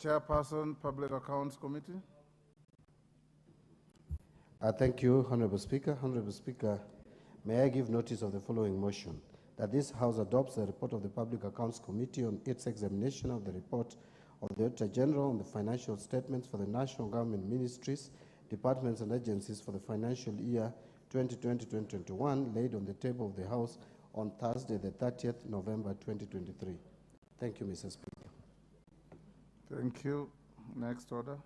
Chairperson, Public Accounts Committee. Thank you, Honorable Speaker. Honorable Speaker, may I give notice of the following motion, that this House adopts the report of the Public Accounts Committee on its examination of the report of the Auditor General on the financial statements for the national government ministries, departments and agencies for the financial year 2020-2021, laid on the table of the House on Thursday, the 30th November 2023. Thank you, Mr. Speaker. Thank you. Next order.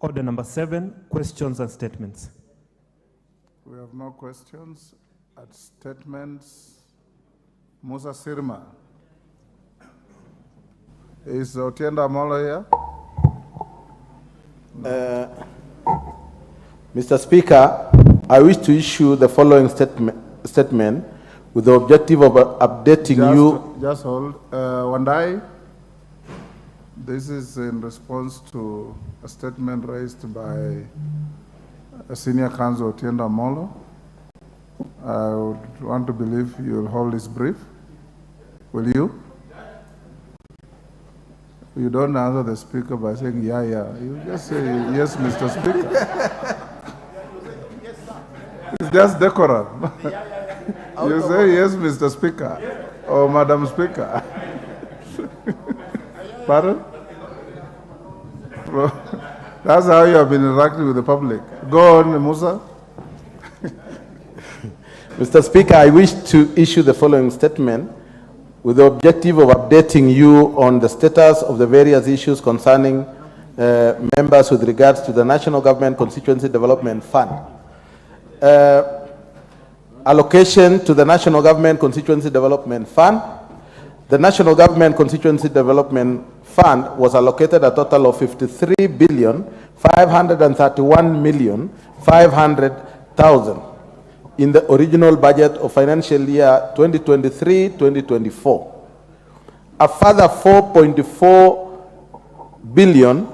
Order number 7, questions and statements. We have no questions. At statements, Musa Sirma. Is Otienda Molo here? Mr. Speaker, I wish to issue the following statement with the objective of updating you. Just hold. Wandai, this is in response to a statement raised by a senior counsel, Otienda Molo. I would want to believe you'll hold this brief. Will you? You don't answer the speaker by saying, yeah. You just say, yes, Mr. Speaker. It's just decorum. You say, yes, Mr. Speaker, or Madam Speaker. Pardon? That's how you have been interacting with the public. Go on, Musa. Mr. Speaker, I wish to issue the following statement with the objective of updating you on the status of the various issues concerning members with regards to the National Government Constituency Development Fund. Allocation to the National Government Constituency Development Fund. The National Government Constituency Development Fund was allocated a total of 53,531,500,000 in the original budget of financial year 2023-2024. A further 4.4 billion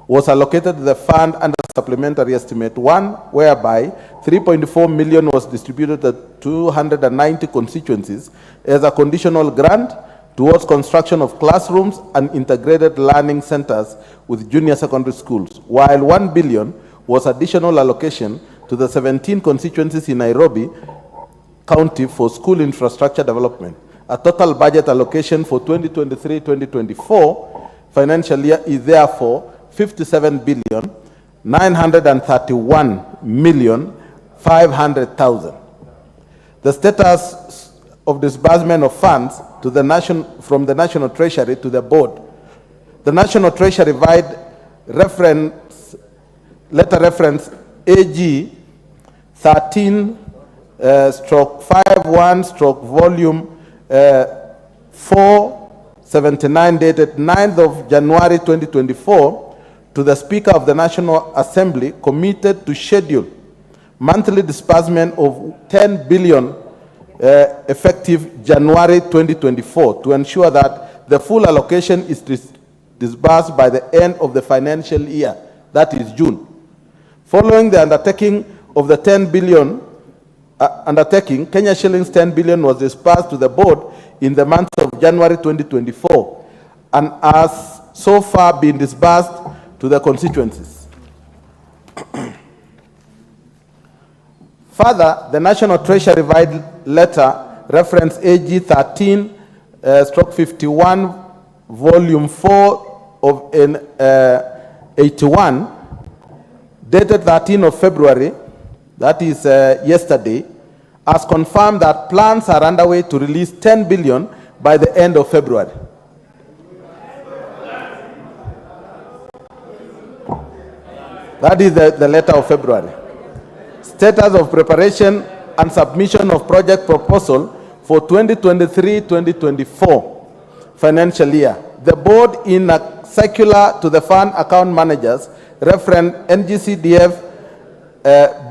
was allocated to the fund under Supplementary Estimate 1, whereby 3.4 million was distributed to 290 constituencies as a conditional grant towards construction of classrooms and integrated learning centers with junior secondary schools, while 1 billion was additional allocation to the 17 constituencies in Nairobi County for school infrastructure development. A total budget allocation for 2023-2024 financial year is therefore 57,931,500,000. The status of disbursement of funds to the from the National Treasury to the board. The National Treasury letter reference AG 13/51/volume 479 dated 9th of January 2024 to the Speaker of the National Assembly, committed to schedule monthly disbursement of 10 billion effective January 2024 to ensure that the full allocation is disbursed by the end of the financial year, that is June. Following the undertaking of the 10 billion undertaking, Kenya shillings 10 billion was disbursed to the board in the month of January 2024 and has so far been disbursed to the constituencies. Further, the National Treasury letter reference AG 13/51 volume 4 of 81 dated 13th of February, that is yesterday, has confirmed that plans are underway to release 10 billion by the end of February. That is the letter of February. Status of preparation and submission of project proposal for 2023-2024 financial year. The board, in a circular to the fund account managers, reference NGCDF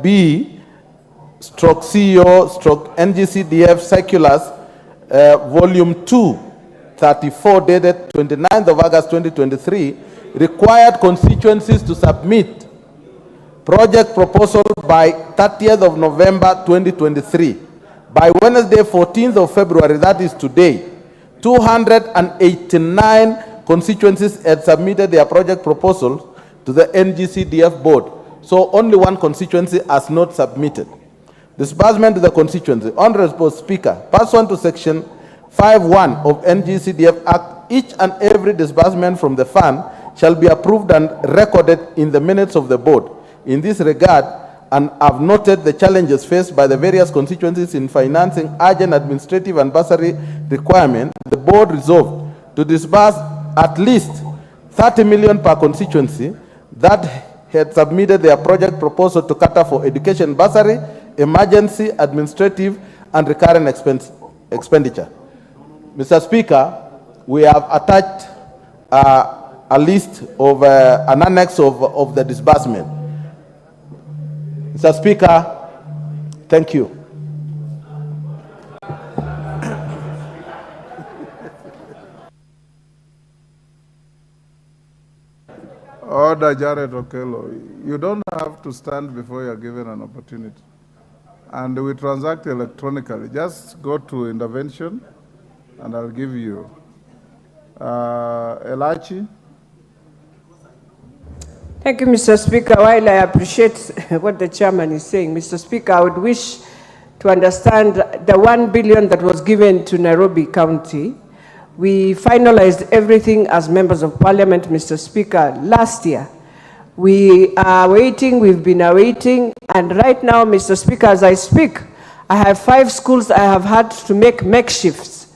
B/CEO/NGCDF circulars volume 2 34 dated 29th of August 2023 required constituencies to submit project proposal by 30th of November 2023. By Wednesday 14th of February, that is today, 289 constituencies had submitted their project proposals to the NGCDF board. So only one constituency has not submitted. Disbursement to the constituency. Honorable Speaker, pursuant to Section 5(1) of NGCDF Act, each and every disbursement from the fund shall be approved and recorded in the minutes of the board. In this regard, and have noted the challenges faced by the various constituencies in financing urgent administrative and bursary requirements, the board resolved to disburse at least 30 million per constituency that had submitted their project proposal to cater for education bursary, emergency, administrative, and recurrent expenditure. Mr. Speaker, we have attached a list of an annex of the disbursement. Mr. Speaker, thank you. Order, Jared Okello. You don't have to stand before you're given an opportunity. And we transact electronically. Just go to intervention, and I'll give you. Elachi. Thank you, Mr. Speaker. While I appreciate what the chairman is saying, Mr. Speaker, I would wish to understand the 1 billion that was given to Nairobi County. We finalized everything as members of parliament, Mr. Speaker, last year. We are waiting, we've been awaiting, and right now, Mr. Speaker, as I speak, I have 5 schools I have had to make makeshifts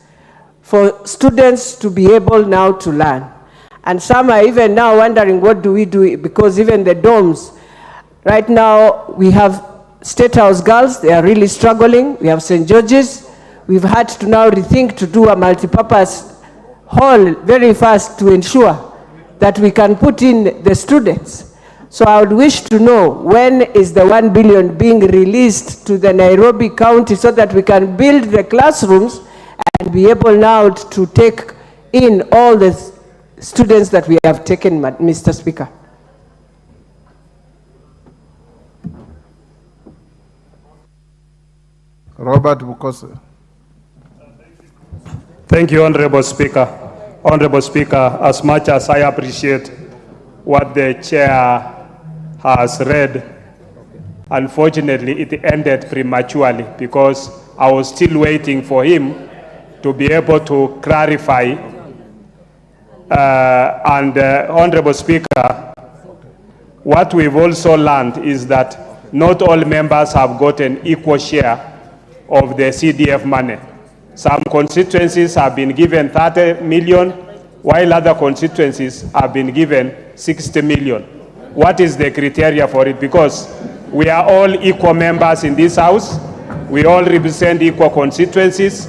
for students to be able now to learn. And some are even now wondering, what do we do? Because even the dorms, right now, we have State House girls, they are really struggling. We have St. George's. We've had to now rethink to do a multipurpose hall very fast to ensure that we can put in the students. So I would wish to know, when is the 1 billion being released to the Nairobi County so that we can build the classrooms and be able now to take in all the students that we have taken, Mr. Speaker. Robert Bukose. Thank you, Honorable Speaker. Honorable Speaker, as much as I appreciate what the chair has read, unfortunately it ended prematurely because I was still waiting for him to be able to clarify. Honorable Speaker, what we've also learned is that not all members have gotten equal share of the CDF money. Some constituencies have been given 30 million, while other constituencies have been given 60 million. What is the criteria for it? Because we are all equal members in this house. We all represent equal constituencies,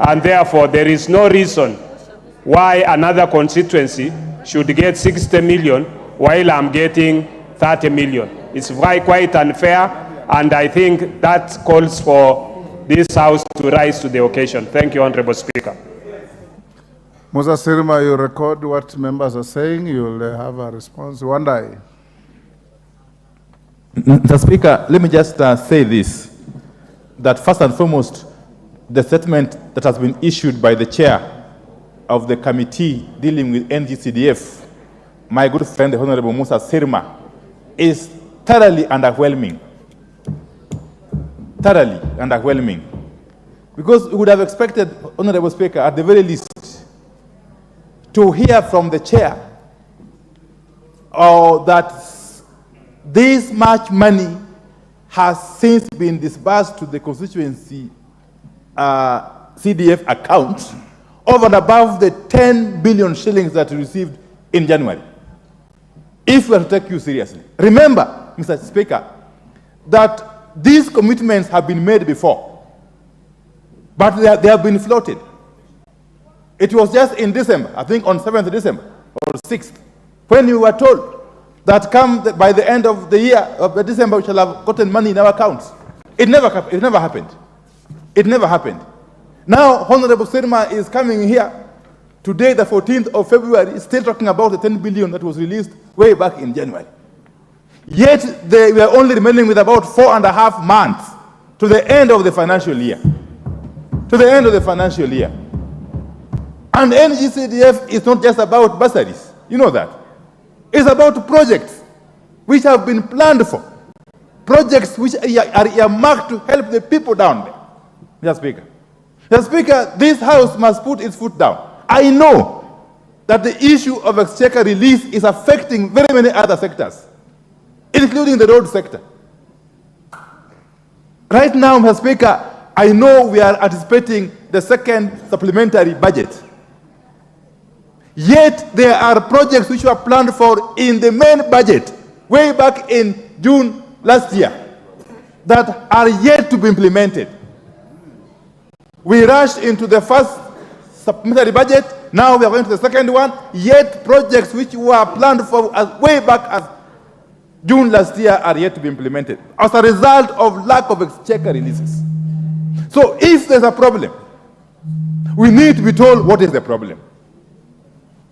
and therefore there is no reason why another constituency should get 60 million while I'm getting 30 million. It's quite unfair, and I think that calls for this house to rise to the occasion. Thank you, Honorable Speaker. Musa Sirma, you record what members are saying. You'll have a response. Wandai. Mr. Speaker, let me just say this, that first and foremost, the statement that has been issued by the chair of the committee dealing with NGCDF, my good friend, the Honorable Musa Sirma, is thoroughly underwhelming. Thoroughly underwhelming. Because we would have expected, Honorable Speaker, at the very least, to hear from the chair that this much money has since been disbursed to the constituency CDF account over and above the 10 billion shillings that we received in January. If we are to take you seriously. Remember, Mr. Speaker, that these commitments have been made before, but they have been floated. It was just in December, I think on 7th December or 6th, when you were told that by the end of the year, of December, we shall have gotten money in our accounts. It never happened. It never happened. Now, Honorable Sirma is coming here today, the 14th of February, still talking about the 10 billion that was released way back in January. Yet, we are only remaining with about 4.5 months to the end of the financial year. To the end of the financial year. And NGCDF is not just about bursaries. You know that. It's about projects which have been planned for. Projects which are earmarked to help the people down there. Mr. Speaker. Mr. Speaker, this House must put its foot down. I know that the issue of exchequer release is affecting very many other sectors, including the road sector. Right now, Mr. Speaker, I know we are anticipating the second supplementary budget. Yet there are projects which were planned for in the main budget way back in June last year that are yet to be implemented. We rushed into the first supplementary budget, now we are going to the second one, yet projects which were planned for way back as June last year are yet to be implemented as a result of lack of exchequer releases. So if there's a problem, we need to be told what is the problem.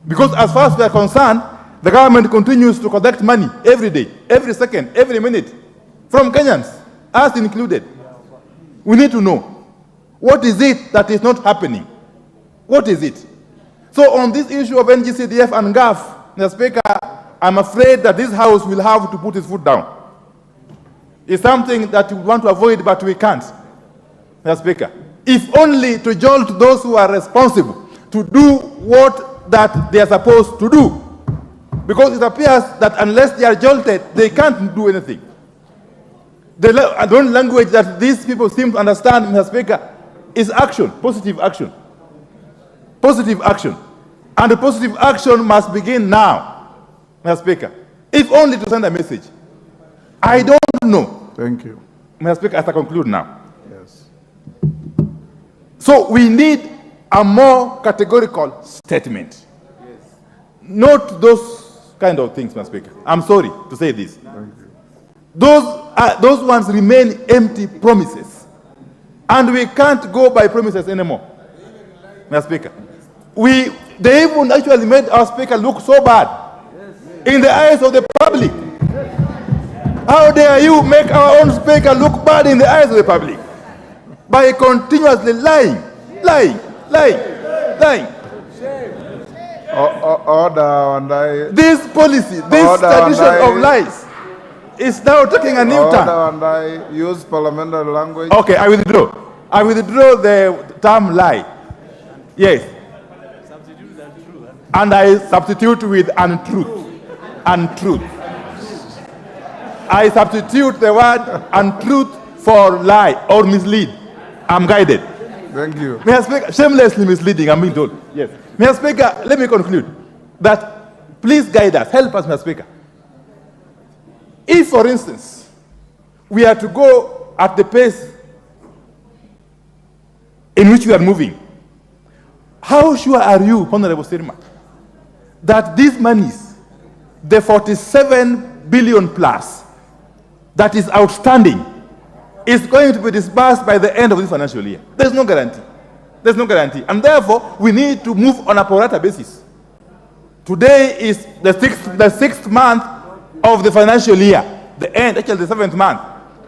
Because as far as we are concerned, the government continues to collect money every day, every second, every minute, from Kenyans, us included. We need to know, what is it that is not happening? What is it? So on this issue of NGCDF and GAF, Mr. Speaker, I'm afraid that this House will have to put its foot down. It's something that we want to avoid, but we can't, Mr. Speaker. If only to jolt those who are responsible to do what that they are supposed to do. Because it appears that unless they are jolted, they can't do anything. The only language that these people seem to understand, Mr. Speaker, is action, positive action. Positive action. And the positive action must begin now, Mr. Speaker, if only to send a message. I don't know. Thank you. Mr. Speaker, as I conclude now. Yes. So we need a more categorical statement. Yes. Not those kind of things, Mr. Speaker. I'm sorry to say this. Thank you. Those ones remain empty promises. And we can't go by promises anymore, Mr. Speaker. They even actually made our Speaker look so bad in the eyes of the public. How dare you make our own Speaker look bad in the eyes of the public? By continuously lying. Order, and this policy, this tradition of lies is now taking a new turn. Order, and I use parliamentary language. Okay, I withdraw. I withdraw the term lie. Yes. And I substitute with untruth. Untruth. I substitute the word untruth for lie or mislead. I'm guided. Thank you. Mr. Speaker, shamelessly misleading, I'm being told. Yes. Mr. Speaker, let me conclude that please guide us, help us, Mr. Speaker. If, for instance, we are to go at the pace in which we are moving, how sure are you, Honorable Sirma, that these monies, the 47 billion plus that is outstanding, is going to be disbursed by the end of this financial year? There's no guarantee. There's no guarantee. And therefore, we need to move on a pro rata basis. Today is the sixth month of the financial year, the end, actually the 7th month.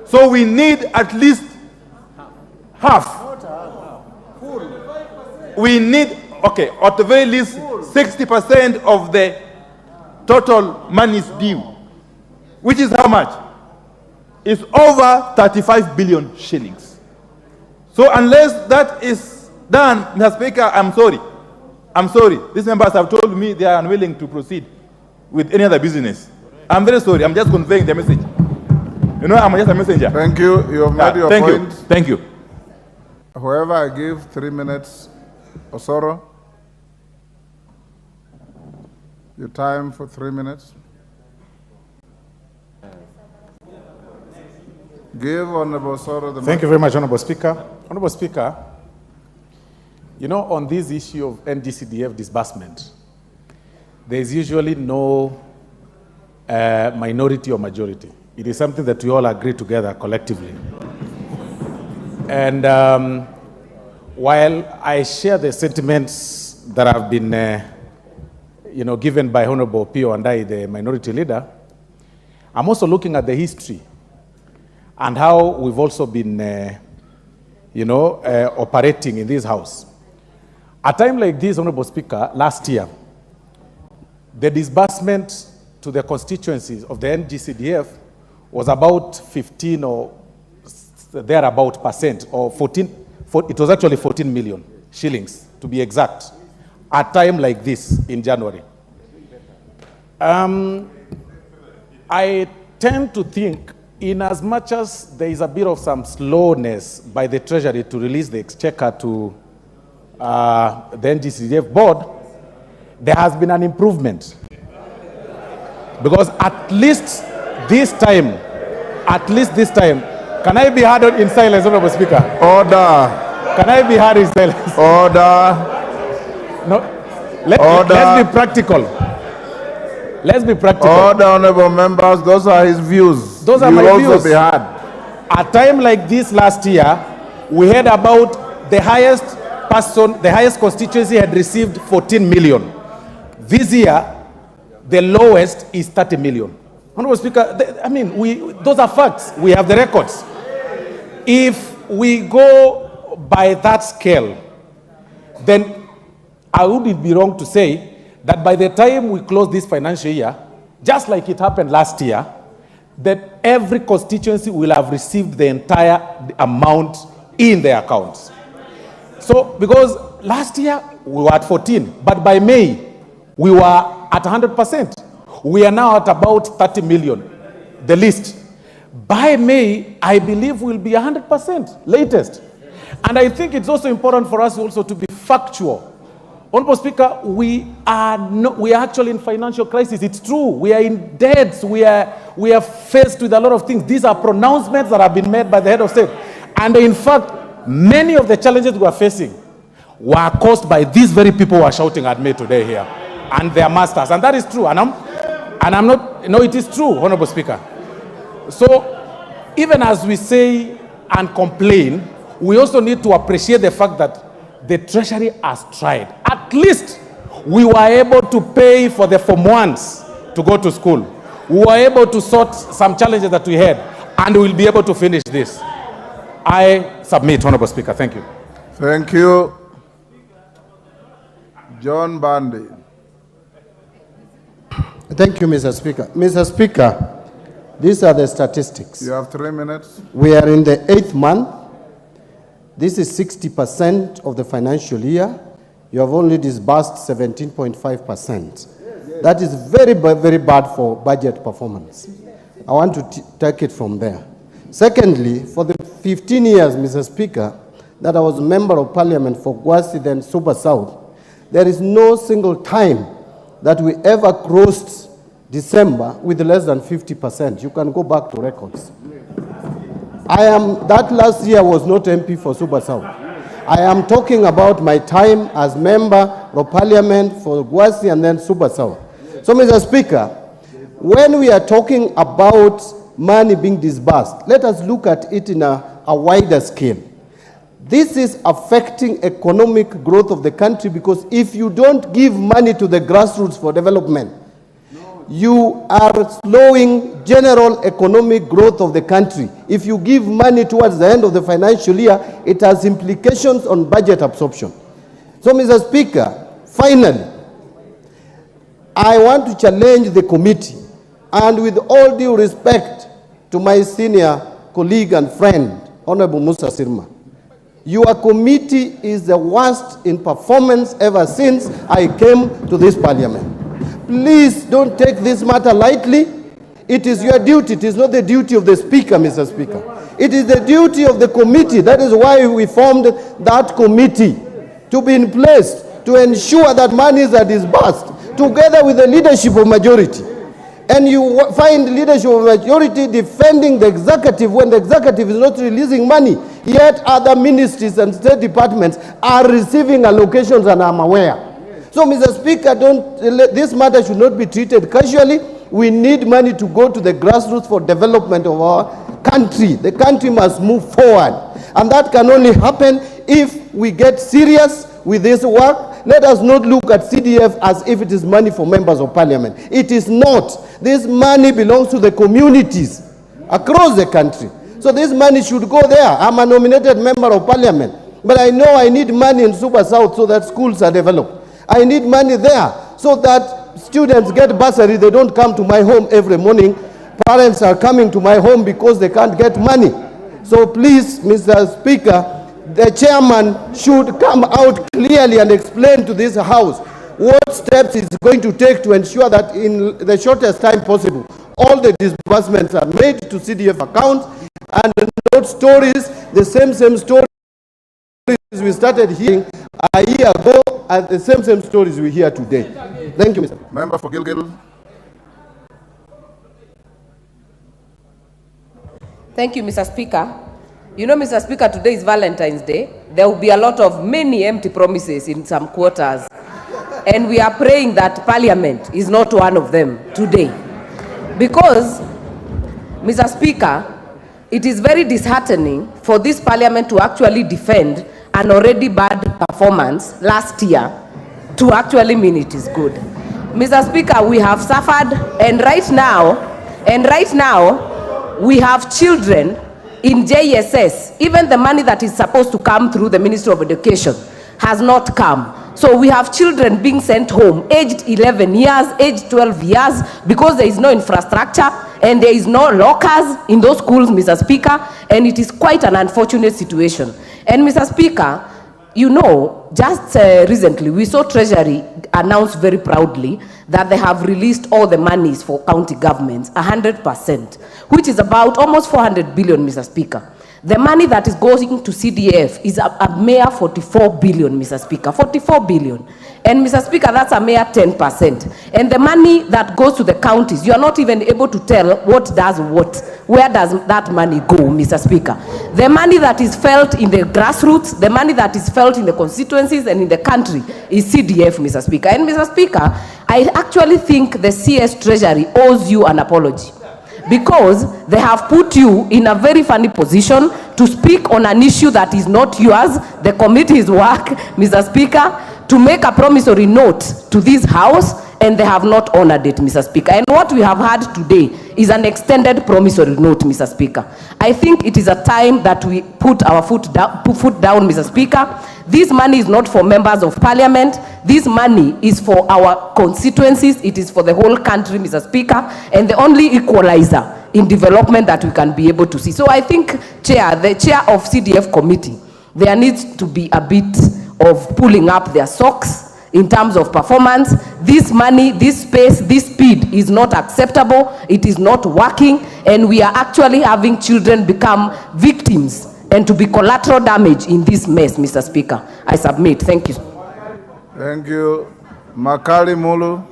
So we need at least half. We need, okay, at the very least, 60% of the total monies due, which is how much? It's over 35 billion shillings. So unless that is done, Mr. Speaker, I'm sorry. I'm sorry. These members have told me they are unwilling to proceed with any other business. I'm very sorry. I'm just conveying the message. You know, I'm just a messenger. Thank you. You have made your point. Thank you. Whoever I give 3 minutes, Osoro, your time for 3 minutes. Give Honorable Osoro the Thank you very much, Honorable Speaker. Honorable Speaker, you know, on this issue of NGCDF disbursement, there is usually no minority or majority. It is something that we all agree together collectively. And while I share the sentiments that have been given by Honorable Pio and I, the minority leader, I'm also looking at the history and how we've also been, operating in this House. A time like this, Honorable Speaker, last year, the disbursement to the constituencies of the NGCDF was about 15 or thereabout percent, or 14, it was actually 14 million shillings, to be exact, a time like this in January. I tend to think, in as much as there is a bit of some slowness by the Treasury to release the exchequer to the NGCDF board, there has been an improvement. Because at least this time, can I be heard in silence, Honorable Speaker? Order. Can I be heard in silence? Order. No. Let's be practical. Let's be practical. Order, honorable members. Those are his views. Those are my views. Also be heard. A time like this last year, we heard about the highest constituency had received 14 million. This year, the lowest is 30 million. Honorable Speaker, those are facts. We have the records. If we go by that scale, then I wouldn't be wrong to say that by the time we close this financial year, just like it happened last year, that every constituency will have received the entire amount in their accounts. So, because last year we were at 14, but by May we were at 100%. We are now at about 30 million, the least. By May, I believe we'll be 100% latest. And I think it's also important for us also to be factual. Honorable Speaker, we are actually in financial crisis. It's true. We are in debts. We are faced with a lot of things. These are pronouncements that have been made by the head of state. And in fact, many of the challenges we are facing were caused by these very people who are shouting at me today here and their masters. And that is true. And I'm not, no, it is true, Honorable Speaker. So even as we say and complain, we also need to appreciate the fact that the Treasury has tried. At least we were able to pay for the Form 1s to go to school. We were able to sort some challenges that we had, and we'll be able to finish this. I submit, Honorable Speaker. Thank you. Thank you. John Bandy. Thank you, Mr. Speaker. Mr. Speaker, these are the statistics. You have 3 minutes. We are in the 8th month. This is 60% of the financial year. You have only disbursed 17.5%. That is very, very bad for budget performance. I want to take it from there. Secondly, for the 15 years, Mr. Speaker, that I was a member of Parliament for Gwasi, then Super South, there is no single time that we ever crossed December with less than 50%. You can go back to records. That last year was not MP for Super South. I am talking about my time as member of Parliament for Gwasi and then Super South. So, Mr. Speaker, when we are talking about money being disbursed, let us look at it in a wider scale. This is affecting economic growth of the country, because if you don't give money to the grassroots for development, you are slowing general economic growth of the country. If you give money towards the end of the financial year, it has implications on budget absorption. So, Mr. Speaker, finally, I want to challenge the committee, and with all due respect to my senior colleague and friend, Honorable Musa Sirma, your committee is the worst in performance ever since I came to this Parliament. Please don't take this matter lightly. It is your duty. It is not the duty of the Speaker, Mr. Speaker. It is the duty of the committee. That is why we formed that committee, to be in place to ensure that monies are disbursed together with the leadership of majority. And you find leadership of majority defending the executive when the executive is not releasing money, yet other ministries and state departments are receiving allocations, and I'm aware. So, Mr. Speaker, this matter should not be treated casually. We need money to go to the grassroots for development of our country. The country must move forward. And that can only happen if we get serious with this work. Let us not look at CDF as if it is money for members of Parliament. It is not. This money belongs to the communities across the country. So this money should go there. I'm a nominated member of Parliament. But I know I need money in Super South so that schools are developed. I need money there so that students get bursary. They don't come to my home every morning. Parents are coming to my home because they can't get money. So please, Mr. Speaker, the chairman should come out clearly and explain to this House what steps he's going to take to ensure that in the shortest time possible, all the disbursements are made to CDF accounts, and not stories, the same stories we started hearing a year ago, and the same stories we hear today. Thank you, Mr. Member for Gilgil. Thank you, Mr. Speaker. You know, Mr. Speaker, today is Valentine's Day. There will be a lot of many empty promises in some quarters. And we are praying that Parliament is not one of them today. Because, Mr. Speaker, it is very disheartening for this Parliament to actually defend an already bad performance last year to actually mean it is good. Mr. Speaker, we have suffered, and right now, we have children in JSS. Even the money that is supposed to come through the Ministry of Education has not come. So we have children being sent home, aged 11 years, aged 12 years, because there is no infrastructure and there is no lockers in those schools, Mr. Speaker, and it is quite an unfortunate situation. And Mr. Speaker, you know, just recently we saw Treasury announce very proudly that they have released all the monies for county governments, 100%, which is about almost 400 billion, Mr. Speaker. The money that is going to CDF is a mere 44 billion, Mr. Speaker, 44 billion. And Mr. Speaker, that's a mere 10%. And the money that goes to the counties, you are not even able to tell what does what. Where does that money go, Mr. Speaker? The money that is felt in the grassroots, the money that is felt in the constituencies and in the country is CDF, Mr. Speaker. And Mr. Speaker, I actually think the CS Treasury owes you an apology, because they have put you in a very funny position to speak on an issue that is not yours, the committee's work, Mr. Speaker, to make a promissory note to this House, and they have not honored it, Mr. Speaker. And what we have had today is an extended promissory note, Mr. Speaker. I think it is a time that we put our foot down, Mr. Speaker. This money is not for members of Parliament. This money is for our constituencies. It is for the whole country, Mr. Speaker, and the only equalizer in development that we can be able to see. So I think, the chair of CDF committee, there needs to be a bit of pulling up their socks in terms of performance. This money, this space, this speed is not acceptable. It is not working, and we are actually having children become victims and to be collateral damage in this mess, Mr. Speaker. I submit. Thank you. Thank you. Makali Mulu.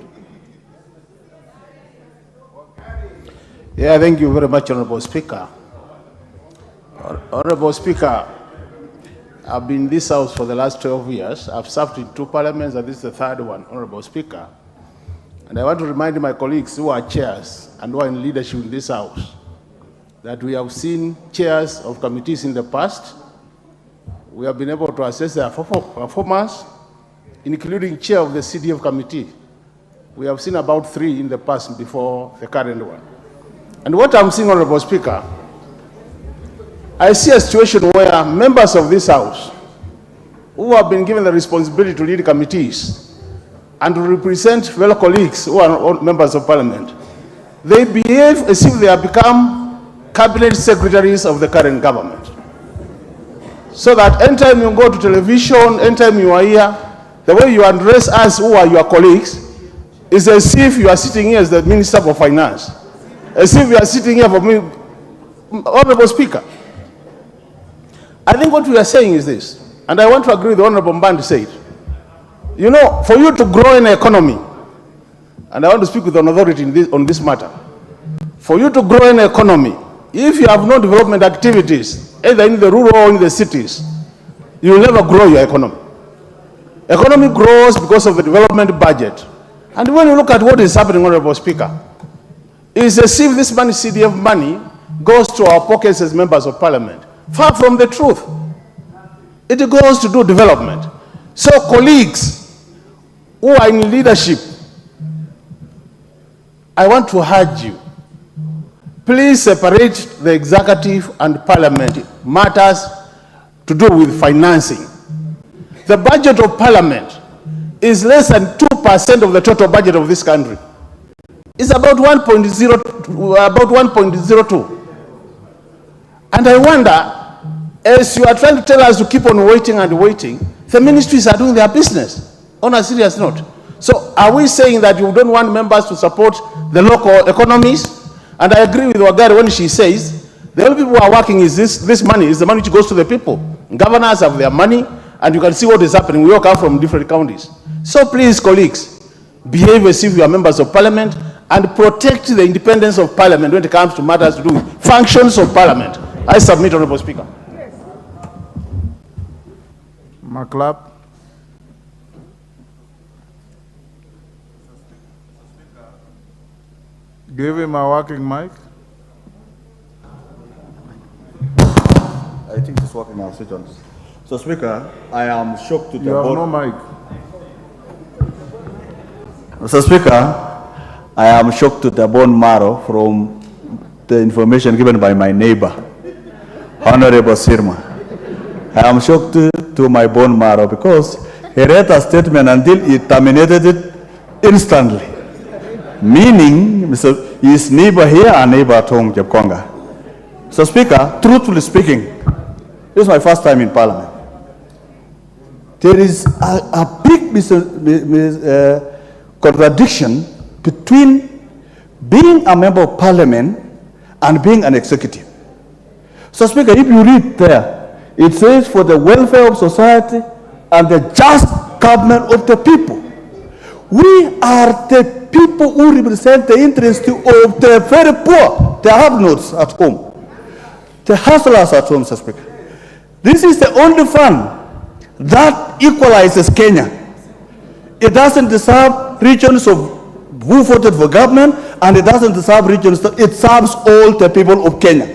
Yeah, thank you very much, Honorable Speaker. Honorable Speaker, I've been in this House for the last 12 years. I've served in 2 parliaments, and this is the 3rd one, Honorable Speaker. And I want to remind my colleagues who are chairs and who are in leadership in this House that we have seen chairs of committees in the past. We have been able to assess their performance, including chair of the CDF committee. We have seen about 3 in the past before the current one. And what I'm seeing, Honorable Speaker, I see a situation where members of this House who have been given the responsibility to lead committees and to represent fellow colleagues who are members of Parliament, they behave as if they have become cabinet secretaries of the current government. So that anytime you go to television, anytime you are here, the way you address us who are your colleagues is as if you are sitting here as the Minister for Finance, as if you are sitting here for me, Honorable Speaker. I think what we are saying is this, and I want to agree with the Honorable Mbandi said. You know, for you to grow an economy, and I want to speak with an authority on this matter, for you to grow an economy, if you have no development activities, either in the rural or in the cities, you will never grow your economy. Economy grows because of the development budget. And when you look at what is happening, Honorable Speaker, it's as if this money, CDF money, goes to our pockets as members of Parliament. Far from the truth. It goes to do development. So colleagues who are in leadership, I want to urge you, please separate the executive and Parliament matters to do with financing. The budget of Parliament is less than 2% of the total budget of this country. It's about 1.02. And I wonder, as you are trying to tell us to keep on waiting and waiting, the ministries are doing their business on a serious note. So are we saying that you don't want members to support the local economies? And I agree with Wagari when she says, the only people who are working is this money, is the money which goes to the people. Governors have their money, and you can see what is happening. We all come from different counties. So please, colleagues, behave as if you are members of Parliament and protect the independence of Parliament when it comes to matters to do with functions of Parliament. I submit, Honorable Speaker. Maclap. Give him a working mic. I think it's working now. Switch on. So, Speaker, I am shocked to the You have board. no mic. Mr. Speaker, I am shocked to the bone marrow from the information given by my neighbor, Honorable Sirma. I am shocked to my bone marrow because he read a statement until he terminated it instantly. Meaning, his neighbor here and neighbor at home, Jepkonga. So, Speaker, truthfully speaking, this is my first time in Parliament. There is a big contradiction between being a member of Parliament and being an executive. So, Speaker, if you read there, it says for the welfare of society and the just government of the people. We are the people who represent the interests of the very poor, the have-nots at home, the hustlers at home, Mr. Speaker. This is the only fund that equalizes Kenya. It doesn't deserve regions of who voted for government, and it doesn't deserve regions. It serves all the people of Kenya.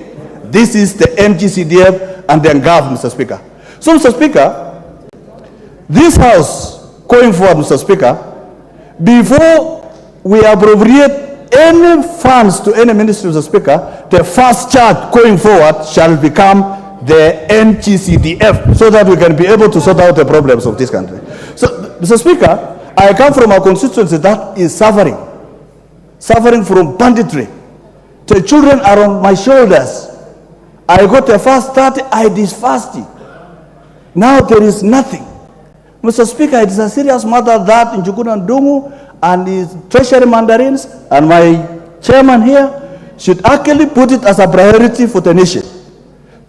This is the MGCDF and the NGAV, Mr. Speaker. So, Mr. Speaker, this House, going forward, Mr. Speaker, before we appropriate any funds to any ministry, Mr. Speaker, the first charge going forward shall become the NGCDF, so that we can be able to sort out the problems of this country. So, Mr. Speaker, I come from a constituency that is suffering from banditry. The children are on my shoulders. I got the first 30, I dispersed it. Now there is nothing. Mr. Speaker, it is a serious matter that Njuguna Ndungu and his treasury mandarins and my chairman here should actually put it as a priority for the nation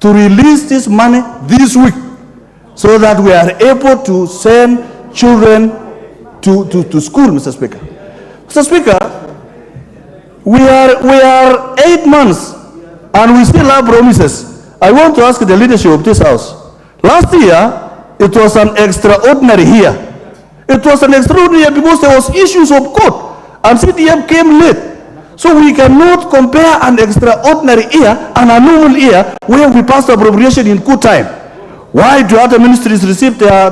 to release this money this week so that we are able to send children to school, Mr. Speaker. Mr. Speaker, we are 8 months and we still have promises. I want to ask the leadership of this House. Last year, it was an extraordinary year. It was an extraordinary year because there was issues of court and CDF came late. So we cannot compare an extraordinary year and a normal year where we passed appropriation in good time. Why do other ministries receive their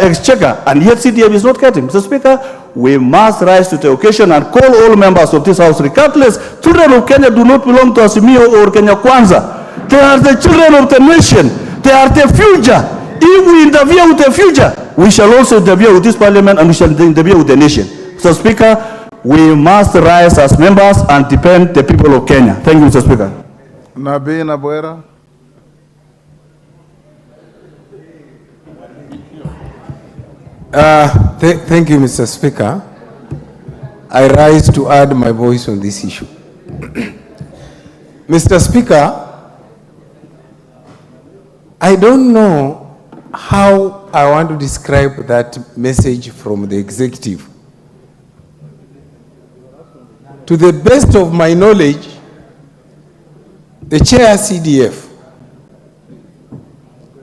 exchequer and yet CDF is not getting? Mr. Speaker, we must rise to the occasion and call all members of this House, regardless. Children of Kenya do not belong to AZIMIO or Kenya Kwanza. They are the children of the nation. They are the future. If we interfere with the future, we shall also interfere with this Parliament and we shall interfere with the nation. Mr. Speaker, we must rise as members and defend the people of Kenya. Thank you, Mr. Speaker. Nabii Nabwera. Thank you, Mr. Speaker. I rise to add my voice on this issue. Mr. Speaker, I don't know how I want to describe that message from the executive. To the best of my knowledge, the chair CDF,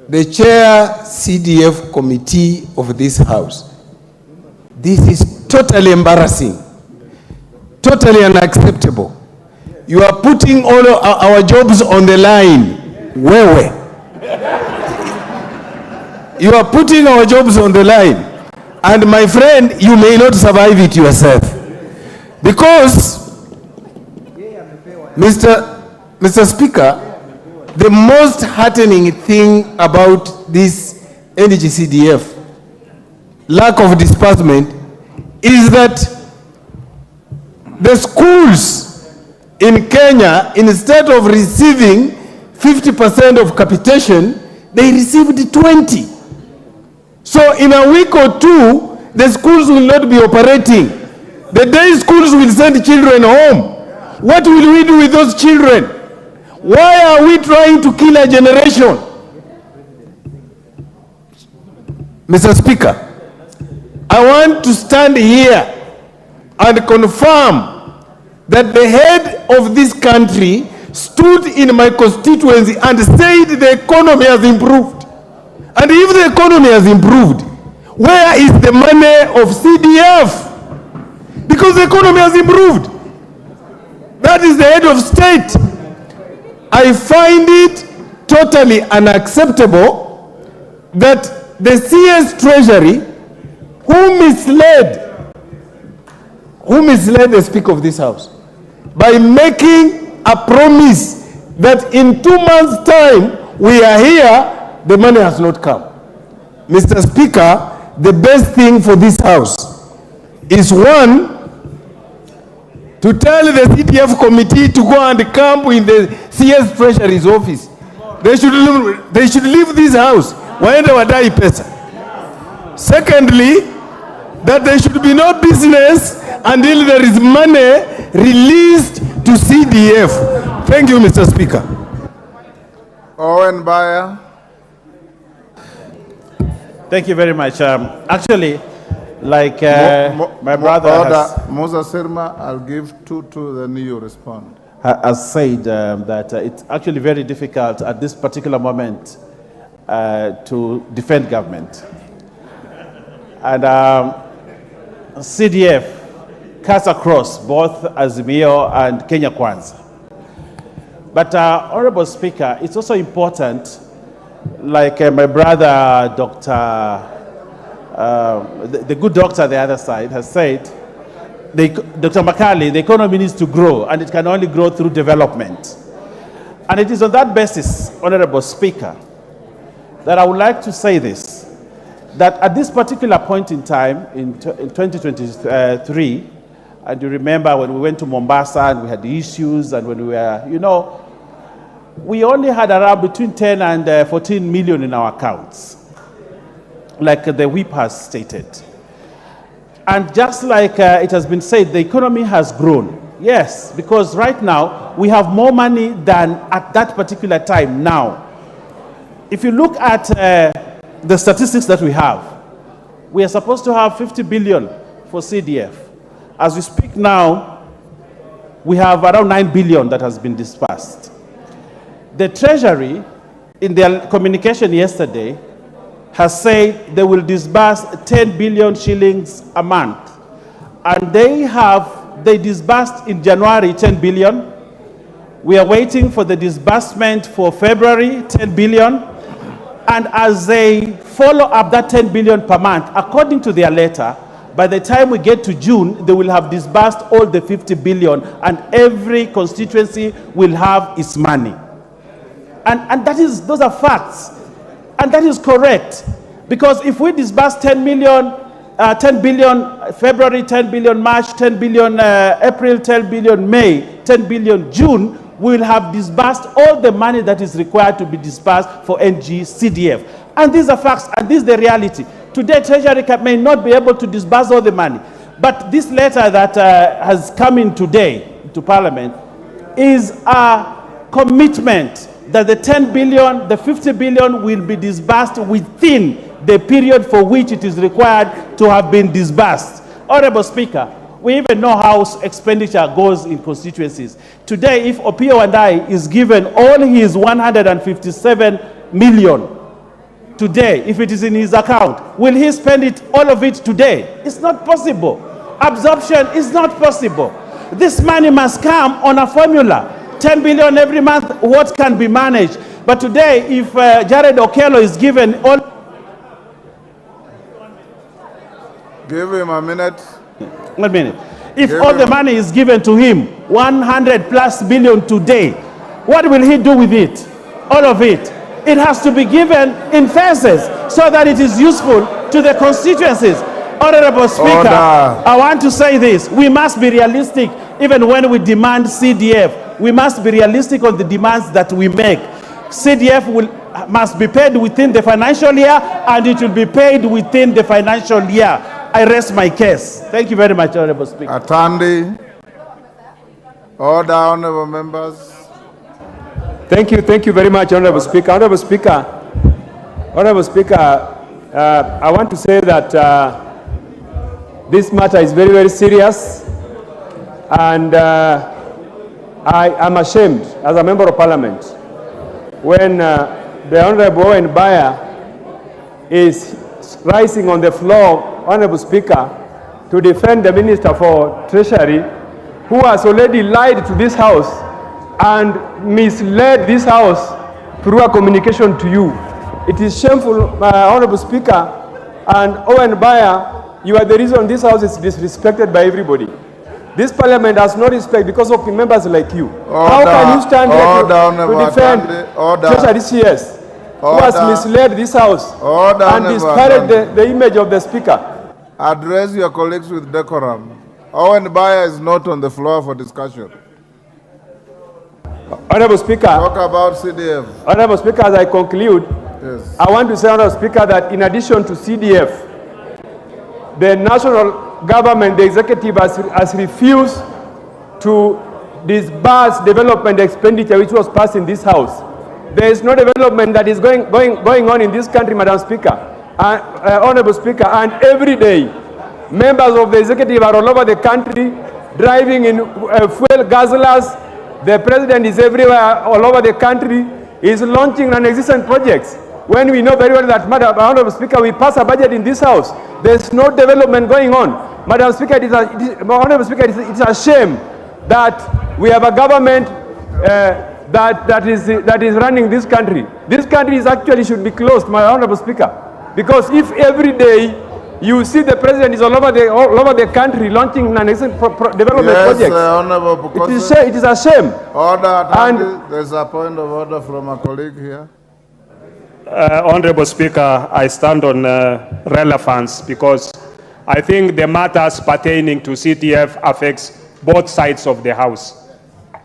the chair CDF committee of this House, this is totally embarrassing, totally unacceptable. You are putting all of our jobs on the line. Where? You are putting our jobs on the line. And my friend, you may not survive it yourself. Because, Mr. Speaker, the most heartening thing about this energy CDF, lack of disbursement, is that the schools in Kenya, instead of receiving 50% of capitation, they received 20. So in a week or two, the schools will not be operating. The day schools will send children home. What will we do with those children? Why are we trying to kill a generation? Mr. Speaker, I want to stand here and confirm that the head of this country stood in my constituency and said the economy has improved. And if the economy has improved, where is the money of CDF? Because the economy has improved. That is the head of state. I find it totally unacceptable that the CS Treasury, who misled the Speaker of this House by making a promise that in 2 months' time we are here, the money has not come. Mr. Speaker, the best thing for this House is, one, to tell the CDF committee to go and camp in the CS Treasury's office. They should leave this House. Waende wadai pesa. Secondly, that there should be no business until there is money released to CDF. Thank you, Mr. Speaker. Owen Bayer. Thank you very much. Actually, like my brother Musa Sirma, I'll give two to then you respond. Has said that it's actually very difficult at this particular moment to defend government. And CDF cuts across both AZIMIO and Kenya Kwanza. But Honorable Speaker, it's also important, like my brother, the good doctor on the other side has said, Dr. Makali, the economy needs to grow, and it can only grow through development. And it is on that basis, Honorable Speaker, that I would like to say this, that at this particular point in time, in 2023, and you remember when we went to Mombasa and we had the issues, and when we were, we only had around between 10 and 14 million in our accounts, like the whip has stated. And just like it has been said, the economy has grown. Yes, because right now, we have more money than at that particular time now. If you look at the statistics that we are supposed to have 50 billion for CDF. As we speak now, we have around 9 billion that has been disbursed. The Treasury, in their communication yesterday, has said they will disburse 10 billion shillings a month. And they disbursed in January 10 billion. We are waiting for the disbursement for February, 10 billion. And as they follow up that 10 billion per month, according to their letter, by the time we get to June, they will have disbursed all the 50 billion, and every constituency will have its money. And those are facts. And that is correct. Because if we disburse 10 billion February, 10 billion March, 10 billion April, 10 billion May, 10 billion June, we will have disbursed all the money that is required to be disbursed for NG-CDF. And these are facts, and this is the reality. Today, Treasury may not be able to disburse all the money. But this letter that has come in today to Parliament is a commitment that the 10 billion, the 50 billion will be disbursed within the period for which it is required to have been disbursed. Honorable Speaker, we even know how expenditure goes in constituencies. Today, if Opio Wandai is given all his 157 million today, if it is in his account, will he spend it, all of it today? It's not possible. Absorption is not possible. This money must come on a formula. 10 billion every month, what can be managed? But today, if Jared Okello is given all... Give him a minute. 1 minute. If all the money is given to him, 100+ billion today, what will he do with it? all of it. It has to be given in phases so that it is useful to the constituencies. Honorable Speaker, Order. I want to say this. We must be realistic even when we demand CDF. We must be realistic on the demands that we make. CDF must be paid within the financial year, and it will be paid within the financial year. I rest my case. Thank you very much, Honorable Speaker. Atandi. Order, honorable members. Thank you very much, Honorable Speaker. Honorable Speaker, I want to say that this matter is very, very serious, and I am ashamed as a member of Parliament when the Honorable Owen Bayer is rising on the floor, Honorable Speaker, to defend the Minister for Treasury, who has already lied to this House and misled this House through a communication to you. It is shameful, Honorable Speaker, and Owen Bayer, you are the reason this House is disrespected by everybody. This Parliament has no respect because of members like you. How can you stand here to defend Treasury CS, who has misled this House and disparaged the image of the Speaker? Address your colleagues with decorum. Owen Bayer is not on the floor for discussion. Honorable Speaker. Talk about CDF. Honorable Speaker, as I conclude, yes. I want to say, Honorable Speaker, that in addition to CDF, the national government, the executive, has refused to disburse development expenditure which was passed in this House. There is no development that is going on in this country, Madam Speaker, Honorable Speaker, and every day, members of the executive are all over the country, driving in fuel guzzlers. The president is everywhere, all over the country, is launching non-existent projects. When we know very well that, Madam Honorable Speaker, we pass a budget in this House, there's no development going on. Madam Speaker, Honorable Speaker, it is a shame that we have a government that is running this country. This country actually should be closed, my Honorable Speaker, because if every day you see the president is all over the country launching non-existent development projects. Honorable It is a shame. Order. And there's a point of order from a colleague here. Honorable Speaker, I stand on relevance because I think the matters pertaining to CTF affects both sides of the House,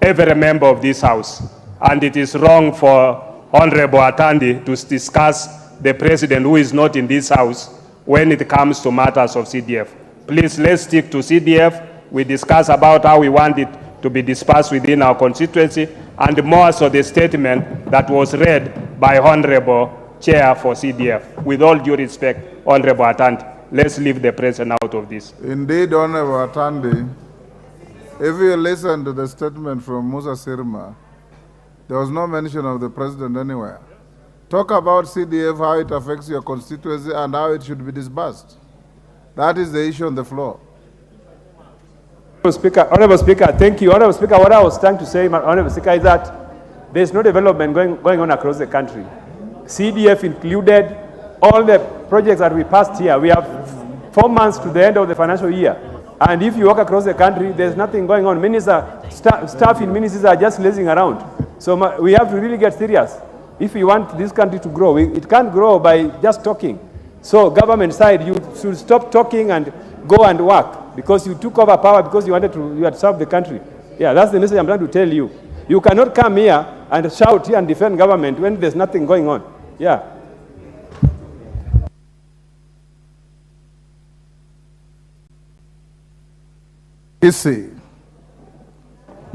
every member of this House. And it is wrong for Honorable Atandi to discuss the president who is not in this House when it comes to matters of CDF. Please, let's stick to CDF. We discuss about how we want it to be dispersed within our constituency, and more so the statement that was read by Honorable Chair for CDF. With all due respect, Honorable Atandi, let's leave the president out of this. Indeed, Honorable Atandi, if you listen to the statement from Musa Sirma, there was no mention of the president anywhere. Talk about CDF, how it affects your constituency and how it should be disbursed. That is the issue on the floor. Honorable Speaker, thank you. Honorable Speaker, what I was trying to say, Honorable Speaker, is that there is no development going on across the country. CDF included, all the projects that we passed here. We have 4 months to the end of the financial year. And if you walk across the country, there's nothing going on. Staff in ministries are just lazing around. So we have to really get serious. If we want this country to grow, it can't grow by just talking. So government side, you should stop talking and go and work, because you took over power because you had to serve the country. Yeah, that's the message I'm trying to tell you. You cannot come here and shout here and defend government when there's nothing going on. Yeah.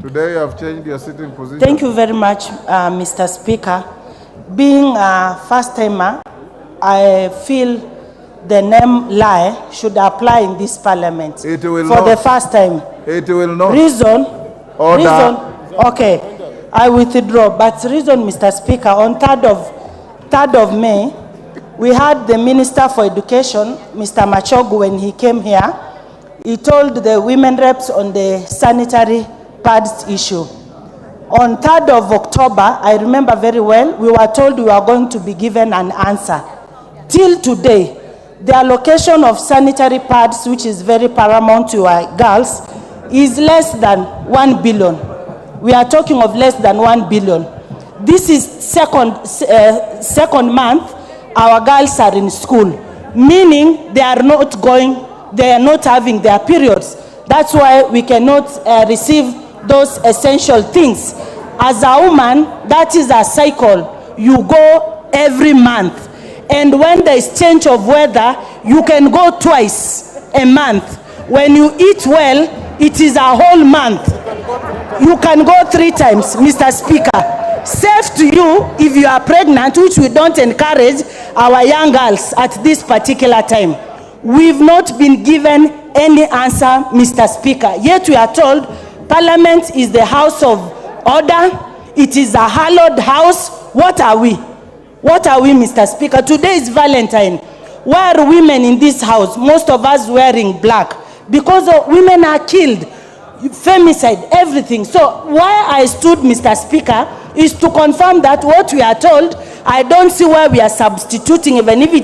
Today you have changed your sitting position. Thank you very much, Mr. Speaker. Being a first-timer, I feel the name lie should apply in this parliament. It will for not. The first time. It will not. Reason? Order. Reason? Okay, I withdraw. But reason, Mr. Speaker, on 3rd of May, we had the Minister for Education, Mr. Machogu, when he came here, he told the women reps on the sanitary pads issue. On 3rd of October, I remember very well, we were told we were going to be given an answer. Till today, the allocation of sanitary pads, which is very paramount to our girls, is less than 1 billion. We are talking of less than 1 billion. this is second month our girls are in school, meaning they are not having their periods. That's why we cannot receive those essential things. As a woman, that is a cycle. You go every month. And when there is change of weather, you can go twice a month. When you eat well, it is a whole month. You can go 3 times, Mr. Speaker. Safe to you if you are pregnant, which we don't encourage our young girls at this particular time. We've not been given any answer, Mr. Speaker. Yet we are told Parliament is the house of order. It is a hallowed house. What are we? What are we, Mr. Speaker? Today is Valentine. Why are women in this house, most of us wearing black? Because women are killed. Femicide, everything. So why I stood, Mr. Speaker, is to confirm that what we are told, I don't see why we are substituting, even if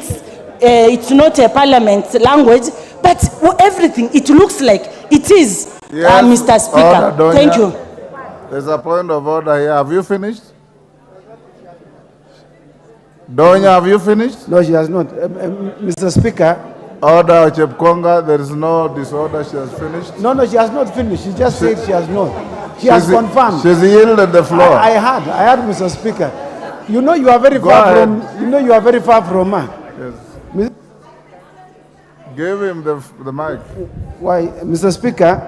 it's not a parliament language, but everything, it looks like it is, yes, Mr. Speaker. Order, thank you. There's a point of order here. Have you finished? Donya, have you finished? No, she has not. Mr. Speaker. Order, Chepkonga, there is no disorder. She has finished. No, she has not finished. She just said she has not. She has confirmed. She's yielded the floor. I heard, Mr. Speaker. You know you are very far from. You know you are very far from her. Yes. Give him the mic. Why, Mr. Speaker?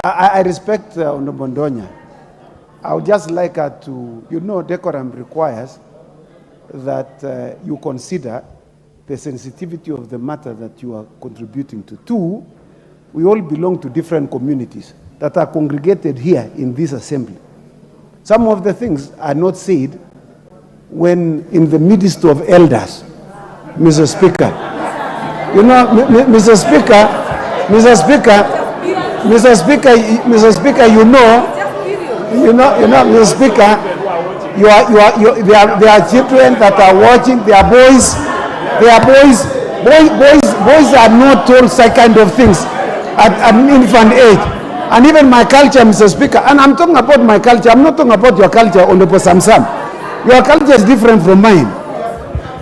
I respect Honorable Donya. I would just like her to. You know, decorum requires that you consider the sensitivity of the matter that you are contributing to. 2, we all belong to different communities that are congregated here in this assembly. Some of the things are not said when in the midst of elders, Mr. Speaker. You know, Mr. Speaker, Mr. Speaker, you know, Mr. Speaker, there are children that are watching, their boys are not told such kind of things at an infant age. And even my culture, Mr. Speaker, and I'm talking about my culture, I'm not talking about your culture, Honorable Samsam. Your culture is different from mine.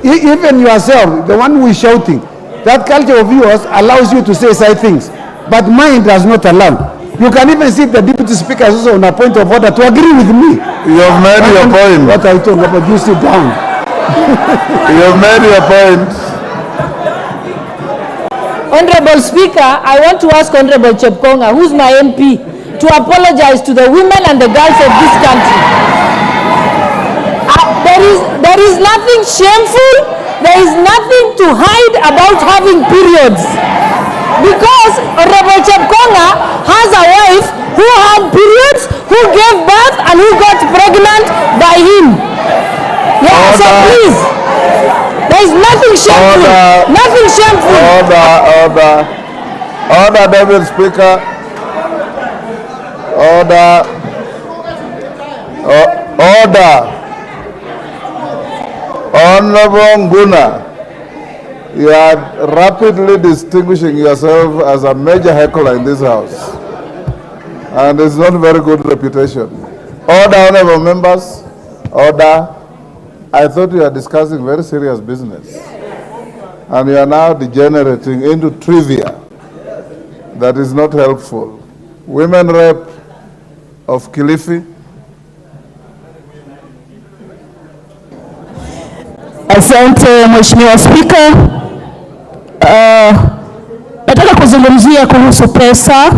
Even yourself, the one who is shouting, that culture of yours allows you to say such things, but mine does not allow. You can even see the Deputy Speaker is also on a point of order to agree with me. You have made your point. What I talk about, you sit down. You have made your point. Honorable Speaker, I want to ask Honorable Chepkonga, who's my MP, to apologize to the women and the girls of this country. There is nothing shameful, there is nothing to hide about having periods. Because Honorable Chepkonga has a wife who had periods, who gave birth, and who got pregnant by him. Yeah, so please, there is nothing shameful. Nothing shameful. Order, Deputy Speaker. Order. Honorable Nguna, you are rapidly distinguishing yourself as a major heckler in this house. And it's not a very good reputation. Order, honorable members. Order. I thought you were discussing very serious business. And you are now degenerating into trivia. That is not helpful. Women rep of Kilifi. Asante Mheshimiwa Spika. Nataka kuzungumzia kuhusu pesa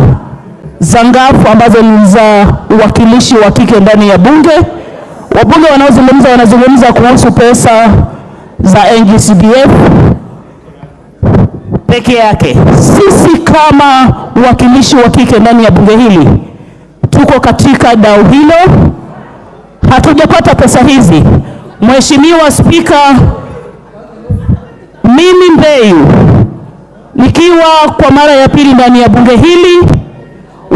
za ngafu ambazo ni za uwakilishi wa kike ndani ya bunge. Wabunge wanazungumza kuhusu pesa za NG-CDF peke yake. Sisi kama uwakilishi wa kike ndani ya bunge hili tuko katika dau hilo, hatujapata pesa hizi. Mheshimiwa Spika, mimi Mbeyu nikiwa kwa mara ya pili ndani ya bunge hili,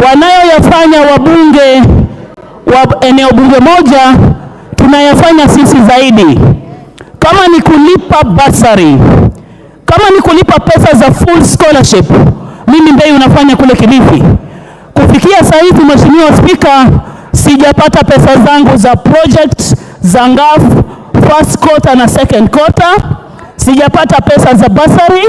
wanayoyafanya wabunge wa eneo bunge moja tunayafanya sisi zaidi. Kama ni kulipa bursary, kama ni kulipa pesa za full scholarship, mimi Mbeyu nafanya kule Kilifi. Kufikia saa hizi Mheshimiwa Spika, sijapata pesa zangu za project za NGAF first quarter na second quarter. Sijapata pesa za basari.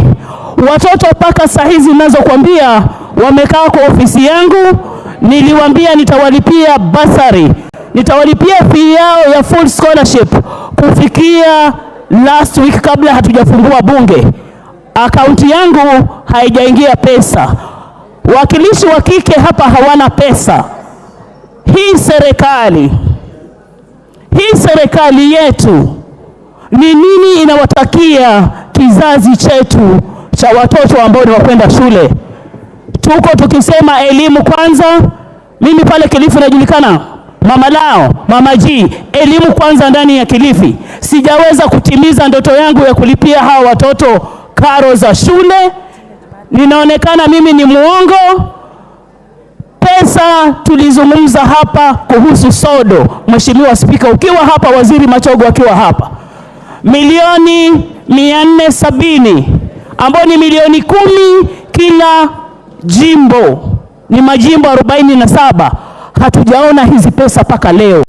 Watoto mpaka saa hizi ninazokuambia wamekaa kwa ofisi yangu, niliwaambia nitawalipia basari, nitawalipia fee yao ya full scholarship kufikia last week kabla hatujafungua bunge. Akaunti yangu haijaingia pesa. Wakilishi wa kike hapa hawana pesa. Hii serikali yetu ni nini inawatakia kizazi chetu cha watoto ambao ni wakwenda shule? Tuko tukisema elimu kwanza. Mimi pale Kilifi najulikana mama lao, mama G, elimu kwanza ndani ya Kilifi. Sijaweza kutimiza ndoto yangu ya kulipia hawa watoto karo za shule. Ninaonekana mimi ni muongo. Pesa tulizungumza hapa kuhusu sodo, Mheshimiwa Spika, ukiwa hapa, Waziri Machogu akiwa hapa, milioni 470 ambao ni milioni 10 kila jimbo, ni majimbo 47. Hatujaona hizi pesa paka leo.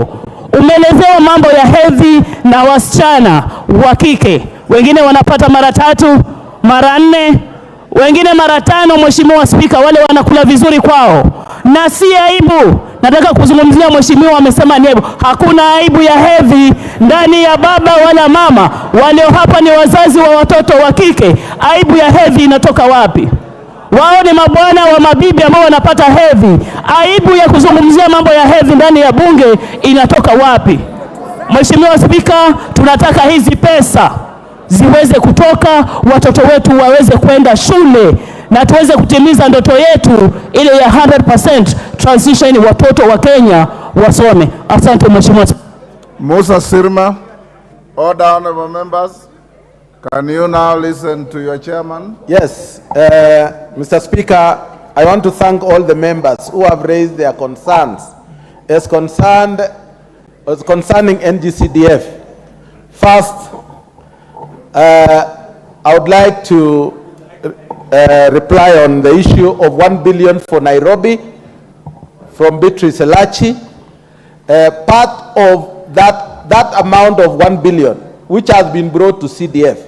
Umeelezewa mambo ya hedhi na wasichana wa kike, wengine wanapata mara 3, mara 4, wengine mara 5. Mheshimiwa Spika, wale wanakula vizuri kwao na si aibu. Nataka kuzungumzia Mheshimiwa amesema ni aibu. Hakuna aibu ya hedhi ndani ya baba wala mama. Walio hapa ni wazazi wa watoto wa kike. Aibu ya hedhi inatoka wapi? Wao ni mabwana wa mabibi ambao wanapata hedhi. Aibu ya kuzungumzia mambo ya hedhi ndani ya bunge inatoka wapi? Mheshimiwa Spika, tunataka hizi pesa ziweze kutoka, watoto wetu waweze kwenda shule na tuweze kutimiza ndoto yetu ile ya 100% transition, watoto wa Kenya wasome. Asante Mheshimiwa. Musa Sirma. Order, honorable members. Can you now listen to your chairman? Yes, Mr. Speaker, I want to thank all the members who have raised their concerns as concerning NGCDF. First, I would like to reply on the issue of 1 billion for Nairobi from Beatrice Elachi. Part of that amount of 1 billion which has been brought to CDF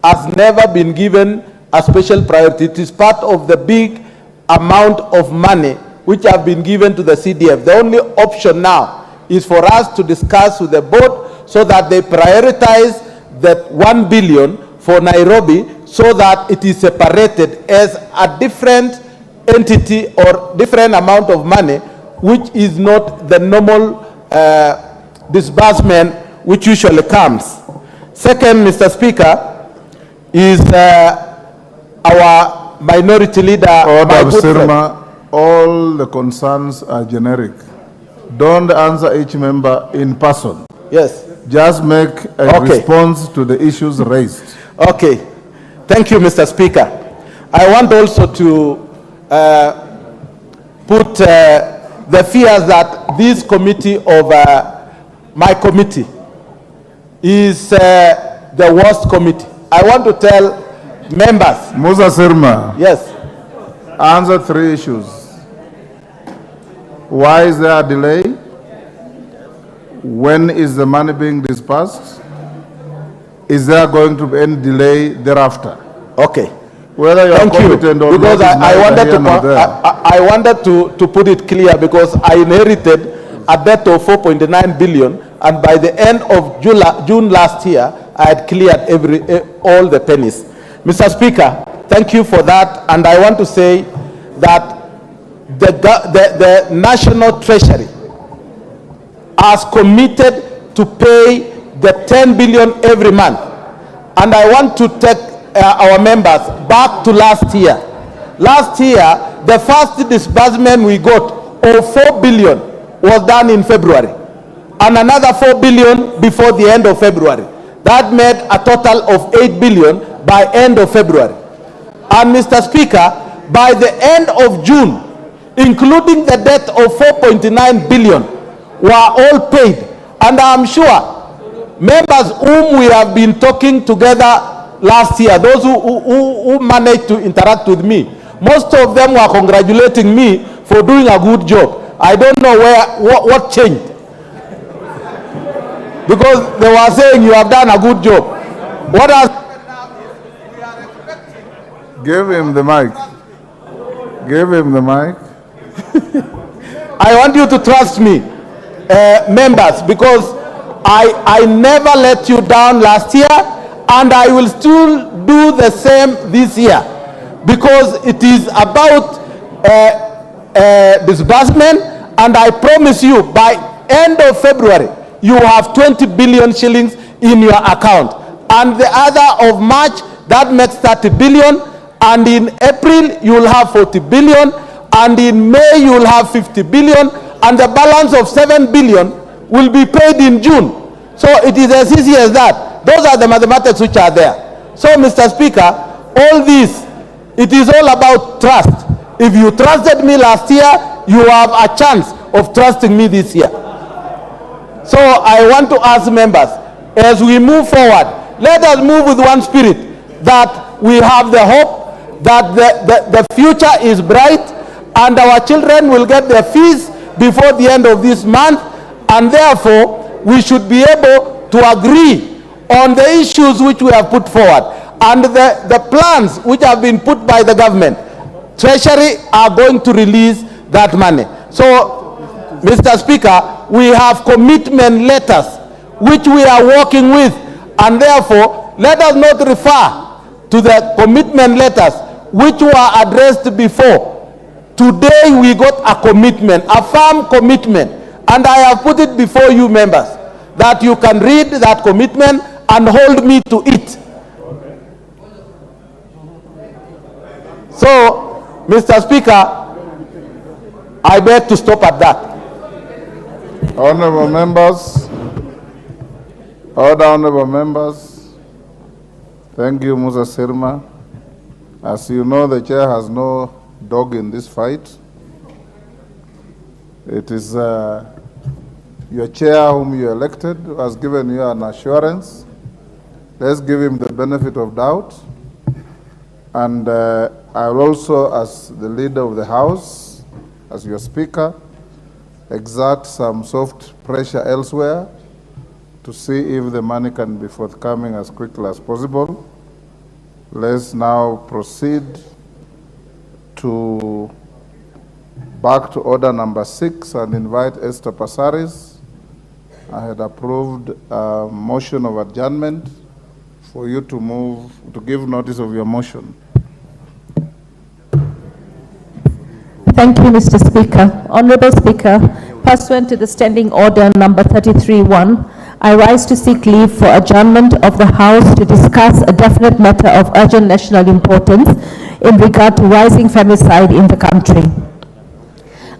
has never been given a special priority. It is part of the big amount of money which have been given to the CDF. The only option now is for us to discuss with the board so that they prioritize that 1 billion for Nairobi so that it is separated as a different entity or different amount of money, which is not the normal disbursement which usually comes. Second, Mr. Speaker, is our minority leader. Order, Sirma, all the concerns are generic. Don't answer each member in person. Yes. Just make a response to the issues raised. Okay. Thank you, Mr. Speaker. I want also to put the fears that this committee of my committee is the worst committee. I want to tell members. Musa Sirma. Yes. Answer 3 issues. Why is there a delay? When is the money being disbursed? Is there going to be any delay thereafter? Okay. Whether you are competent or because not, I wanted to put it clear because I inherited a debt of 4.9 billion, and by the end of June last year, I had cleared all the pennies. Mr. Speaker, thank you for that, and I want to say that the National Treasury has committed to pay the 10 billion every month, and I want to take our members back to last year. Last year, the first disbursement we got of 4 billion was done in February, and another 4 billion before the end of February. That made a total of 8 billion by end of February. And Mr. Speaker, by the end of June, including the debt of 4.9 billion, were all paid. And I'm sure members whom we have been talking together last year, those who managed to interact with me, most of them were congratulating me for doing a good job. I don't know what changed. because they were saying you have done a good job. What has Give him the mic. Give him the mic. I want you to trust me, members, because I never let you down last year, and I will still do the same this year, because it is about disbursement, and I promise you by end of February you have 20 billion shillings in your account, and the other of March that makes 30 billion, and in April you will have 40 billion, and in May you will have 50 billion, and the balance of 7 billion will be paid in June. So it is as easy as that. Those are the mathematics which are there. So, Mr. Speaker, all this, it is all about trust. If you trusted me last year, you have a chance of trusting me this year. So I want to ask members, as we move forward, let us move with one spirit, that we have the hope that the future is bright, and our children will get their fees before the end of this month, and therefore we should be able to agree on the issues which we have put forward, and the plans which have been put by the government. Treasury are going to release that money. So, Mr. Speaker, we have commitment letters which we are working with, and therefore let us not refer to the commitment letters which were addressed before. Today we got a commitment, a firm commitment, and I have put it before you members, that you can read that commitment and hold me to it. So, Mr. Speaker, I beg to stop at that. Honorable members, honorable members, thank you, Musa Sirma. As you know, the chair has no dog in this fight. It is your chair whom you elected who has given you an assurance. Let's give him the benefit of doubt. And I will also, as the leader of the House, as your speaker, exert some soft pressure elsewhere to see if the money can be forthcoming as quickly as possible. Let's now proceed to back to order number 6 and invite Esther Passaris. I had approved a motion of adjournment for you to move, to give notice of your motion. Thank you, Mr. Speaker. Honorable Speaker, pursuant to the Standing Order number 33-1, I rise to seek leave for adjournment of the House to discuss a definite matter of urgent national importance in regard to rising femicide in the country.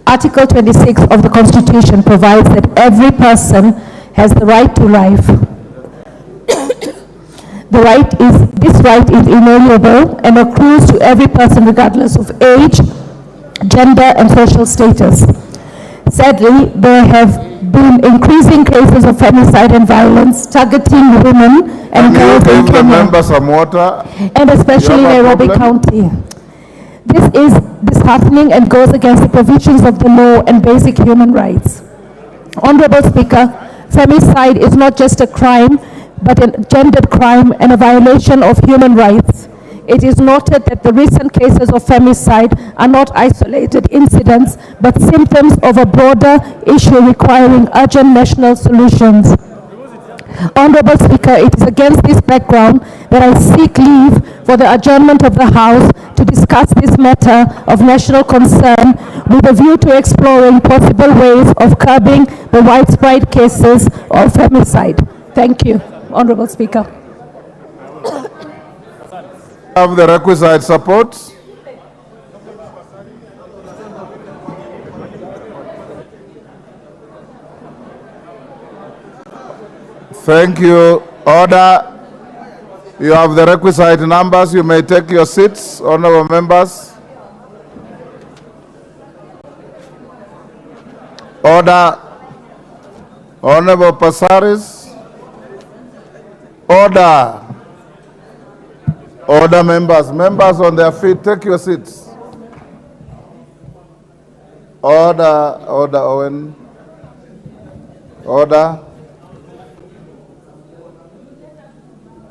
Article 26 of the Constitution provides that every person has the right to life. This right is inalienable and accrues to every person regardless of age, gender, and social status. Sadly, there have been increasing cases of femicide and violence targeting women and girls in Kenya, member some water, and especially Nairobi County. This is disheartening and goes against the provisions of the law and basic human rights. Honorable Speaker, femicide is not just a crime, but a gendered crime and a violation of human rights. It is noted that the recent cases of femicide are not isolated incidents, but symptoms of a broader issue requiring urgent national solutions. Honorable Speaker, it is against this background that I seek leave for the adjournment of the House to discuss this matter of national concern with a view to exploring possible ways of curbing the widespread cases of femicide. Thank you, Honorable Speaker. Have the requisite support. Thank you. Order. You have the requisite numbers. You may take your seats, honorable members. Order. Honorable Passaris. Order. Order, members. Members on their feet, take your seats. Order, Order, Owen. Order.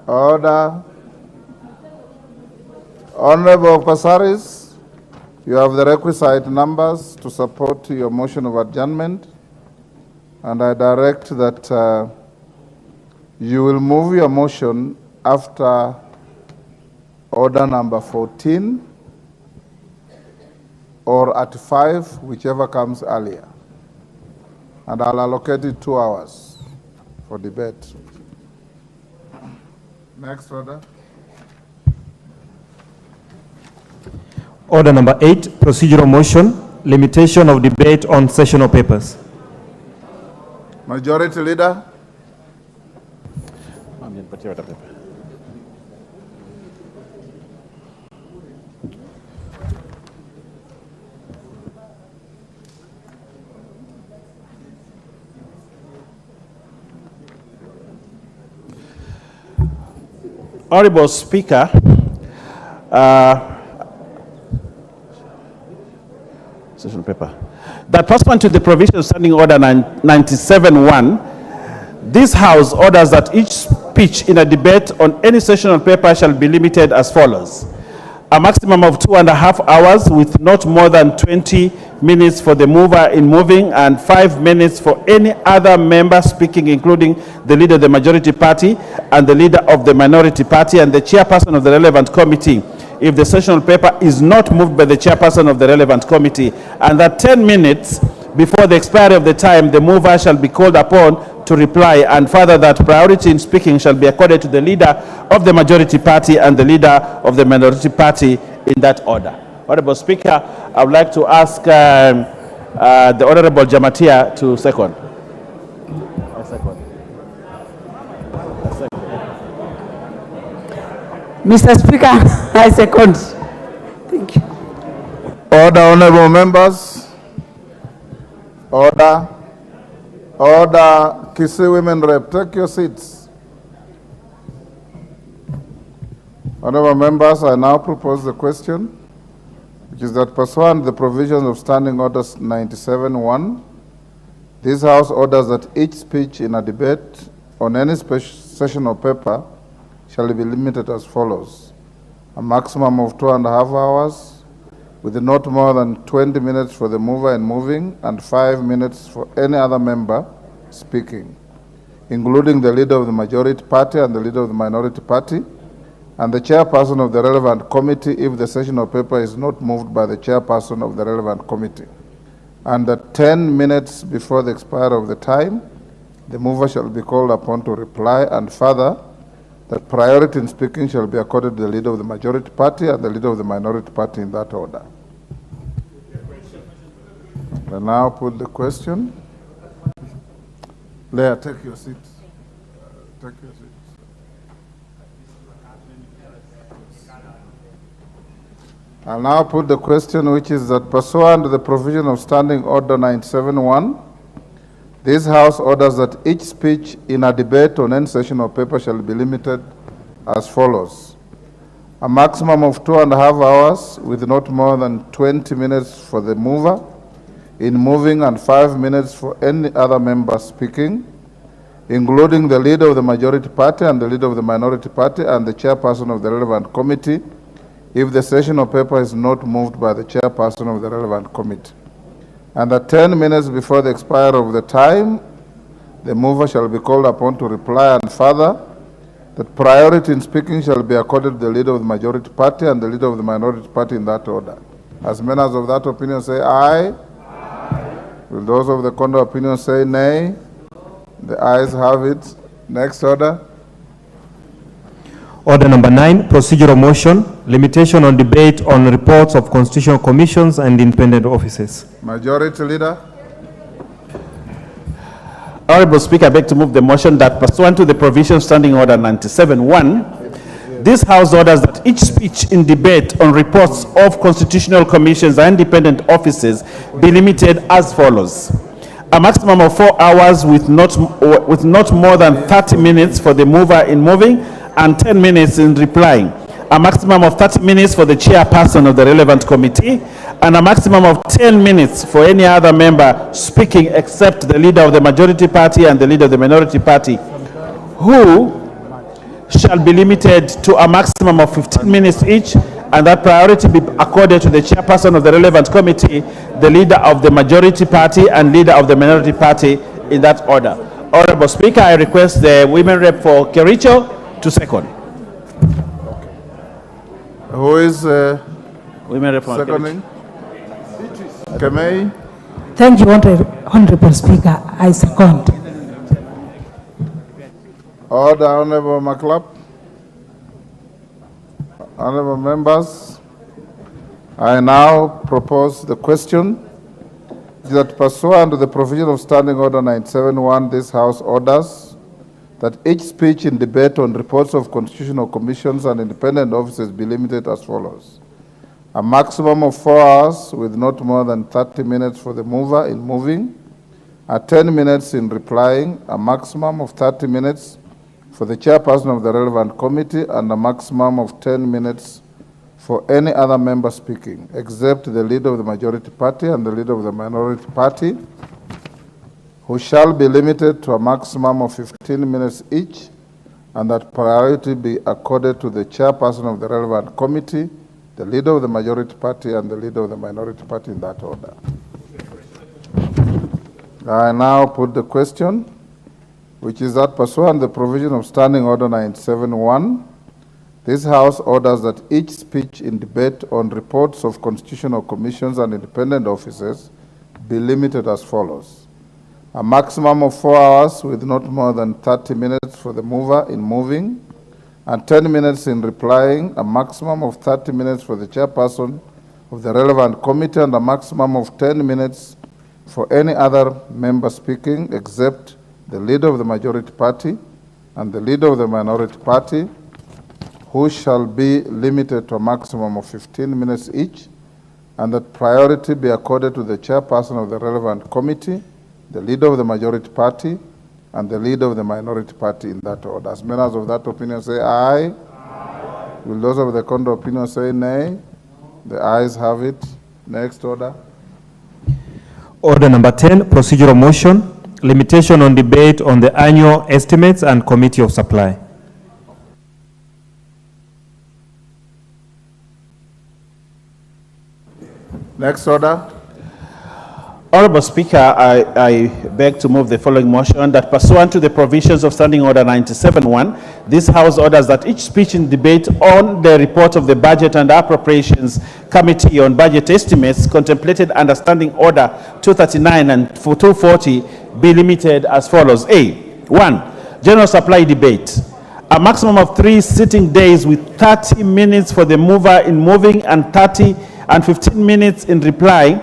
Order. Honorable Pasaris, you have the requisite numbers to support your motion of adjournment, and I direct that you will move your motion after order number 14 or at 5, whichever comes earlier. And I'll allocate it 2 hours for debate. Next order. Order number 8, procedural motion, limitation of debate on sessional papers. Majority Leader. Honorable Speaker, session paper. That pursuant to the provision of Standing Order 97-1, this House orders that each speech in a debate on any sessional paper shall be limited as follows. A maximum of 2.5 hours with not more than 20 minutes for the mover in moving and 5 minutes for any other member speaking, including the leader of the majority party and the leader of the minority party and the chairperson of the relevant committee, if the sessional paper is not moved by the chairperson of the relevant committee, and that 10 minutes before the expiry of the time, the mover shall be called upon to reply, and further that priority in speaking shall be accorded to the leader of the majority party and the leader of the minority party in that order. Honorable Speaker, I would like to ask the Honorable Jamatia to second. Mr. Speaker, I second. Thank you. Order, honorable members. Order. Order. Kisii Women Rep, take your seats. Honorable members, I now propose the question, which is that pursuant to the provisions of Standing Order 97-1, this House orders that each speech in a debate on any sessional paper shall be limited as follows. A maximum of 2.5 hours with not more than 20 minutes for the mover in moving and 5 minutes for any other member speaking, including the leader of the majority party and the leader of the minority party, and the chairperson of the relevant committee if the sessional paper is not moved by the chairperson of the relevant committee. And that 10 minutes before the expiry of the time, the mover shall be called upon to reply, and further, that priority in speaking shall be accorded to the leader of the majority party and the leader of the minority party in that order. I now put the question. Leah, take your seat. Take your seat. I'll now put the question, which is that pursuant to the provision of Standing Order 97-1, this House orders that each speech in a debate on any sessional paper shall be limited as follows. A maximum of 2.5 hours with not more than 20 minutes for the mover in moving and 5 minutes for any other member speaking, including the leader of the majority party and the leader of the minority party and the chairperson of the relevant committee, if the sessional paper is not moved by the chairperson of the relevant committee. And that 10 minutes before the expiry of the time, the mover shall be called upon to reply, and further, that priority in speaking shall be accorded to the leader of the majority party and the leader of the minority party in that order. As many as of that opinion say aye. Will those of the contrary opinion say nay? The ayes have it. Next order. Order number 9, procedural motion, limitation on debate on reports of constitutional commissions and independent offices. Majority Leader. Honorable Speaker, I beg to move the motion that pursuant to the provision Standing Order 97-1, this House orders that each speech in debate on reports of constitutional commissions and independent offices be limited as follows. A maximum of 4 hours with not more than 30 minutes for the mover in moving and 10 minutes in replying. A maximum of 30 minutes for the chairperson of the relevant committee, and a maximum of 10 minutes for any other member speaking except the leader of the majority party and the leader of the minority party, who shall be limited to a maximum of 15 minutes each, and that priority be accorded to the chairperson of the relevant committee, the leader of the majority party, and leader of the minority party, in that order. Honorable Speaker, I request the women rep for Kericho to second. Who is women rep for seconding? Kemei? Thank you, Honorable Speaker. I second. Order, Honorable McClap. Honorable members, I now propose the question that pursuant to the provision of Standing Order 971, this House orders that each speech in debate on reports of constitutional commissions and independent offices be limited as follows. A maximum of 4 hours with not more than 30 minutes for the mover in moving, 10 minutes in replying, a maximum of 30 minutes for the chairperson of the relevant committee, and a maximum of 10 minutes for any other member speaking, except the leader of the majority party and the leader of the minority party, who shall be limited to a maximum of 15 minutes each, and that priority be accorded to the chairperson of the relevant committee, the leader of the majority party, and the leader of the minority party, in that order. I now put the question, which is that pursuant to the provision of Standing Order 971, this House orders that each speech in debate on reports of constitutional commissions and independent offices be limited as follows. A maximum of 4 hours with not more than 30 minutes for the mover in moving, and 10 minutes in replying, a maximum of 30 minutes for the chairperson of the relevant committee, and a maximum of 10 minutes for any other member speaking, except the leader of the majority party and the leader of the minority party, who shall be limited to a maximum of 15 minutes each, and that priority be accorded to the chairperson of the relevant committee, the leader of the majority party, and the leader of the minority party, in that order. As members of that opinion say aye. Aye. Will those of the contrary opinion say nay? The ayes have it. Next order. Order number 10, procedural motion, limitation on debate on the annual estimates and committee of supply. Next order. Honorable Speaker, I beg to move the following motion, that pursuant to the provisions of Standing Order 97.1, this House orders that each speech in debate on the report of the Budget and Appropriations Committee on Budget Estimates contemplated under Standing Order 239 and 240 be limited as follows. A. 1. General supply debate. A maximum of 3 sitting days with 30 minutes for the mover in moving and 15 minutes in replying,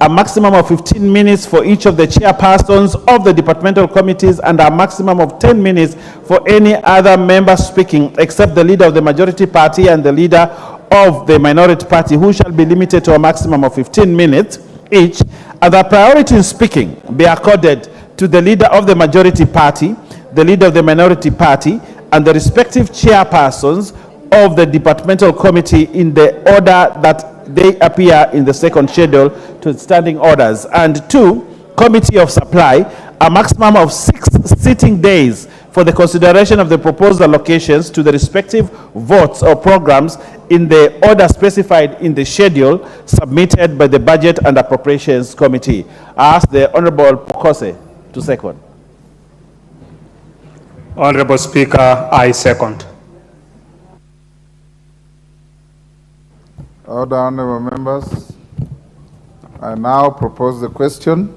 a maximum of 15 minutes for each of the chairpersons of the departmental committees, and a maximum of 10 minutes for any other member speaking, except the leader of the majority party and the leader of the minority party, who shall be limited to a maximum of 15 minutes each, and the priority in speaking be accorded to the leader of the majority party, the leader of the minority party, and the respective chairpersons of the departmental committee in the order that they appear in the second schedule to standing orders. And 2, committee of supply, a maximum of 6 sitting days for the consideration of the proposed allocations to the respective votes or programs in the order specified in the schedule submitted by the Budget and Appropriations Committee. I ask the Honorable Pokose to second. Honorable Speaker, I second. Order, honorable members. I now propose the question,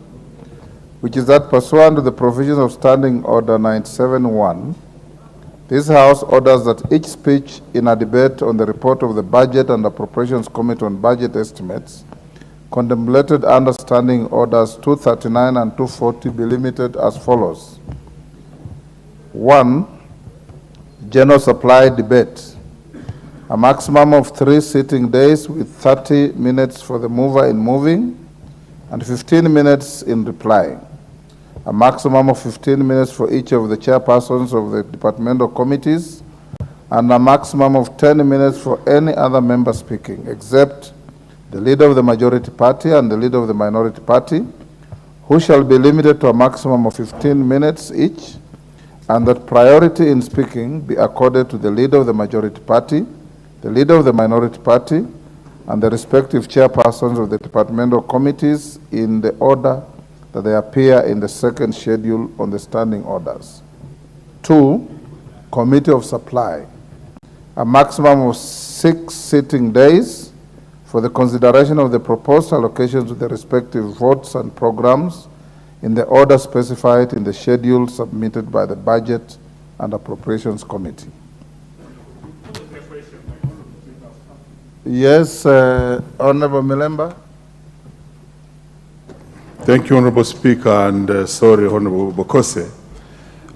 which is that pursuant to the provisions of Standing Order 971, this House orders that each speech in a debate on the report of the Budget and Appropriations Committee on Budget Estimates contemplated under Standing Orders 239 and 240 be limited as follows. 1. General supply debate. A maximum of 3 sitting days with 30 minutes for the mover in moving and 15 minutes in replying. A maximum of 15 minutes for each of the chairpersons of the departmental committees, and a maximum of 10 minutes for any other member speaking, except the leader of the majority party and the leader of the minority party, who shall be limited to a maximum of 15 minutes each, and that priority in speaking be accorded to the leader of the majority party, the leader of the minority party, and the respective chairpersons of the departmental committees in the order that they appear in the second schedule on the standing orders. 2, Committee of Supply, a maximum of 6 sitting days for the consideration of the proposed allocations to the respective votes and programs in the order specified in the schedule submitted by the Budget and Appropriations Committee. Yes, Honorable Milemba. Thank you, Honorable Speaker, and sorry, Honorable Bokose.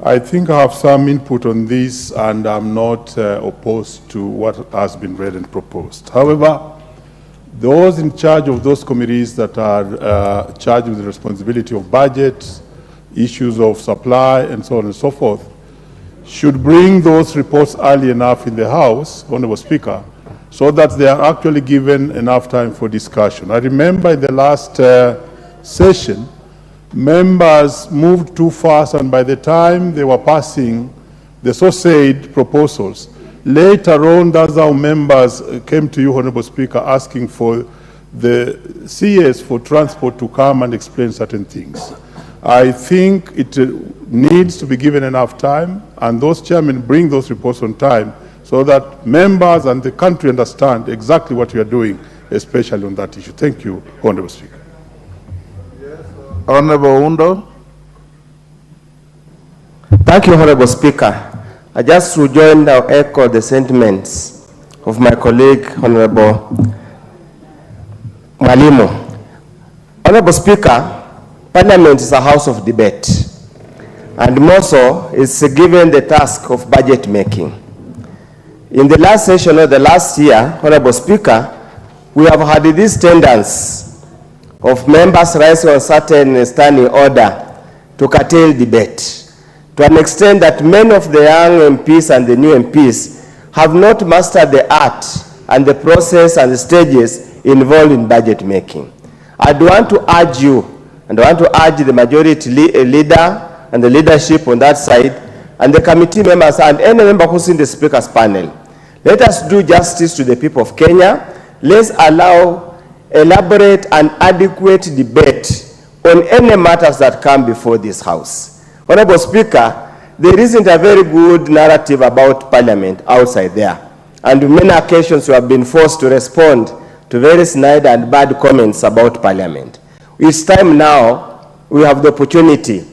I think I have some input on this, and I'm not opposed to what has been read and proposed. However, those in charge of those committees that are charged with the responsibility of budget, issues of supply, and so on and so forth, should bring those reports early enough in the House, Honorable Speaker, so that they are actually given enough time for discussion. I remember in the last session, members moved too fast, and by the time they were passing the so-said proposals, later on, that's how members came to you, Honorable Speaker, asking for the CS for transport to come and explain certain things. I think it needs to be given enough time, and those chairmen bring those reports on time so that members and the country understand exactly what we are doing, especially on that issue. Thank you, Honorable Speaker. Honorable Undo. Thank you, Honorable Speaker. I just rejoin or echo the sentiments of my colleague, Honorable Mwalimu. Honorable Speaker, Parliament is a house of debate, and more so is given the task of budget making. In the last session of the last year, Honorable Speaker, we have had this tendency of members rising on certain standing order to curtail debate, to an extent that many of the young MPs and the new MPs have not mastered the art and the process and the stages involved in budget making. I do want to urge you, and I want to urge the majority leader and the leadership on that side, and the committee members and any member who's in the speaker's panel, let us do justice to the people of Kenya. Let's allow elaborate and adequate debate on any matters that come before this House. Honorable Speaker, there isn't a very good narrative about Parliament outside there, and on many occasions you have been forced to respond to very snide and bad comments about Parliament. It's time now, we have the opportunity,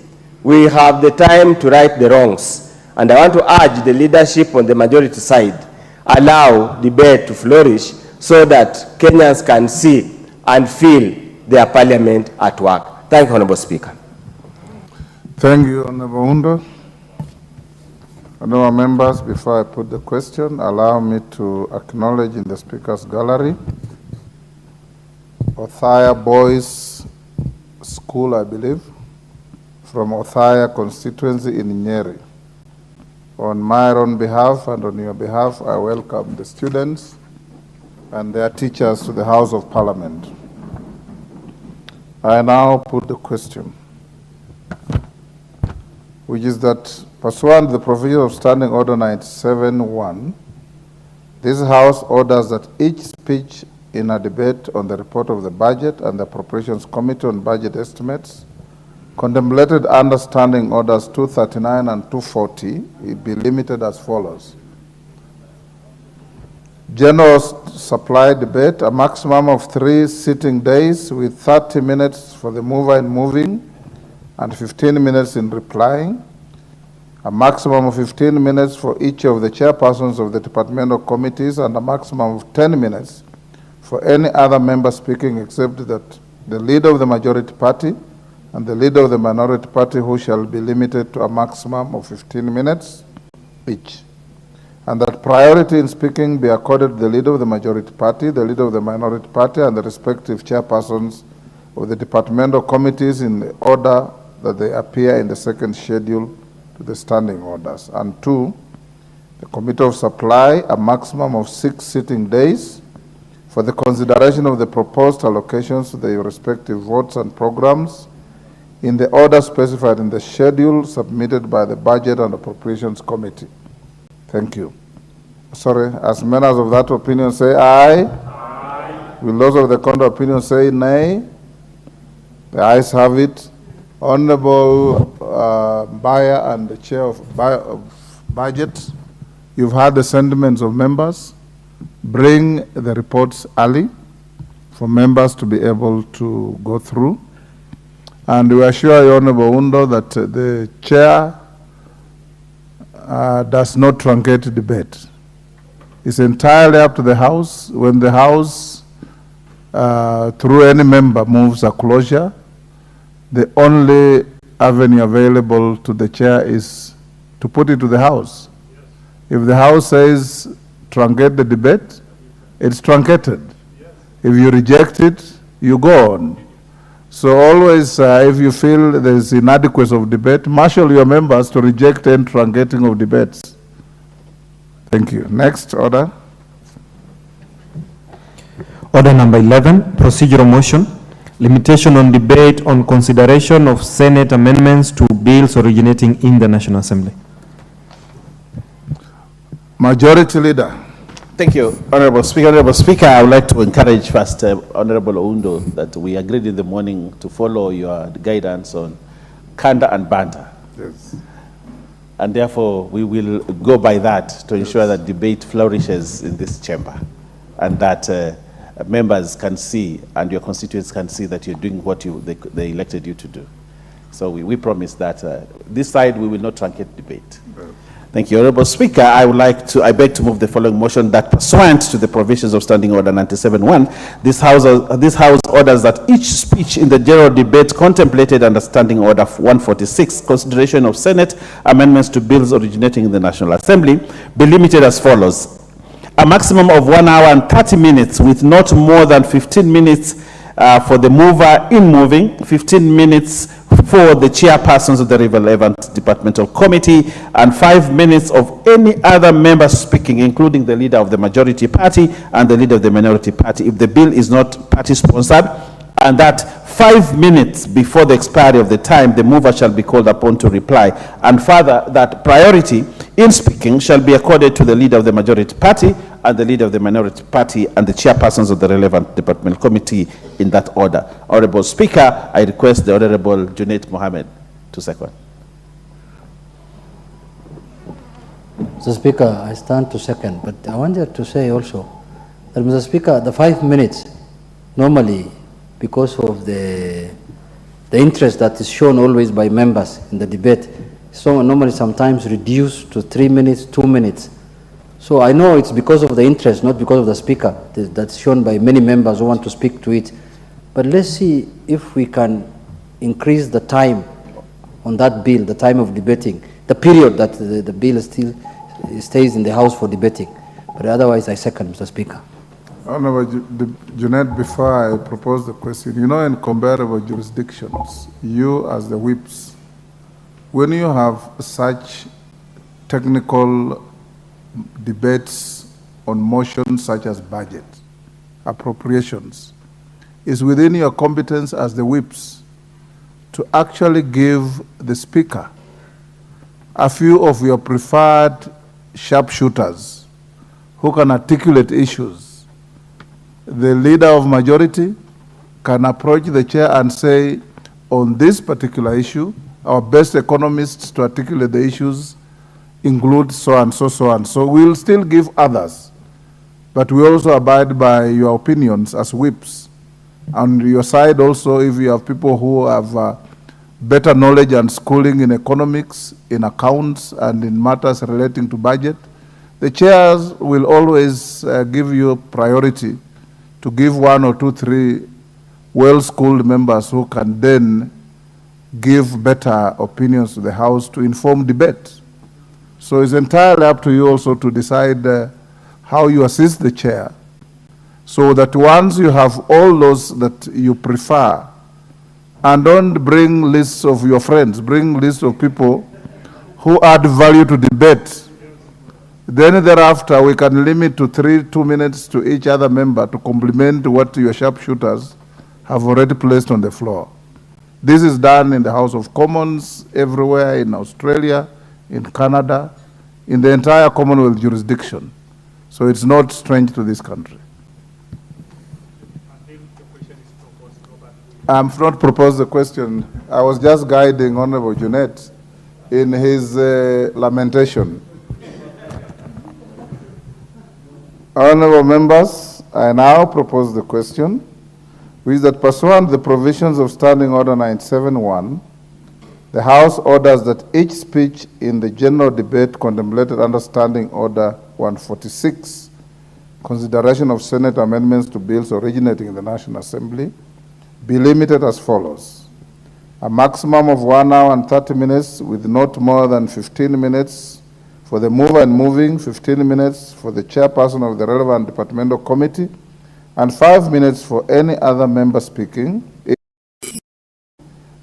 we have the time to right the wrongs, and I want to urge the leadership on the majority side, allow debate to flourish so that Kenyans can see and feel their Parliament at work. Thank you, Honorable Speaker. Thank you, Honorable Undo. Honorable members, before I put the question, allow me to acknowledge in the Speaker's gallery Othaya Boys School, I believe, from Othaya constituency in Nyeri. On my own behalf and on your behalf, I welcome the students and their teachers to the House of Parliament. I now put the question, which is that pursuant to the provision of Standing Order 97-1, this House orders that each speech in a debate on the report of the Budget and the Appropriations Committee on Budget Estimates contemplated under Standing Orders 239 and 240 be limited as follows. General supply debate, a maximum of 3 sitting days with 30 minutes for the mover in moving and 15 minutes in replying. A maximum of 15 minutes for each of the chairpersons of the departmental committees and a maximum of 10 minutes for any other member speaking except that the leader of the majority party and the leader of the minority party, who shall be limited to a maximum of 15 minutes each. And that priority in speaking be accorded to the leader of the majority party, the leader of the minority party, and the respective chairpersons of the departmental committees in the order that they appear in the second schedule to the standing orders. And 2, the Committee of Supply, a maximum of 6 sitting days for the consideration of the proposed allocations to the respective votes and programs in the order specified in the schedule submitted by the Budget and Appropriations Committee. Thank you. Sorry, as members of that opinion say aye. Aye. Will those of the contrary opinion say nay? The ayes have it. Honorable Buyer and the Chair of Budget, you've heard the sentiments of members. Bring the reports early for members to be able to go through. And we assure you, Honorable Undo, that the Chair does not truncate debate. It's entirely up to the House. When the House, through any member, moves a closure, the only avenue available to the Chair is to put it to the House. If the House says truncate the debate, it's truncated. If you reject it, you go on. So always, if you feel there is inadequacy of debate, marshal your members to reject any truncating of debates. Thank you. Next order. Order number 11, procedural motion. Limitation on debate on consideration of Senate amendments to bills originating in the National Assembly. Majority Leader. Thank you, Honorable Speaker. Honorable Speaker, I would like to encourage first Honorable Undo that we agreed in the morning to follow your guidance on candor and banter. Yes. And therefore, we will go by that to ensure that debate flourishes in this chamber and that members can see and your constituents can see that you're doing what they elected you to do. So we promise that this side we will not truncate debate. Thank you, Honorable Speaker. I beg to move the following motion that pursuant to the provisions of Standing Order 97.1, this House orders that each speech in the general debate contemplated under Standing Order 146, consideration of Senate amendments to bills originating in the National Assembly, be limited as follows. A maximum of 1 hour and 30 minutes with not more than 15 minutes for the mover in moving, 15 minutes for the chairpersons of the relevant departmental committee, and 5 minutes of any other member speaking, including the leader of the majority party and the leader of the minority party, if the bill is not party-sponsored, and that 5 minutes before the expiry of the time, the mover shall be called upon to reply, and further, that priority in speaking shall be accorded to the leader of the majority party and the leader of the minority party and the chairpersons of the relevant departmental committee in that order. Honorable Speaker, I request the Honorable Junaid Mohammed to second. Mr. Speaker, I stand to second, but I wanted to say also that, Mr. Speaker, the 5 minutes, normally, because of the interest that is shown always by members in the debate, so normally sometimes reduced to 3 minutes, 2 minutes. So I know it's because of the interest, not because of the speaker, that's shown by many members who want to speak to it. But let's see if we can increase the time on that bill, the time of debating, the period that the bill still stays in the House for debating. But otherwise, I second, Mr. Speaker. Honorable Junaid, before I propose the question, you know, in comparable jurisdictions, you as the whips, when you have such technical debates on motions such as budget, appropriations, is within your competence as the whips to actually give the speaker a few of your preferred sharpshooters who can articulate issues. The leader of majority can approach the chair and say, on this particular issue, our best economists to articulate the issues include so and so, so and so. We'll still give others, but we also abide by your opinions as whips. On your side also, if you have people who have better knowledge and schooling in economics, in accounts, and in matters relating to budget, the chairs will always give you priority to give 1 or 2, 3 well-schooled members who can then give better opinions to the House to inform debate. So it's entirely up to you also to decide how you assist the chair, so that once you have all those that you prefer, and don't bring lists of your friends, bring lists of people who add value to debate. Then thereafter, we can limit to 2 minutes to each other member to complement what your sharpshooters have already placed on the floor. This is done in the House of Commons, everywhere in Australia, in Canada, in the entire Commonwealth jurisdiction. So it's not strange to this country. I've not proposed the question. I was just guiding Honorable Junet in his lamentation. Honorable members, I now propose the question, which is that pursuant to the provisions of Standing Order 971, the House orders that each speech in the general debate contemplated under Standing Order 146, consideration of Senate amendments to bills originating in the National Assembly, be limited as follows. A maximum of 1 hour and 30 minutes with not more than 15 minutes for the mover and moving, 15 minutes for the chairperson of the relevant departmental committee, and 5 minutes for any other member speaking,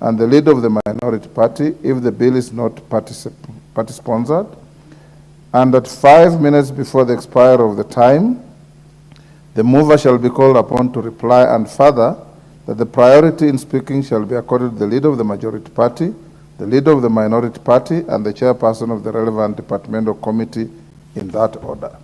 and the leader of the minority party if the bill is not party-sponsored, and at 5 minutes before the expiry of the time, the mover shall be called upon to reply, and further, that the priority in speaking shall be accorded to the leader of the majority party, the leader of the minority party, and the chairperson of the relevant departmental committee in that order.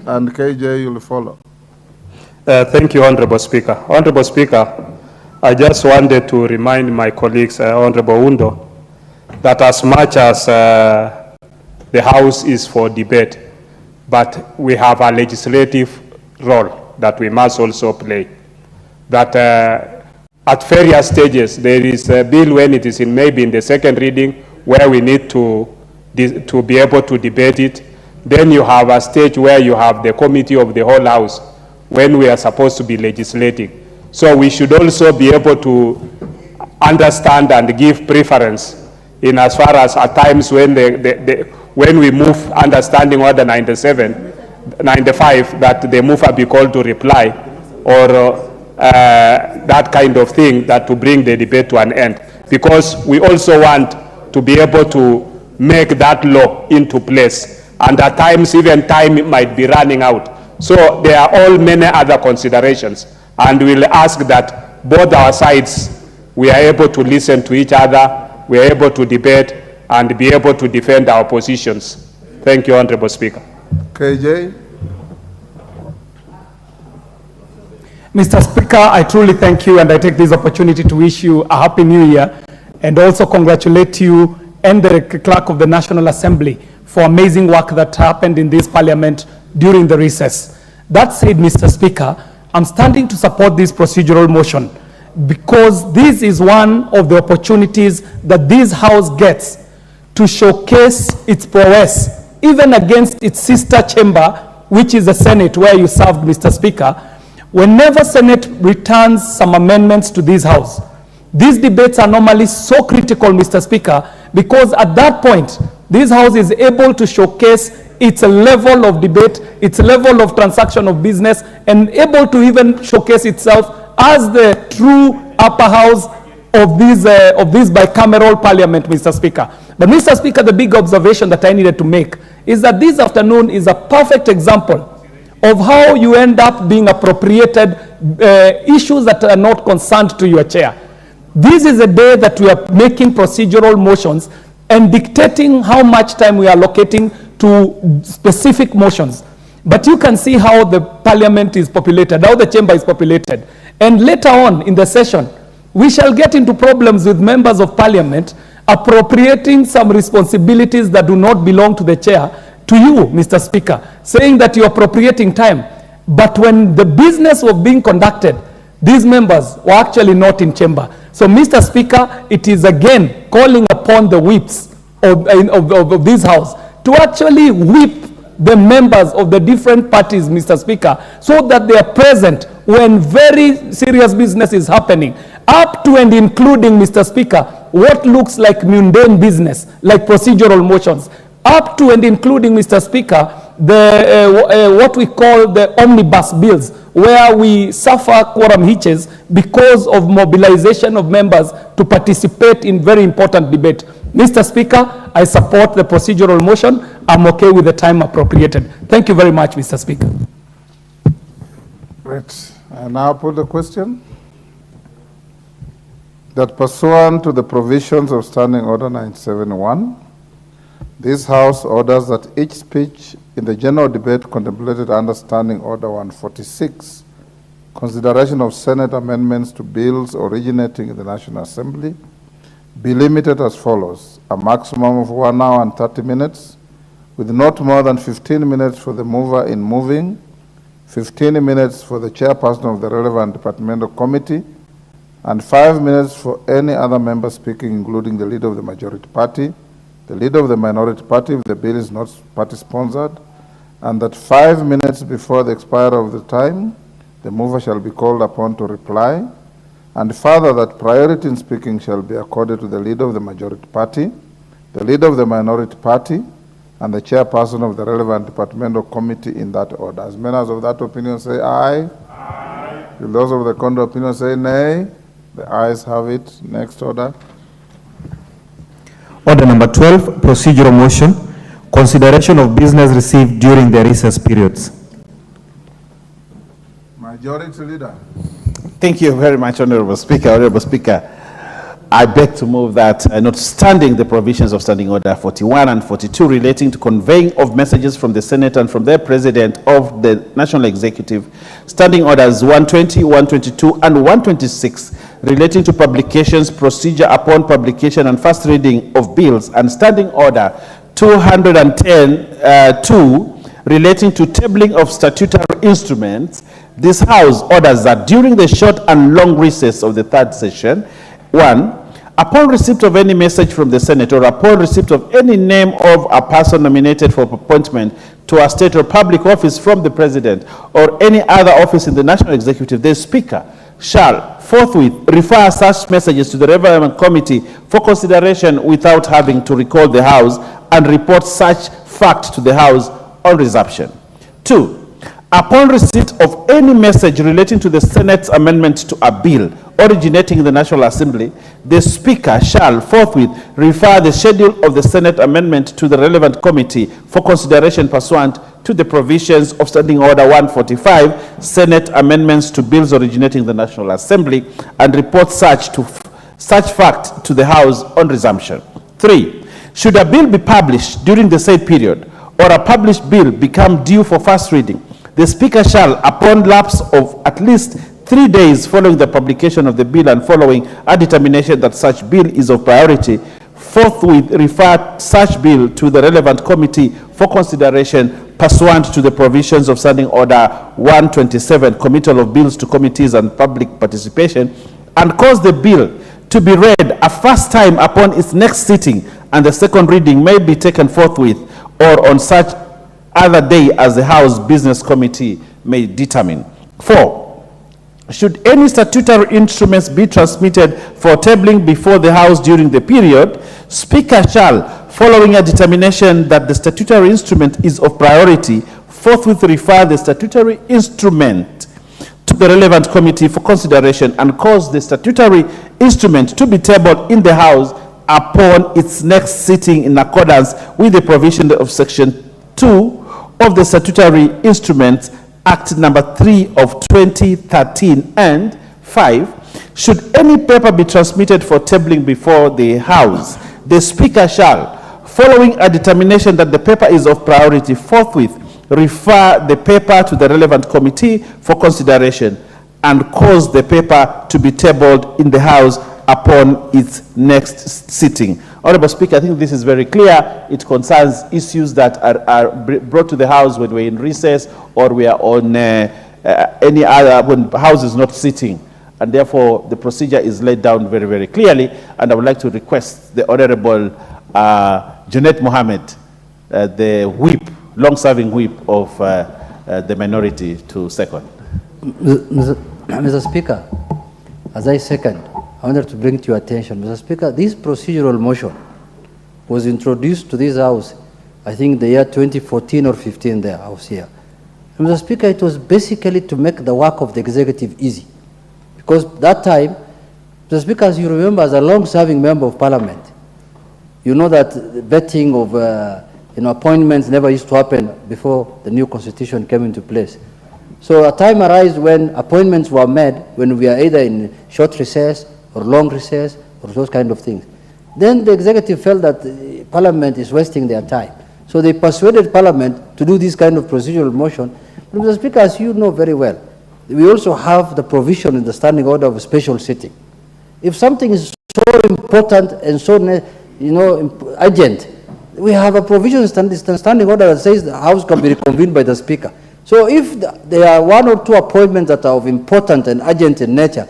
And KJ, you'll follow. Thank you, Honorable Speaker. Honorable Speaker, I just wanted to remind my colleagues, Honorable Undo, that as much as the House is for debate, but we have a legislative role that we must also play. That at various stages, there is a bill when it is maybe in the second reading where we need to be able to debate it. Then you have a stage where you have the committee of the whole House when we are supposed to be legislating. So we should also be able to understand and give preference in as far as at times when when we move under Standing Order 95, that the mover be called to reply, or that kind of thing, that to bring the debate to an end. Because we also want to be able to make that law into place. And at times, even time might be running out. So there are all many other considerations. And we'll ask that both our sides, we are able to listen to each other, we are able to debate, and be able to defend our positions. Thank you, Honorable Speaker. KJ. Mr. Speaker, I truly thank you, and I take this opportunity to wish you a Happy New Year, and also congratulate you and the Clerk of the National Assembly for amazing work that happened in this Parliament during the recess. That said, Mr. Speaker, I'm standing to support this procedural motion because this is one of the opportunities that this House gets to showcase its prowess, even against its sister chamber, which is the Senate, where you served, Mr. Speaker. Whenever Senate returns some amendments to this House, these debates are normally so critical, Mr. Speaker, because at that point, this House is able to showcase its level of debate, its level of transaction of business, and able to even showcase itself as the true upper house of this bicameral parliament, Mr. Speaker. But Mr. Speaker, the big observation that I needed to make is that this afternoon is a perfect example of how you end up being appropriated issues that are not concerned to your chair. This is a day that we are making procedural motions and dictating how much time we are allocating to specific motions. But you can see how the parliament is populated, how the chamber is populated. And later on in the session, we shall get into problems with members of parliament appropriating some responsibilities that do not belong to the chair to you, Mr. Speaker, saying that you're appropriating time. But when the business was being conducted, these members were actually not in chamber. So, Mr. Speaker, it is again calling upon the whips of this House to actually whip the members of the different parties, Mr. Speaker, so that they are present when very serious business is happening, up to and including, Mr. Speaker, what looks like mundane business, like procedural motions, up to and including, Mr. Speaker, the what we call the omnibus bills, where we suffer quorum hitches because of mobilization of members to participate in very important debate. Mr. Speaker, I support the procedural motion. I'm okay with the time appropriated. Thank you very much, Mr. Speaker. Great. I now put the question that pursuant to the provisions of Standing Order 971, this House orders that each speech in the general debate contemplated under Standing Order 146, consideration of Senate amendments to bills originating in the National Assembly, be limited as follows: a maximum of 1 hour and 30 minutes, with not more than 15 minutes for the mover in moving, 15 minutes for the chairperson of the relevant departmental committee, and 5 minutes for any other member speaking, including the leader of the majority party, the leader of the minority party if the bill is not party-sponsored, and that 5 minutes before the expiry of the time, the mover shall be called upon to reply, and further that priority in speaking shall be accorded to the leader of the majority party, the leader of the minority party, and the chairperson of the relevant departmental committee in that order. As many as of that opinion say aye. Aye. Will those of the contrary opinion say nay? The ayes have it. Next order. Order number 12, procedural motion, consideration of business received during the recess periods. Majority Leader. Thank you very much, Honorable Speaker. Honorable Speaker, I beg to move that, notwithstanding the provisions of Standing Order 41 and 42 relating to conveying of messages from the Senate and from their President of the National Executive, Standing Orders 120, 122, and 126 relating to publications, procedure upon publication and first reading of bills, and Standing Order 210-2 relating to tabling of statutory instruments, this House orders that during the short and long recess of the third session, 1, upon receipt of any message from the Senate or upon receipt of any name of a person nominated for appointment to a state or public office from the President or any other office in the National Executive, the Speaker shall forthwith refer such messages to the relevant committee for consideration without having to recall the House and report such fact to the House on resumption. 2, upon receipt of any message relating to the Senate's amendment to a bill originating in the National Assembly, the Speaker shall forthwith refer the schedule of the Senate amendment to the relevant committee for consideration pursuant to the provisions of Standing Order 145, Senate amendments to bills originating in the National Assembly, and report such fact to the House on resumption. 3, should a bill be published during the said period or a published bill become due for first reading, the Speaker shall, upon lapse of at least 3 days following the publication of the bill and following a determination that such bill is of priority, forthwith refer such bill to the relevant committee for consideration pursuant to the provisions of Standing Order 127, Committal of Bills to Committees and Public Participation, and cause the bill to be read a first time upon its next sitting, and the second reading may be taken forthwith or on such other day as the House Business Committee may determine. 4, should any statutory instruments be transmitted for tabling before the House during the period, Speaker shall, following a determination that the statutory instrument is of priority, forthwith refer the statutory instrument to the relevant committee for consideration and cause the statutory instrument to be tabled in the House upon its next sitting in accordance with the provision of Section 2 of the Statutory Instruments Act number 3 of 2013. And 5, should any paper be transmitted for tabling before the House, the Speaker shall, following a determination that the paper is of priority, forthwith refer the paper to the relevant committee for consideration and cause the paper to be tabled in the House upon its next sitting. Honorable Speaker, I think this is very clear. It concerns issues that are brought to the House when we're in recess or we are on any other, when the House is not sitting. And therefore, the procedure is laid down very, very clearly. And I would like to request the Honorable Junet Mohammed, the whip, long-serving whip of the minority, to second. Mr. Speaker, as I second, I wanted to bring to your attention, Mr. Speaker, this procedural motion was introduced to this House, I think the year 2014 or 15 there, I was here. And Mr. Speaker, it was basically to make the work of the executive easy. Because that time, Mr. Speaker, as you remember, as a long-serving member of Parliament, You know that vetting of appointments never used to happen before the new constitution came into place. So a time arose when appointments were made when we are either in short recess or long recess or those kind of things. Then the executive felt that Parliament is wasting their time. So they persuaded Parliament to do this kind of procedural motion. But Mr. Speaker, as you know very well, we also have the provision in the standing order of a special sitting. If something is so important and so urgent, we have a provision in the standing order that says the House can be reconvened by the Speaker. So if there are one or two appointments that are of important and urgent in nature,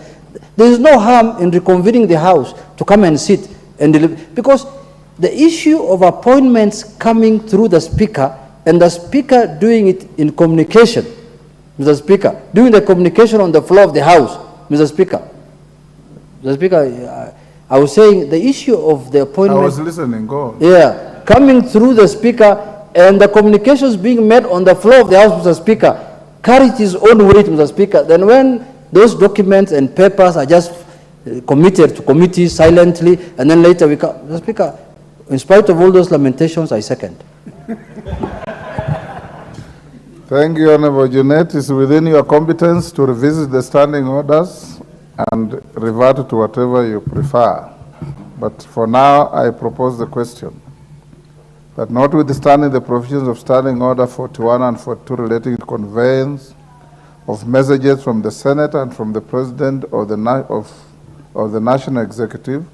there is no harm in reconvening the House to come and sit and deliver. Because the issue of appointments coming through the Speaker and the Speaker doing it in communication, Mr. Speaker, doing the communication on the floor of the House, Mr. Speaker. Mr. Speaker, I was saying the issue of the appointment. I was listening, go on. Yeah, coming through the Speaker and the communications being made on the floor of the House, Mr. Speaker, carries its own weight, Mr. Speaker. Then when those documents and papers are just committed to committees silently, and then later we come, Mr. Speaker, in spite of all those lamentations, I second. Thank you, Honorable Junet. It's within your competence to revisit the standing orders and revert to whatever you prefer. But for now, I propose the question that notwithstanding the provisions of Standing Order 41 and 42 relating to conveyance of messages from the Senate and from the President or the National Executive,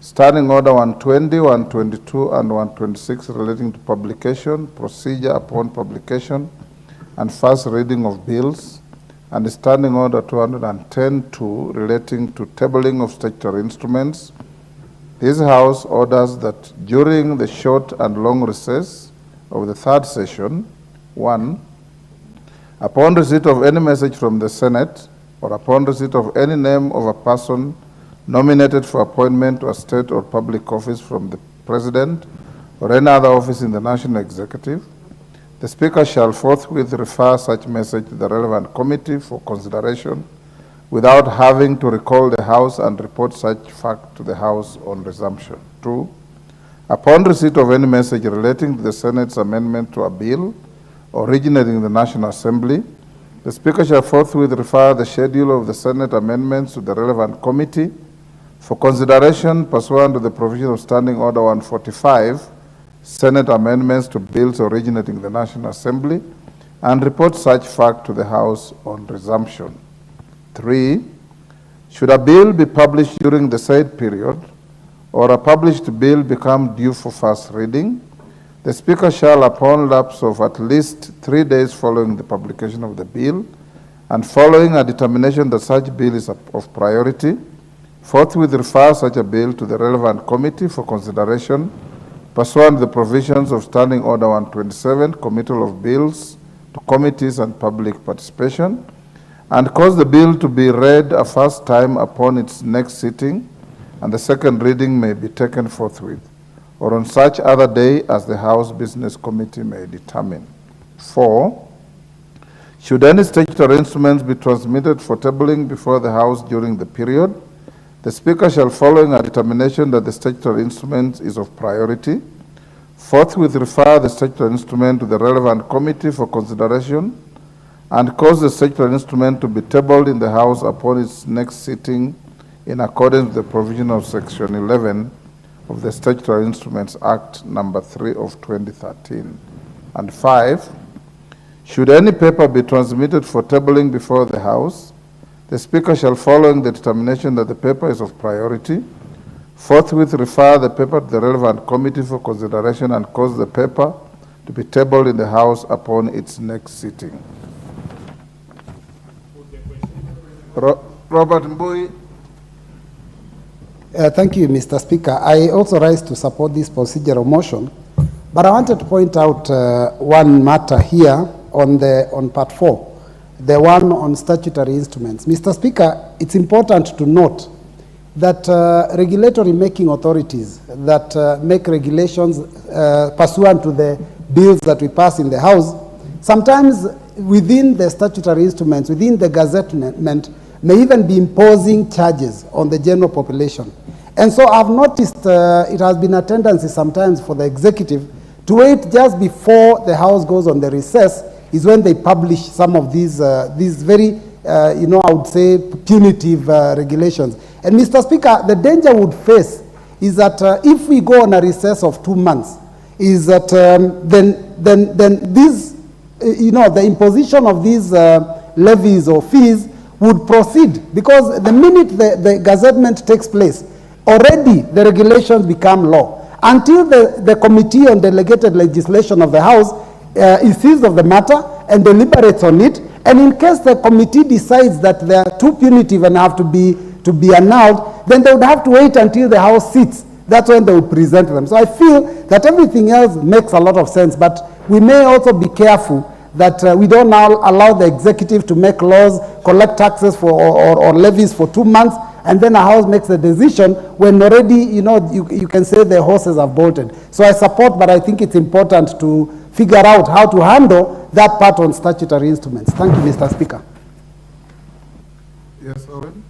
Standing Order 120, 122, and 126 relating to publication, procedure upon publication, and first reading of bills, and Standing Order 210-2 relating to tabling of statutory instruments. This House orders that during the short and long recess of the third session, 1, upon receipt of any message from the Senate or upon receipt of any name of a person nominated for appointment to a state or public office from the President or any other office in the National Executive, the Speaker shall forthwith refer such message to the relevant committee for consideration without having to recall the House and report such fact to the House on resumption. 2, upon receipt of any message relating to the Senate's amendment to a bill originating in the National Assembly, the Speaker shall forthwith refer the schedule of the Senate amendments to the relevant committee for consideration pursuant to the provision of Standing Order 145, Senate amendments to bills originating in the National Assembly, and report such fact to the House on resumption. 3, should a bill be published during the said period, or a published bill become due for first reading, the Speaker shall, upon lapse of at least 3 days following the publication of the bill, and following a determination that such bill is of priority, forthwith refer such a bill to the relevant committee for consideration pursuant to the provisions of Standing Order 127, Committal of Bills to Committees and Public Participation, and cause the bill to be read a first time upon its next sitting, and the second reading may be taken forthwith, or on such other day as the House Business Committee may determine. 4, should any statutory instruments be transmitted for tabling before the House during the period, the Speaker shall, following a determination that the statutory instrument is of priority, forthwith refer the statutory instrument to the relevant committee for consideration and cause the statutory instrument to be tabled in the House upon its next sitting in accordance with the provision of Section 11 of the Statutory Instruments Act No. 3 of 2013. And 5, should any paper be transmitted for tabling before the House, the Speaker shall, following the determination that the paper is of priority, forthwith refer the paper to the relevant committee for consideration and cause the paper to be tabled in the House upon its next sitting. Robert Mbui. Thank you, Mr. Speaker. I also rise to support this procedural motion, but I wanted to point out one matter here on part 4. The one on statutory instruments. Mr. Speaker, it's important to note that regulatory making authorities that make regulations pursuant to the bills that we pass in the House, sometimes within the statutory instruments, within the gazettement, may even be imposing charges on the general population. And so I've noticed it has been a tendency sometimes for the executive to wait just before the House goes on the recess is when they publish some of these very, I would say, punitive regulations. And Mr. Speaker, the danger would face is that if we go on a recess of 2 months, is that then these, the imposition of these levies or fees would proceed, because the minute the gazettement takes place, already the regulations become law. Until the Committee on Delegated Legislation of the House is seized of the matter and deliberates on it, and in case the committee decides that they are too punitive and have to be annulled, then they would have to wait until the House sits. That's when they would present them. So I feel that everything else makes a lot of sense, but we may also be careful that we don't now allow the executive to make laws, collect taxes for or levies for 2 months, and then a House makes a decision when already, you can say the horses have bolted. So I support, but I think it's important to figure out how to handle that part on statutory instruments. Thank you, Mr. Speaker. Yes, Owen?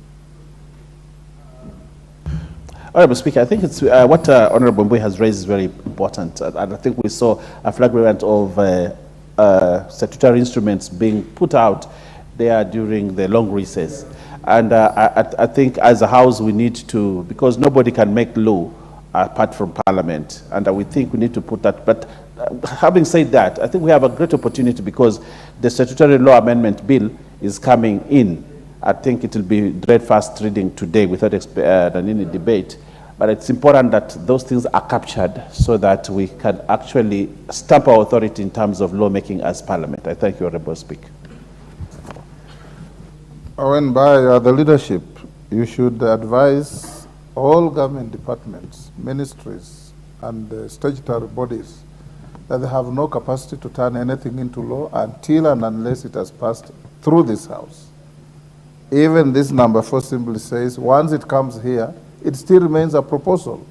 Honourable Speaker, I think it's what Honourable Mbui has raised is very important, and I think we saw a flagrant of statutory instruments being put out there during the long recess. And I think as a House we need to, because nobody can make law apart from Parliament, and we think we need to put that. But having said that, I think we have a great opportunity because the Statutory Law Amendment Bill is coming in. I think it will be read first reading today without any debate. But it's important that those things are captured so that we can actually stamp our authority in terms of lawmaking as Parliament. I thank you, Honourable Speaker. When by the leadership, you should advise all government departments, ministries, and statutory bodies that they have no capacity to turn anything into law until and unless it has passed through this House. Even this number 4 simply says once it comes here, it still remains a proposal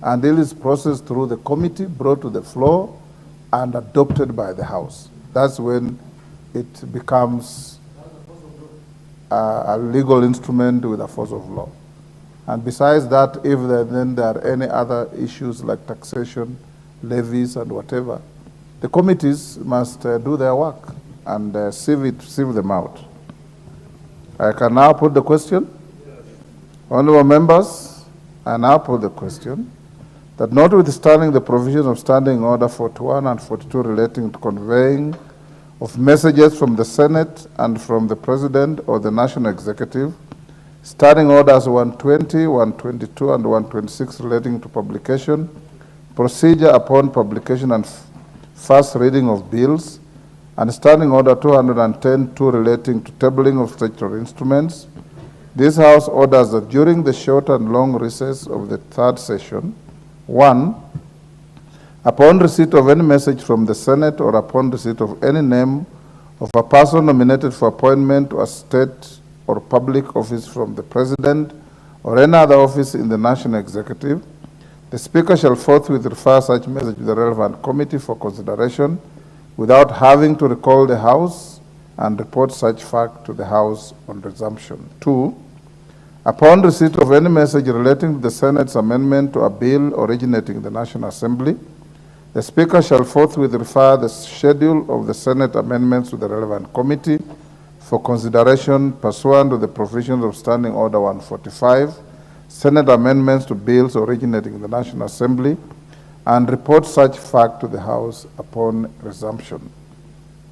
until it's processed through the committee, brought to the floor, and adopted by the House. That's when it becomes a legal instrument with a force of law. And besides that, if there are any other issues like taxation, levies, and whatever, the committees must do their work and sieve them out. I can now put the question. Honourable members, I now put the question that notwithstanding the provisions of Standing Order 41 and 42 relating to conveying of messages from the Senate and from the President or the National Executive, Standing Orders 120, 122, and 126 relating to publication, procedure upon publication and first reading of bills, and Standing Order 210, 2 relating to tabling of statutory instruments, this House orders that during the short and long recess of the 3rd session, 1, upon receipt of any message from the Senate or upon receipt of any name of a person nominated for appointment to a state or public office from the President or any other office in the National Executive, the Speaker shall forthwith refer such message to the relevant committee for consideration without having to recall the House and report such fact to the House on resumption. 2, upon receipt of any message relating to the Senate's amendment to a bill originating in the National Assembly, the Speaker shall forthwith refer the schedule of the Senate amendments to the relevant committee for consideration pursuant to the provisions of Standing Order 145, Senate amendments to bills originating in the National Assembly, and report such fact to the House upon resumption.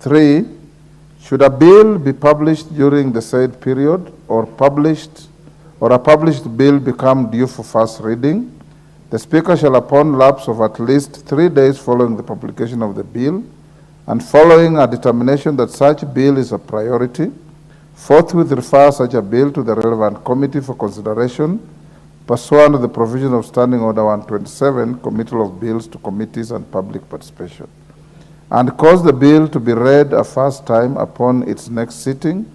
3, should a bill be published during the said period or a published bill become due for first reading, the Speaker shall, upon lapse of at least 3 days following the publication of the bill and following a determination that such bill is a priority, forthwith refer such a bill to the relevant committee for consideration pursuant to the provision of Standing Order 127, committal of bills to committees and public participation, and cause the bill to be read a first time upon its next sitting,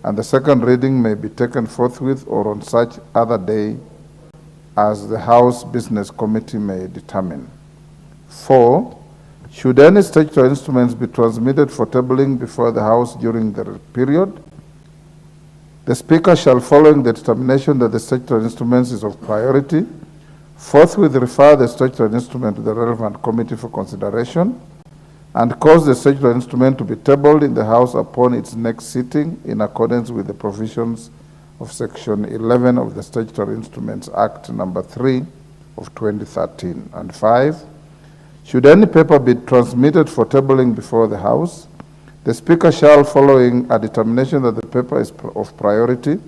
and the second reading may be taken forthwith or on such other day as the House Business Committee may determine. 4, should any statutory instruments be transmitted for tabling before the House during the period, The Speaker shall, following the determination that the statutory instrument is of priority, forthwith refer the statutory instrument to the relevant committee for consideration and cause the statutory instrument to be tabled in the House upon its next sitting in accordance with the provisions of Section 11 of the Statutory Instruments Act number 3 of 2013. And 5, should any paper be transmitted for tabling before the House, the Speaker shall, following a determination that the paper is of priority,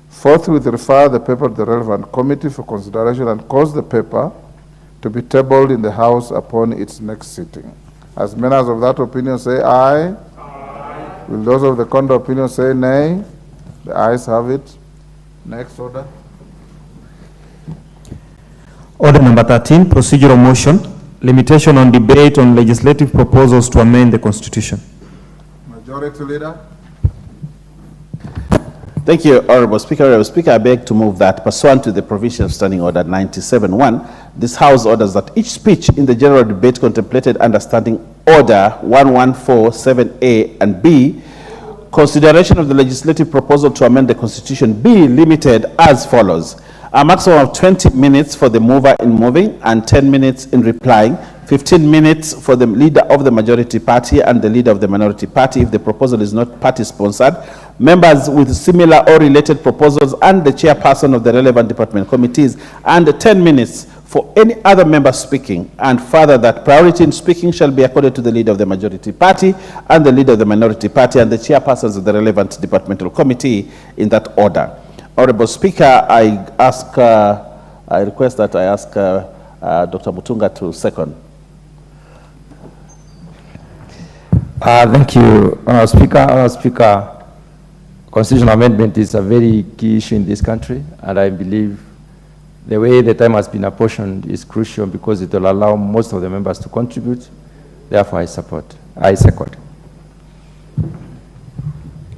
forthwith refer the paper to the relevant committee for consideration and cause the paper to be tabled in the House upon its next sitting. As many as of that opinion say aye. Aye. Will those of the contrary opinion say nay? The ayes have it. Next order. Order number 13, procedural motion, limitation on debate on legislative proposals to amend the Constitution. Majority Leader. Thank you, Honorable Speaker. Honorable Speaker, I beg to move that, pursuant to the provision of Standing Order 97.1, this House orders that each speech in the general debate contemplated under Standing Order 1147A and B, consideration of the legislative proposal to amend the Constitution be limited as follows. A maximum of 20 minutes for the mover in moving and 10 minutes in replying, 15 minutes for the leader of the majority party and the leader of the minority party if the proposal is not party-sponsored, members with similar or related proposals and the chairperson of the relevant department committees, and 10 minutes for any other member speaking, and further that priority in speaking shall be accorded to the leader of the majority party and the leader of the minority party and the chairpersons of the relevant departmental committee in that order. Honorable Speaker, I request that I ask Dr. Mutunga to second. Thank you, Honorable Speaker. Honorable Speaker, constitutional amendment is a very key issue in this country, and I believe the way the time has been apportioned is crucial because it will allow most of the members to contribute. Therefore, I second.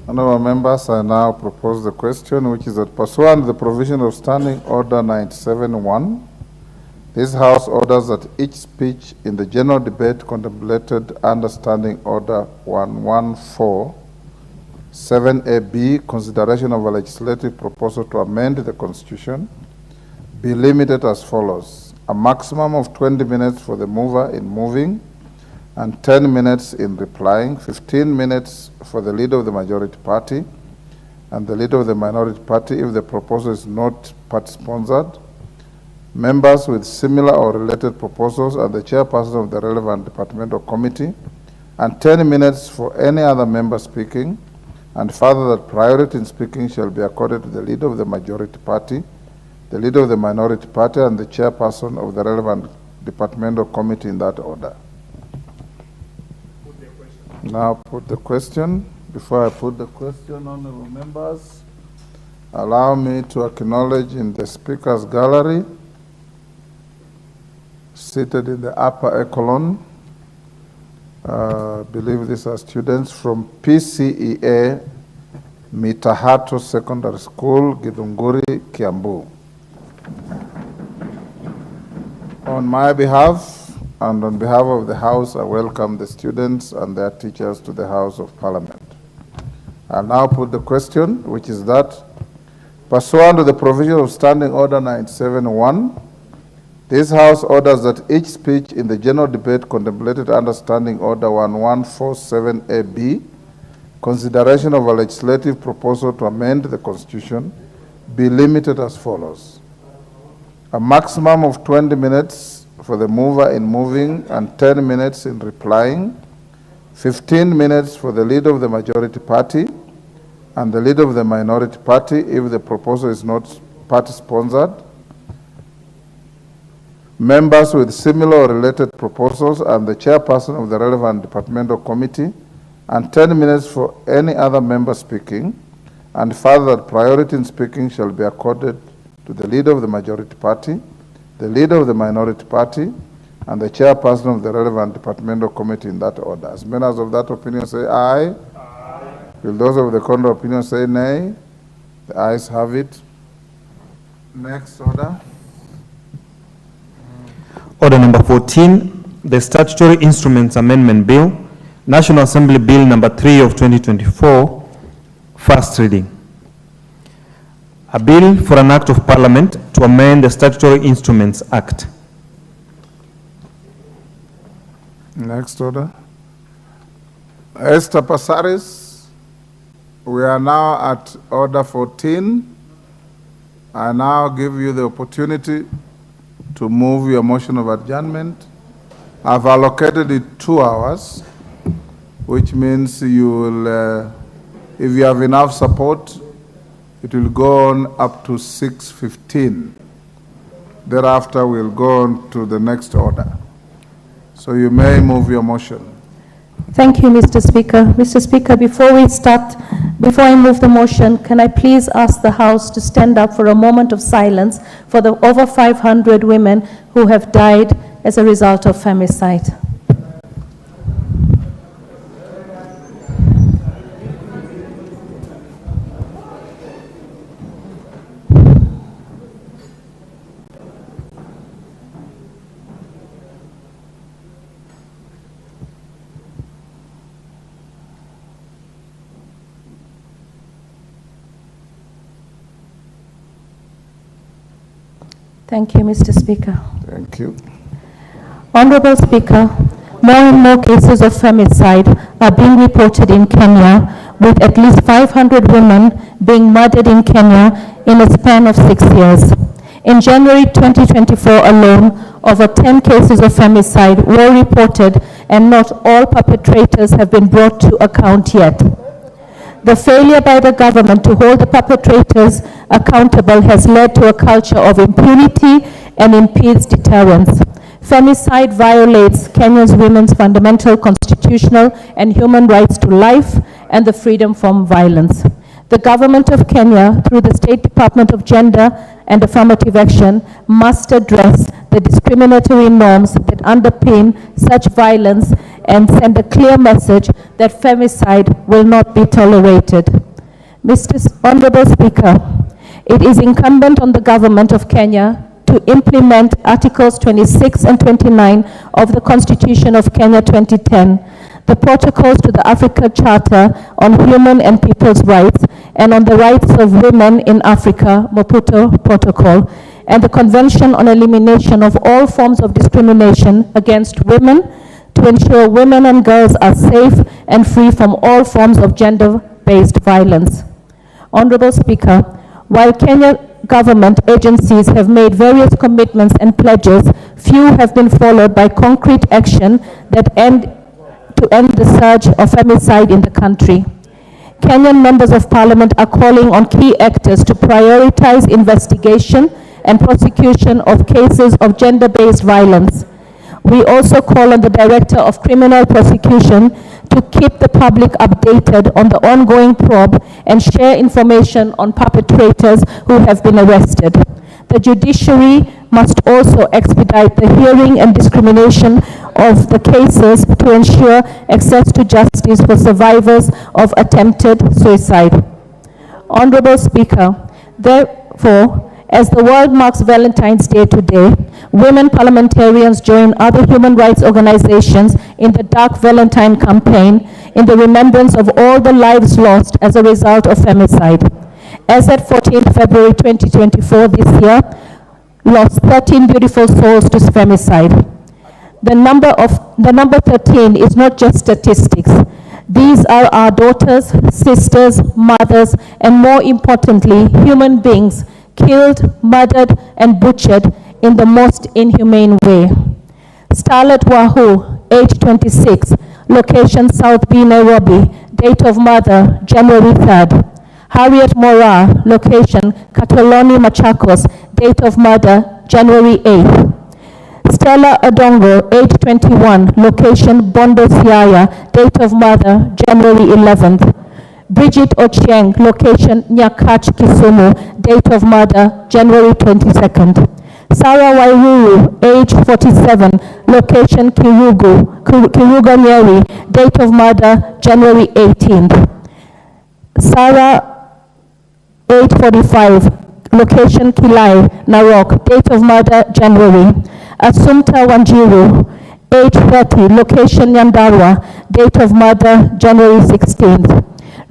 Honourable members, I now propose the question, which is that pursuant to the provision of Standing Order 97.1, this House orders that each speech in the general debate contemplated under Standing Order 1147AB, consideration of a legislative proposal to amend the Constitution, be limited as follows. A maximum of 20 minutes for the mover in moving and 10 minutes in replying, 15 minutes for the leader of the majority party and the leader of the minority party if the proposal is not party-sponsored, members with similar or related proposals and the chairperson of the relevant departmental committee, and 10 minutes for any other member speaking, and further that priority in speaking shall be accorded to the leader of the majority party, the leader of the minority party, and the chairperson of the relevant departmental committee in that order. Now put the question. Before I put the question, honorable members, allow me to acknowledge in the speaker's gallery, seated in the upper echelon, I believe these are students from PCEA Mitahato Secondary School, Githunguri, Kiambu. On my behalf and on behalf of the House, I welcome the students and their teachers to the House of Parliament. I now put the question, which is that, pursuant to the provision of Standing Order 97.1, this House orders that each speech in the general debate contemplated under Standing Order 1147AB, consideration of a legislative proposal to amend the Constitution, be limited as follows. A maximum of 20 minutes for the mover in moving and 10 minutes in replying, 15 minutes for the leader of the majority party and the leader of the minority party if the proposal is not party-sponsored, members with similar or related proposals and the chairperson of the relevant departmental committee, and 10 minutes for any other member speaking, and further that priority in speaking shall be accorded to the leader of the majority party, the leader of the minority party, and the chairperson of the relevant departmental committee in that order. As many as of that opinion say aye. Aye. Will those of the contrary opinion say nay? The ayes have it. Next order. Order number 14, the Statutory Instruments Amendment Bill, National Assembly Bill number 3 of 2024, first reading. A bill for an act of Parliament to amend the Statutory Instruments Act. Next order. Esther Passaris, we are now at order 14. I now give you the opportunity to move your motion of adjournment. I've allocated it 2 hours, which means you will, if you have enough support, it will go on up to 6:15. Thereafter, we'll go on to the next order. So you may move your motion. Thank you, Mr. Speaker. Mr. Speaker, before I move the motion, can I please ask the House to stand up for a moment of silence for the over 500 women who have died as a result of femicide. Thank you, Mr. Speaker. Thank you. Honorable Speaker, more and more cases of femicide are being reported in Kenya, with at least 500 women being murdered in Kenya in a span of 6 years. In January 2024 alone, over 10 cases of femicide were reported, and not all perpetrators have been brought to account yet. The failure by the government to hold the perpetrators accountable has led to a culture of impunity and impedes deterrence. Femicide violates Kenya's women's fundamental constitutional and human rights to life and the freedom from violence. The government of Kenya, through the State Department of Gender and Affirmative Action, must address the discriminatory norms that underpin such violence and send a clear message that femicide will not be tolerated. Honorable Speaker, it is incumbent on the government of Kenya to implement Articles 26 and 29 of the Constitution of Kenya 2010, the protocols to the Africa Charter on Human and People's Rights and on the Rights of Women in Africa, Maputo Protocol, and the Convention on Elimination of All Forms of Discrimination Against Women, to ensure women and girls are safe and free from all forms of gender-based violence. Honorable Speaker, while Kenya government agencies have made various commitments and pledges, few have been followed by concrete action that end the surge of femicide in the country. Kenyan members of Parliament are calling on key actors to prioritize investigation and prosecution of cases of gender-based violence. We also call on the Director of Criminal Prosecution to keep the public updated on the ongoing probe and share information on perpetrators who have been arrested. The judiciary must also expedite the hearing and discrimination of the cases to ensure access to justice for survivors of attempted suicide. Honorable Speaker, therefore, as the world marks Valentine's Day today, women parliamentarians join other human rights organizations in the Dark Valentine campaign in the remembrance of all the lives lost as a result of femicide. As at 14th February 2024 this year, lost 13 beautiful souls to femicide. The number 13 is not just statistics. These are our daughters, sisters, mothers, and more importantly, human beings killed, murdered, and butchered in the most inhumane way. Starlet Wahu, age 26, location South B, Nairobi, date of murder, January 3rd. Harriet Mora, location Katoloni, Machakos, date of murder, January 8th. Stella Adongo, age 21, location Bondo, Siaya, date of murder, January 11th. Bridget Ochieng, location Nyakach, Kisumu, date of murder, January 22nd. Sarah Wairuru, age 47, location Kiruga, Nyeri, date of murder, January 18th. Sarah, age 45, location Kilai, Narok, date of murder, January. Assumpta Wanjiru, age 30, location Nyandarua, date of murder, January 16th.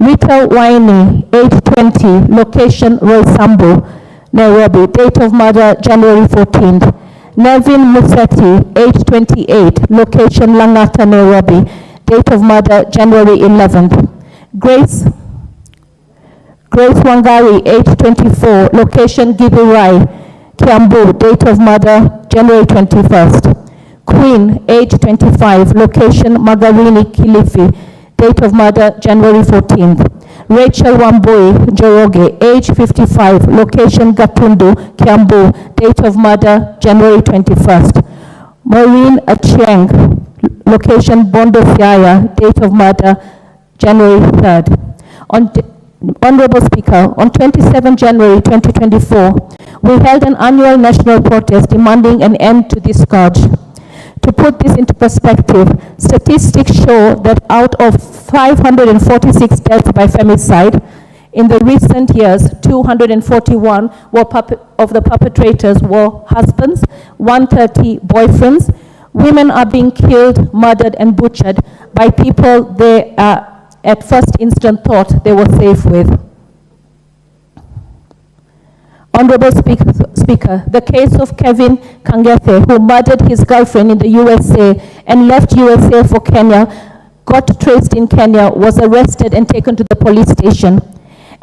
Rita Waini, age 20, location Roysambu, Nairobi, date of murder January 14th. Nevin Musetti, age 28, location Langata, Nairobi, date of murder January 11th. Grace Wangari, age 24, location Githurai, Kiambu, date of murder January 21st. Queen, age 25, location Magarini, Kilifi, date of murder January 14th. Rachel Wambui Joroge, age 55, location Gatundu, Kiambu, date of murder January 21st. Maureen Achieng, location Bondo Siaya, date of murder January 3rd. Honorable Speaker, on 27 January 2024, we held an annual national protest demanding an end to this scourge. To put this into perspective, statistics show that out of 546 deaths by femicide, in the recent years, 241 of the perpetrators were husbands, 130 boyfriends. Women are being killed, murdered, and butchered by people they at first instant thought they were safe with. Honorable Speaker, the case of Kevin Kangethe, who murdered his girlfriend in the USA and left USA for Kenya, got traced in Kenya, was arrested and taken to the police station.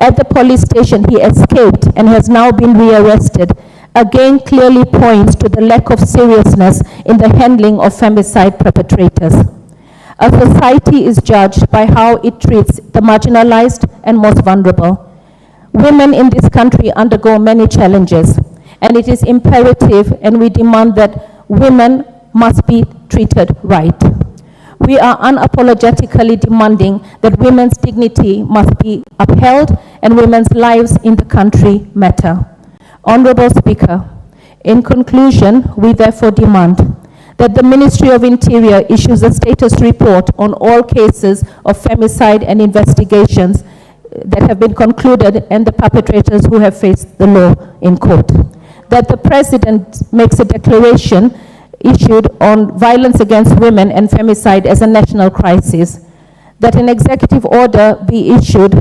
At the police station, he escaped and has now been rearrested. Again, clearly points to the lack of seriousness in the handling of femicide perpetrators. A society is judged by how it treats the marginalized and most vulnerable. Women in this country undergo many challenges, and it is imperative and we demand that women must be treated right. We are unapologetically demanding that women's dignity must be upheld and women's lives in the country matter. Honorable Speaker, in conclusion, we therefore demand that the Ministry of Interior issues a status report on all cases of femicide and investigations that have been concluded and the perpetrators who have faced the law in court. That the President makes a declaration issued on violence against women and femicide as a national crisis. That an executive order be issued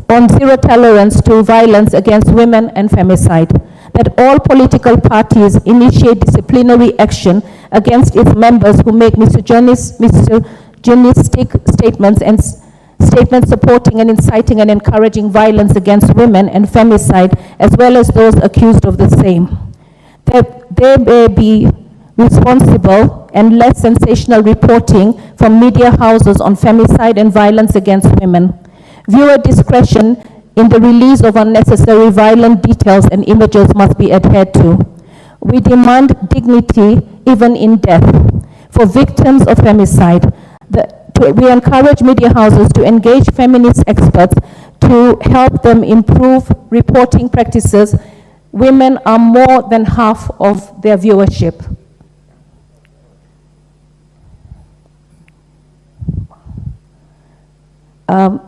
on zero tolerance to violence against women and femicide. That all political parties initiate disciplinary action against its members who make misogynistic statements and statements supporting and inciting and encouraging violence against women and femicide, as well as those accused of the same. That there may be responsible and less sensational reporting from media houses on femicide and violence against women. Viewer discretion in the release of unnecessary violent details and images must be adhered to. We demand dignity even in death for victims of femicide. We encourage media houses to engage feminist experts to help them improve reporting practices. Women are more than half of their viewership.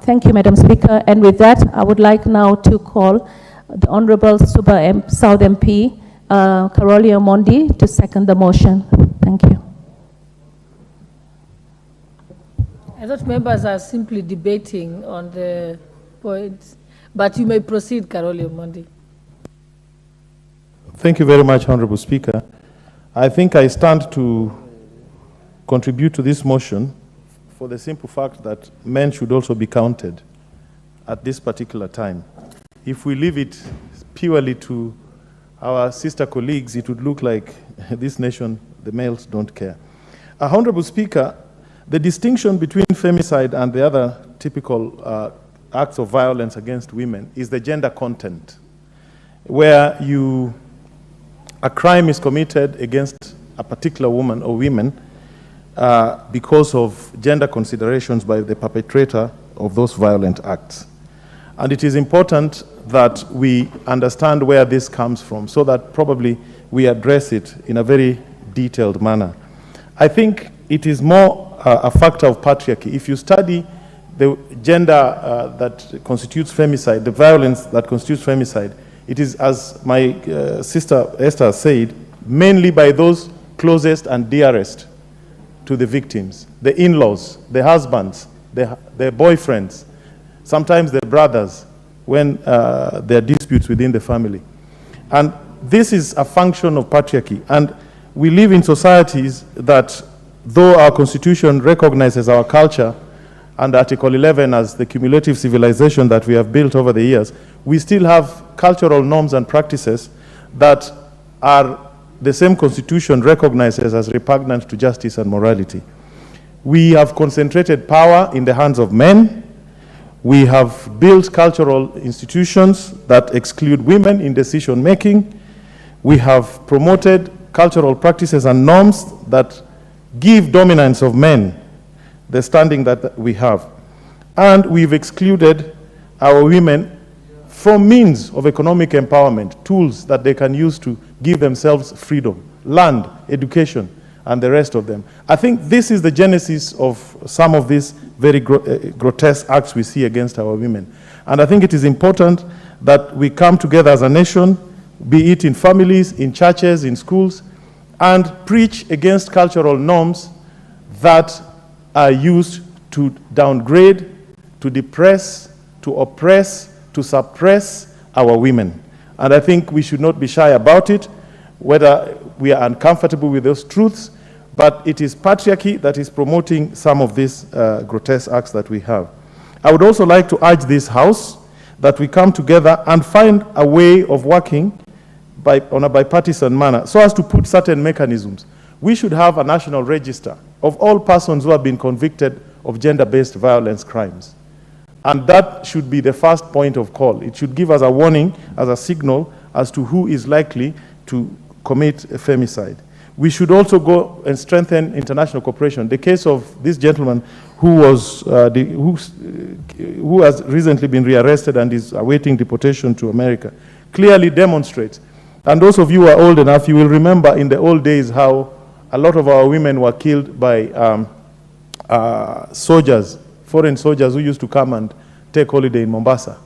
Thank you, Madam Speaker. And with that, I would like now to call the Honorable South MP, Karoli Omondi, to second the motion. Thank you. I thought members are simply debating on the points, but you may proceed, Karoli Omondi. Thank you very much, Honorable Speaker. I think I stand to contribute to this motion for the simple fact that men should also be counted at this particular time. If we leave it purely to our sister colleagues, it would look like this nation, the males don't care. Honorable Speaker, the distinction between femicide and the other typical acts of violence against women is the gender content, where a crime is committed against a particular woman or women because of gender considerations by the perpetrator of those violent acts. And it is important that we understand where this comes from so that probably we address it in a very detailed manner. I think it is more a factor of patriarchy. If you study the gender that constitutes femicide, the violence that constitutes femicide, it is, as my sister Esther said, mainly by those closest and dearest to the victims, the in-laws, the husbands, their boyfriends. sometimes the brothers, when there are disputes within the family. And this is a function of patriarchy. And we live in societies that, though our constitution recognizes our culture and Article 11 as the cumulative civilization that we have built over the years, we still have cultural norms and practices that are the same constitution recognizes as repugnant to justice and morality. We have concentrated power in the hands of men. We have built cultural institutions that exclude women in decision making. We have promoted cultural practices and norms that give dominance of men the standing that we have. And we've excluded our women from means of economic empowerment, tools that they can use to give themselves freedom, land, education, and the rest of them. I think this is the genesis of some of these very grotesque acts we see against our women. And I think it is important that we come together as a nation, be it in families, in churches, in schools, and preach against cultural norms that are used to downgrade, to depress, to oppress, to suppress our women. And I think we should not be shy about it, whether we are uncomfortable with those truths, but it is patriarchy that is promoting some of these grotesque acts that we have. I would also like to urge this House that we come together and find a way of working on a bipartisan manner so as to put certain mechanisms. We should have a national register of all persons who have been convicted of gender-based violence crimes. And that should be the first point of call. It should give us a warning, as a signal, as to who is likely to commit a femicide. We should also go and strengthen international cooperation. The case of this gentleman who has recently been rearrested and is awaiting deportation to America clearly demonstrates. And those of you who are old enough, you will remember in the old days how a lot of our women were killed by soldiers, foreign soldiers who used to come and take holiday in Mombasa.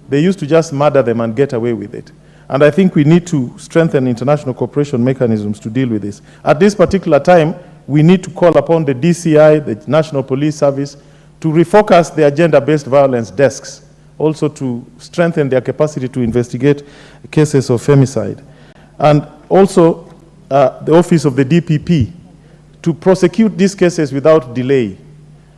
They used to just murder them and get away with it. And I think we need to strengthen international cooperation mechanisms to deal with this. At this particular time, we need to call upon the DCI, the National Police Service, to refocus their gender-based violence desks, also to strengthen their capacity to investigate cases of femicide. And also the office of the DPP to prosecute these cases without delay.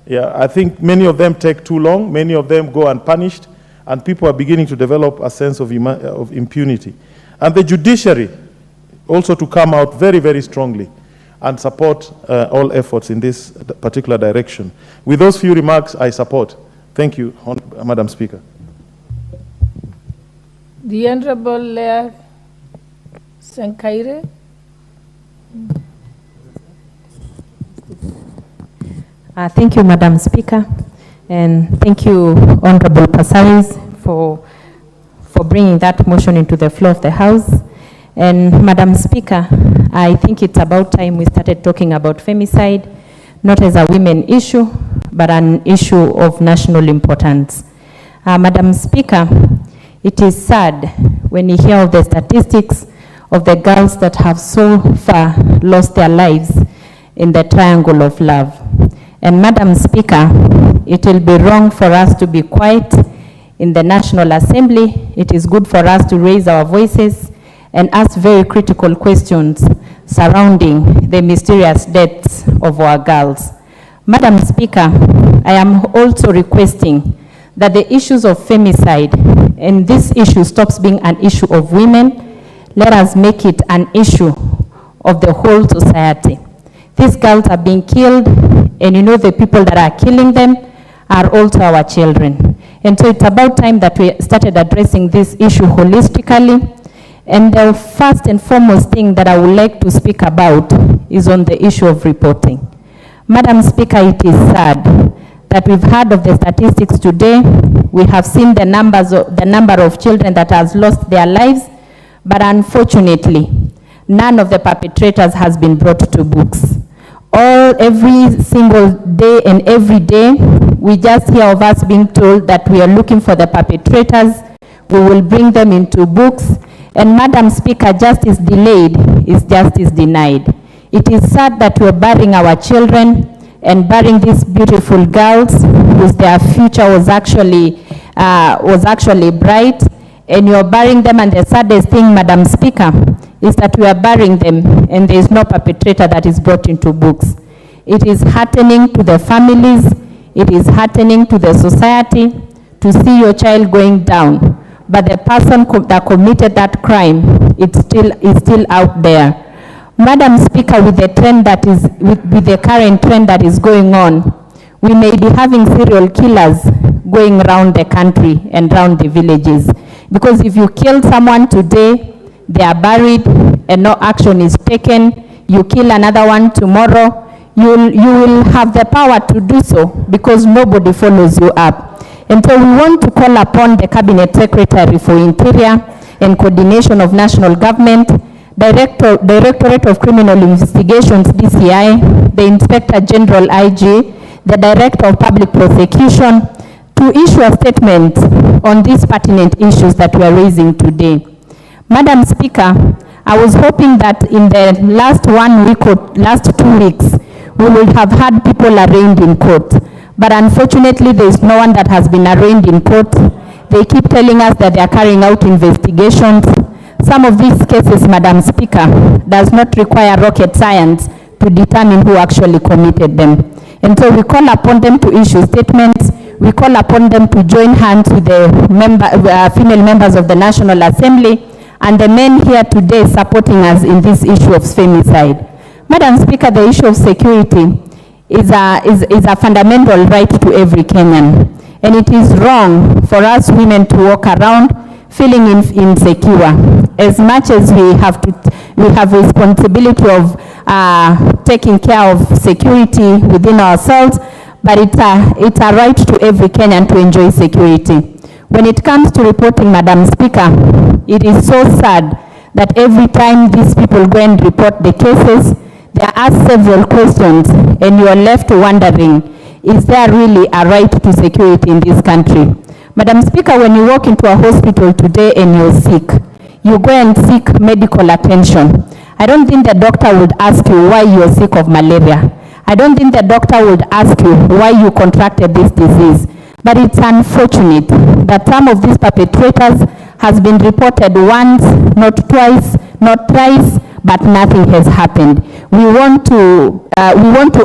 Yeah, I think many of them take too long, many of them go unpunished, and people are beginning to develop a sense of impunity. And the judiciary also to come out very, very strongly and support all efforts in this particular direction. With those few remarks, I support. Thank you, Madam Speaker. The Honorable Leah Senkaire. Thank you, Madam Speaker, and thank you, Honorable Passaris, for bringing that motion into the floor of the House. And Madam Speaker, I think it's about time we started talking about femicide, not as a women issue, but an issue of national importance. Madam Speaker, it is sad when you hear of the statistics of the girls that have so far lost their lives in the triangle of love. And Madam Speaker, it will be wrong for us to be quiet in the National Assembly. It is good for us to raise our voices and ask very critical questions surrounding the mysterious deaths of our girls. Madam Speaker, I am also requesting that the issues of femicide, and this issue stops being an issue of women, let us make it an issue of the whole society. These girls are being killed, and you know the people that are killing them are also our children. And so it's about time that we started addressing this issue holistically. And the first and foremost thing that I would like to speak about is on the issue of reporting. Madam Speaker, it is sad that we've heard of the statistics today. We have seen the number of children that has lost their lives, but unfortunately, none of the perpetrators has been brought to books. Every single day and every day, we just hear of us being told that we are looking for the perpetrators, we will bring them into books, and Madam Speaker, justice delayed is justice denied. It is sad that we're burying our children and burying these beautiful girls whose their future was actually was actually bright, and you're burying them, and the saddest thing, Madam Speaker, is that we are burying them and there is no perpetrator that is brought into books. It is heartening to the families, it is heartening to the society to see your child going down, but the person that committed that crime is still out there. Madam Speaker, with the trend that is, with the current trend that is going on, we may be having serial killers going around the country and around the villages. Because if you kill someone today, they are buried and no action is taken, you kill another one tomorrow, you will have the power to do so because nobody follows you up. And so we want to call upon the Cabinet Secretary for Interior and Coordination of National Government, Directorate of Criminal Investigations, DCI, the Inspector General, IG, the Director of Public Prosecution, to issue a statement on these pertinent issues that we are raising today. Madam Speaker, I was hoping that in the last 1 week or last 2 weeks, we would have had people arraigned in court. But unfortunately, there is no one that has been arraigned in court. They keep telling us that they are carrying out investigations. Some of these cases, Madam Speaker, does not require rocket science to determine who actually committed them. And so we call upon them to issue statements. We call upon them to join hands with the female members of the National Assembly and the men here today supporting us in this issue of femicide. Madam Speaker, the issue of security is a fundamental right to every Kenyan. And it is wrong for us women to walk around feeling insecure. As much as we have responsibility of taking care of security within ourselves, but it's a right to every Kenyan to enjoy security. When it comes to reporting, Madam Speaker, it is so sad that every time these people go and report the cases, they are asked several questions and you are left wondering, is there really a right to security in this country? Madam Speaker, when you walk into a hospital today and you're sick, you go and seek medical attention. I don't think the doctor would ask you why you're sick of malaria. I don't think the doctor would ask you why you contracted this disease. But it's unfortunate that some of these perpetrators has been reported once, not twice, not thrice, but nothing has happened. We want to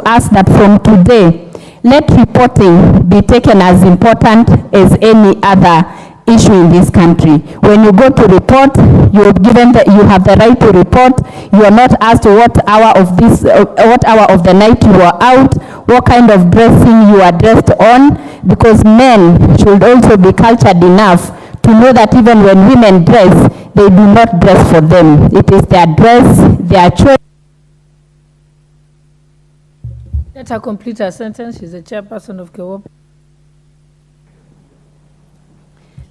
ask that from today, let reporting be taken as important as any other issue in this country. When you go to report, you have the right to report. You are not asked what hour of the night you are out, what kind of dressing you are dressed on, because men should also be cultured enough to know that even when women dress, they do not dress for them. It is their dress, their choice. Let her complete her sentence. She's the chairperson of KEWOP.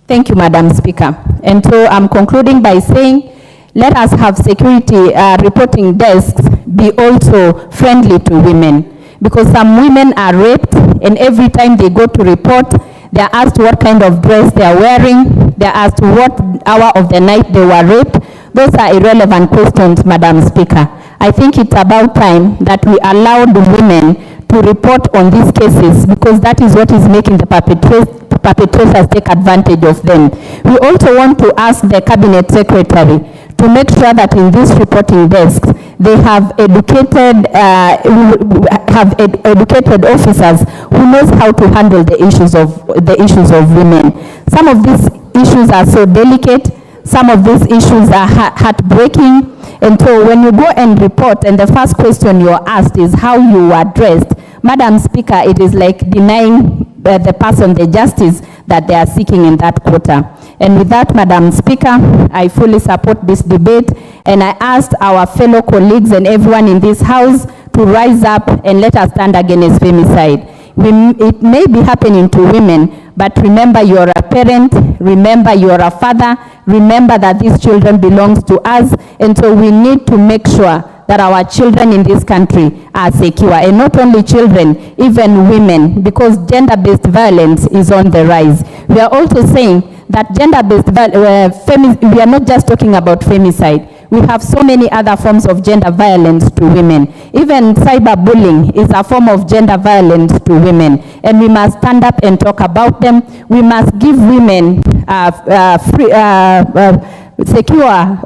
Thank you, Madam Speaker. And so I'm concluding by saying, let us have security reporting desks be also friendly to women. Because some women are raped, and every time they go to report, they are asked what kind of dress they are wearing, they are asked what hour of the night they were raped. Those are irrelevant questions, Madam Speaker. I think it's about time that we allow the women to report on these cases, because that is what is making the perpetrators take advantage of them. We also want to ask the Cabinet Secretary to make sure that in these reporting desks, they have educated officers who knows how to handle the issues of women. Some of these issues are so delicate, some of these issues are heartbreaking, and so when you go and report and the first question you are asked is how you are dressed, Madam Speaker, it is like denying the person the justice that they are seeking in that quarter. And with that, Madam Speaker, I fully support this debate, and I asked our fellow colleagues and everyone in this House to rise up and let us stand against femicide. It may be happening to women, but remember you're a parent, remember you're a father, remember that these children belong to us, and so we need to make sure that our children in this country are secure. And not only children, even women, because gender-based violence is on the rise. We are also saying that gender-based violence, we are not just talking about femicide. We have so many other forms of gender violence to women. Even cyberbullying is a form of gender violence to women. And we must stand up and talk about them. we must give women secure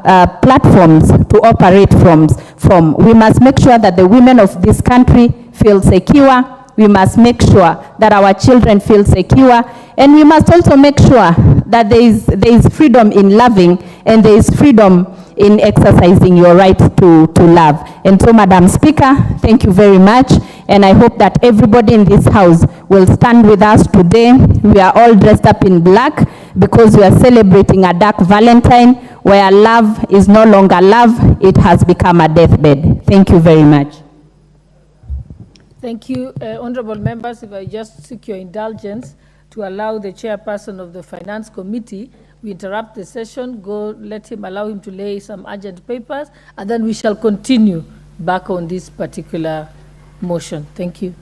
platforms to operate from. We must make sure that the women of this country feel secure. We must make sure that our children feel secure. And we must also make sure that there is freedom in loving and there is freedom in exercising your right to love. And so, Madam Speaker, thank you very much. And I hope that everybody in this house will stand with us today. We are all dressed up in black because we are celebrating a dark Valentine where love is no longer love, it has become a deathbed. Thank you very much. Thank you, honorable members. If I just seek your indulgence to allow the chairperson of the Finance Committee, we interrupt the session, allow him to lay some urgent papers, and then we shall continue back on this particular motion. Thank you.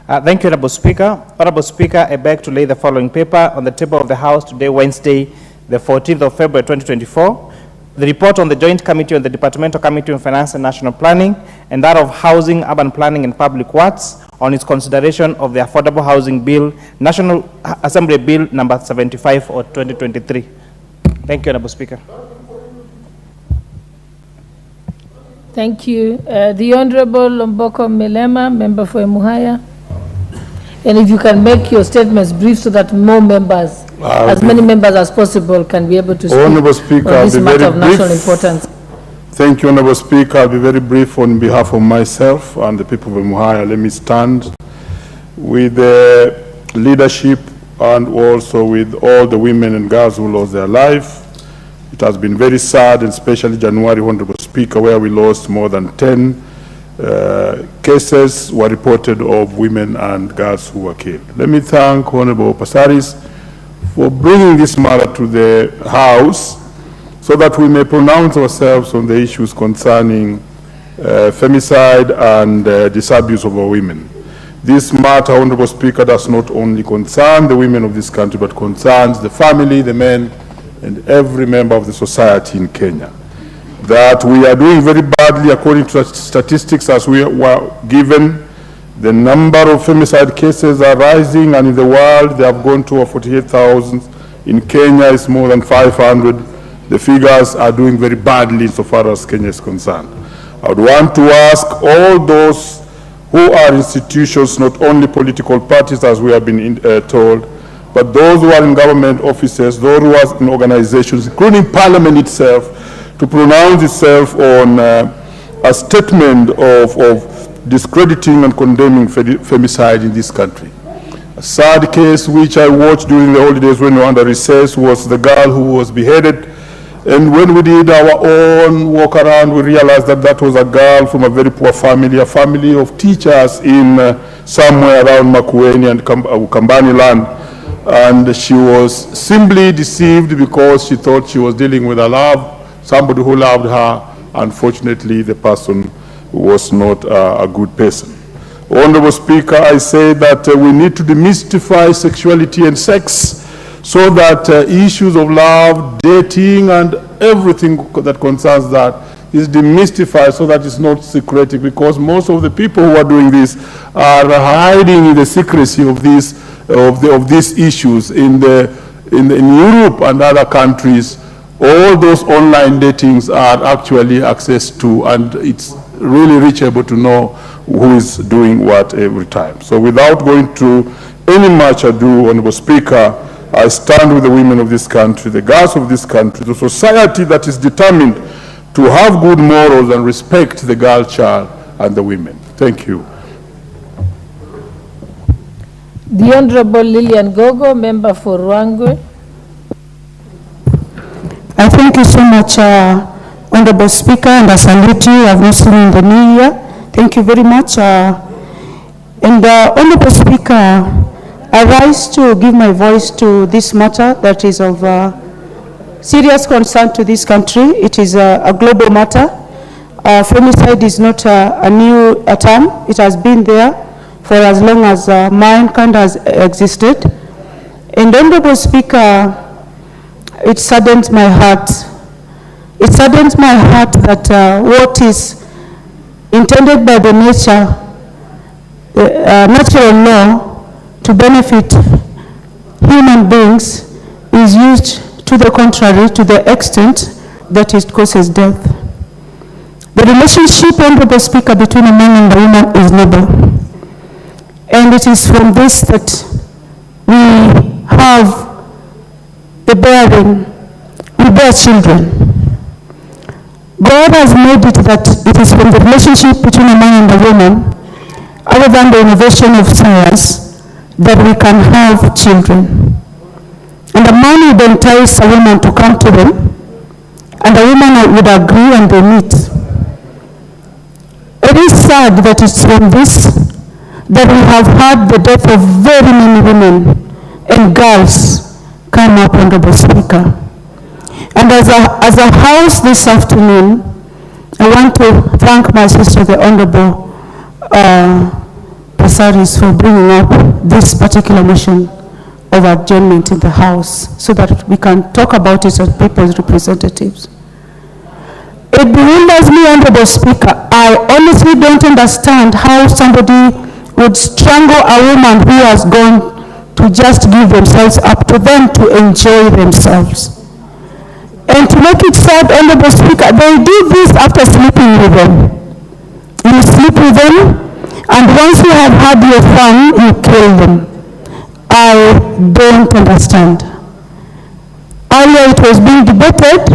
Thank you, Honorable Speaker. Honorable Speaker, I beg to lay the following paper on the table of the House today, Wednesday, the 14th of February, 2024. The report on the Joint Committee on the Departmental Committee on Finance and National Planning and that of Housing, Urban Planning and Public Works on its consideration of the Affordable Housing Bill, National Assembly Bill number 75 of 2023. Thank you, Honorable Speaker. Thank you. The Honorable Lomboko Milema, member for Emuhaya. And if you can make your statements brief so that more members, as many members as possible, can be able to speak Honorable Speaker, on this I'll be matter very of national brief. importance. Thank you, Honorable Speaker. I'll be very brief on behalf of myself and the people of Emuhaya. Let me stand with the leadership and also with all the women and girls who lost their life. It has been very sad, and especially January, Honorable Speaker, where we lost more than 10 cases were reported of women and girls who were killed. Let me thank Honorable Passaris for bringing this matter to the House so that we may pronounce ourselves on the issues concerning femicide and disabuse of our women. This matter, Honorable Speaker, does not only concern the women of this country, but concerns the family, the men, and every member of the society in Kenya. That we are doing very badly according to statistics as we were given. The number of femicide cases are rising, and in the world they have gone to 48,000. In Kenya it's more than 500. The figures are doing very badly insofar as Kenya is concerned. I would want to ask all those who are institutions, not only political parties as we have been told, but those who are in government offices, those who are in organizations, including Parliament itself, to pronounce itself on a statement of discrediting and condemning femicide in this country. A sad case which I watched during the holidays when we were under recess was the girl who was beheaded. And when we did our own walk around, we realized that that was a girl from a very poor family, a family of teachers in somewhere around Makueni and Kambani land. And she was simply deceived because she thought she was dealing with a love, somebody who loved her. Unfortunately, the person was not a good person. Honorable Speaker, I say that we need to demystify sexuality and sex so that issues of love, dating, and everything that concerns that is demystified so that it's not secretive, because most of the people who are doing this are hiding in the secrecy of these issues. In Europe and other countries, all those online datings are actually accessed to, and it's really reachable to know who is doing what every time. So without going to any much ado, Honorable Speaker, I stand with the women of this country, the girls of this country, the society that is determined to have good morals and respect the girl child and the women. Thank you. The Honorable Lillian Gogo, member for Ruangwe. Thank you so much, Honorable Speaker, and I salute you. I've not seen you in the new year. Thank you very much. Honorable Speaker, I rise to give my voice to this matter that is of serious concern to this country. It is a global matter. Femicide is not a new term. It has been there for as long as mankind has existed. And Honorable Speaker, it saddens my heart. It saddens my heart that what is intended by the natural law to benefit human beings is used to the contrary to the extent that it causes death. The relationship, Honorable Speaker, between a man and a woman is noble. And it is from this that we have the bearing, we bear children. God has made it that it is from the relationship between a man and a woman, other than the innovation of science, that we can have children. And a man would entice a woman to come to them, and a woman would agree and they meet. It is sad that it's from this that we have had the death of very many women and girls come up, Honorable Speaker. And as a house this afternoon, I want to thank my sister, the Honorable Pasaris, for bringing up this particular motion of adjournment in the House so that we can talk about it as people's representatives. It bewilders me, Honorable Speaker. I honestly don't understand how somebody would strangle a woman who has gone to just give themselves up to them to enjoy themselves. And to make it sad, Honorable Speaker, they do this after sleeping with them. You sleep with them, and once you have had your fun, you kill them. I don't understand. Earlier it was being debated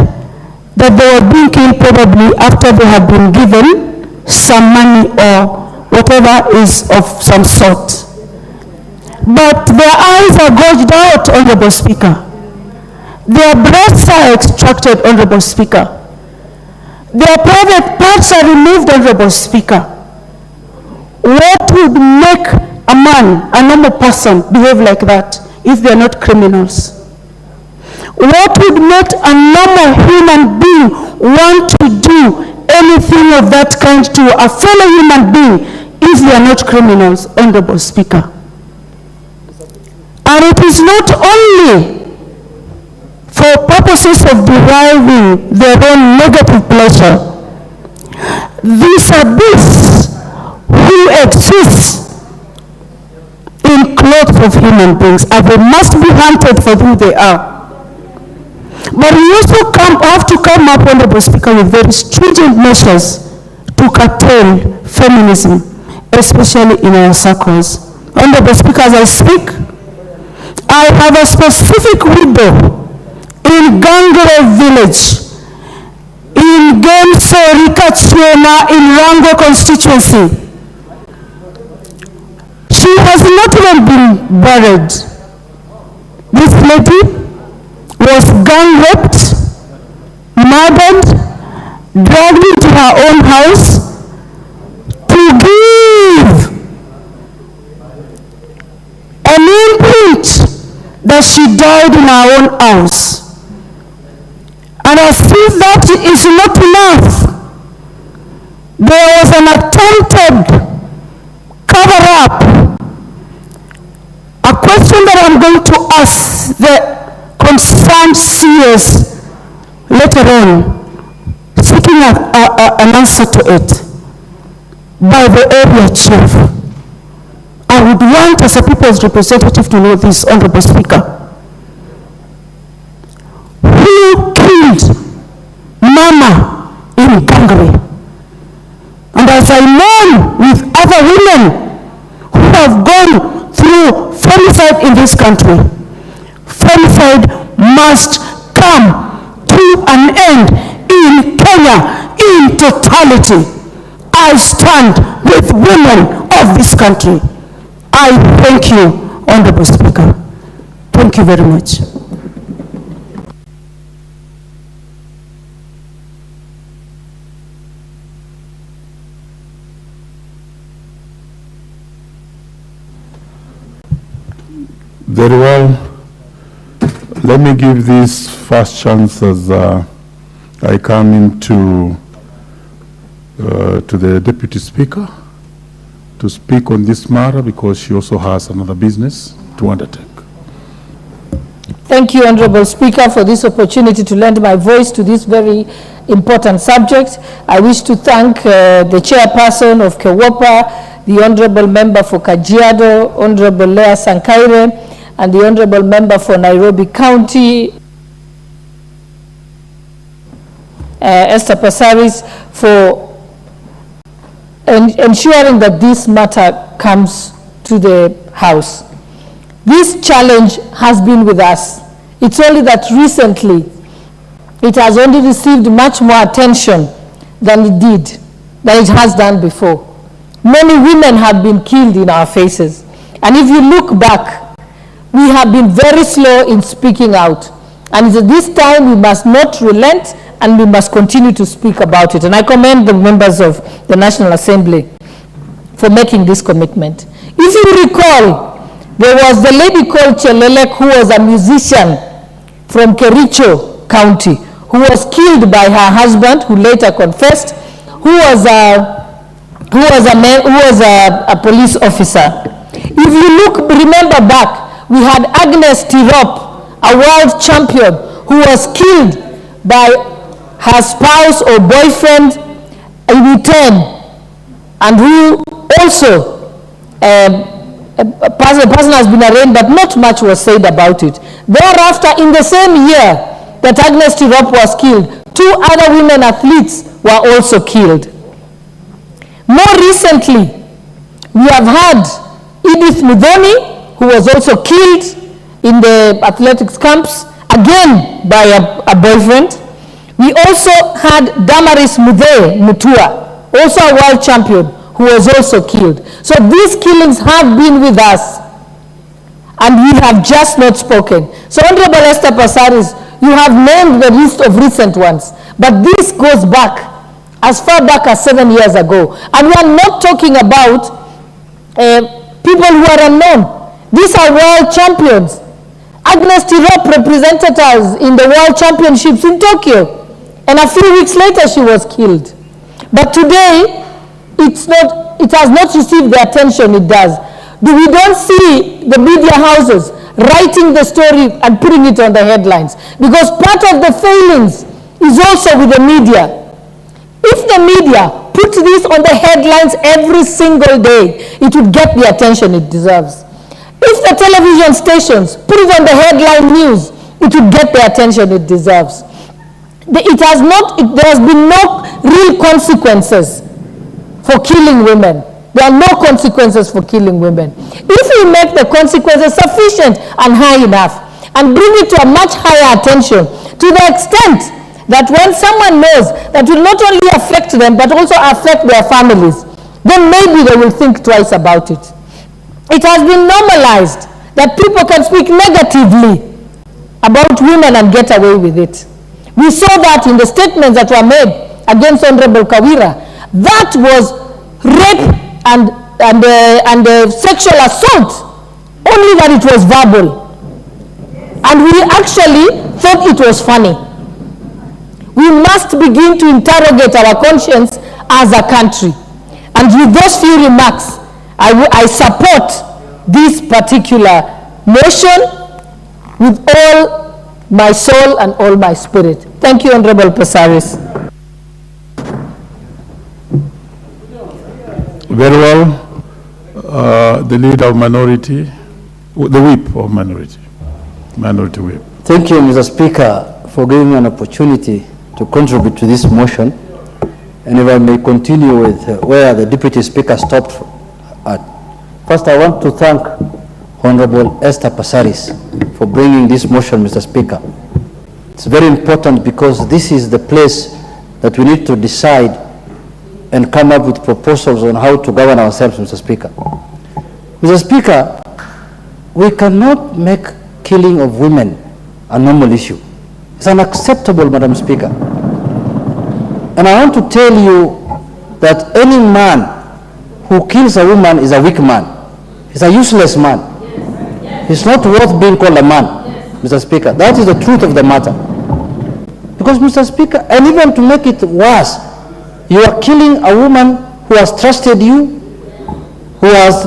that they were being killed probably after they have been given some money or whatever is of some sort. But their eyes are gouged out, Honorable Speaker. Their breasts are extracted, Honorable Speaker. Their private parts are removed, Honorable Speaker. What would make a man, a normal person, behave like that if they are not criminals? What would make a normal human being want to do anything of that kind to a fellow human being if they are not criminals, Honorable Speaker? And it is not only for purposes of deriving their own negative pleasure. These are beasts who exist in clothes of human beings, and they must be hunted for who they are. But we also have to come up, Honorable Speaker, with very stringent measures to curtail feminism, especially in our circles. Honorable Speaker, as I speak, I have a specific widow in Gangere village, in Gemso Rikachiona in Rango constituency. She has not even been buried. This lady was gang raped, murdered, dragged into her own house to give an imprint that she died in her own house. And as if that is not enough, there was an attempted cover-up. A question that I'm going to ask the concerned CS later on, seeking an answer to it by the area chief. I would want, as a people's representative, to know this, Honorable Speaker. Who killed Mama in Gangare? And as I mourn with other women who have gone through femicide in this country, femicide must come to an end in Kenya in totality. I stand with women of this country. I thank you, Honorable Speaker. Thank you very much. Very well. Let me give this first chance as I come into to the Deputy Speaker to speak on this matter, because she also has another business to undertake. Thank you, Honorable Speaker, for this opportunity to lend my voice to this very important subject. I wish to thank the chairperson of KEWOPA, the Honorable Member for Kajiado, Honorable Lea Sankaire, and the Honorable Member for Nairobi County, Esther Passaris, for ensuring that this matter comes to the House. This challenge has been with us. It's only that recently it has only received much more attention than it has done before. Many women have been killed in our faces. And if you look back, we have been very slow in speaking out. And this time we must not relent and we must continue to speak about it. And I commend the members of the National Assembly for making this commitment. If you recall, there was the lady called Chelelek, who was a musician from Kericho County, who was killed by her husband, who later confessed, who was a police officer. If you remember back, we had Agnes Tirop, a world champion, who was killed by her spouse or boyfriend in return, and who also a person has been arraigned, but not much was said about it. Thereafter, in the same year that Agnes Tirop was killed, 2 other women athletes were also killed. More recently, we have had Edith Muthoni, who was also killed in the athletics camps, again by a boyfriend. We also had Damaris Mutua, also a world champion, who was also killed. So these killings have been with us, and we have just not spoken. So Honorable Esther Passaris, you have named the list of recent ones, but this goes back as far back as 7 years ago. And we are not talking about people who are unknown. These are world champions. Agnes Tirop represented us in the World Championships in Tokyo, and a few weeks later she was killed. But today, it has not received the attention it does. We don't see the media houses writing the story and putting it on the headlines, because part of the failings is also with the media. If the media put this on the headlines every single day, it would get the attention it deserves. If the television stations put it on the headline news, it would get the attention it deserves. There has been no real consequences for killing women. There are no consequences for killing women. If we make the consequences sufficient and high enough, and bring it to a much higher attention, to the extent that when someone knows that will not only affect them, but also affect their families, then maybe they will think twice about it. It has been normalized that people can speak negatively about women and get away with it. We saw that in the statements that were made against Honorable Kawira. That was rape and sexual assault, only that it was verbal. And we actually thought it was funny. We must begin to interrogate our conscience as a country. And with those few remarks, I support this particular motion with all my soul and all my spirit. Thank you, Honorable Passaris. Very well. The leader of minority, the whip of minority whip. Thank you, Mr. Speaker, for giving me an opportunity to contribute to this motion. And if I may continue with where the Deputy Speaker stopped at. First, I want to thank Honorable Esther Passaris for bringing this motion, Mr. Speaker. It's very important because this is the place that we need to decide and come up with proposals on how to govern ourselves, Mr. Speaker. Mr. Speaker, we cannot make killing of women a normal issue. It's unacceptable, Madam Speaker. And I want to tell you that any man who kills a woman is a weak man. He's a useless man. He's not worth being called a man, Mr. Speaker. That is the truth of the matter. Because, Mr. Speaker, and even to make it worse, you are killing a woman who has trusted you, who has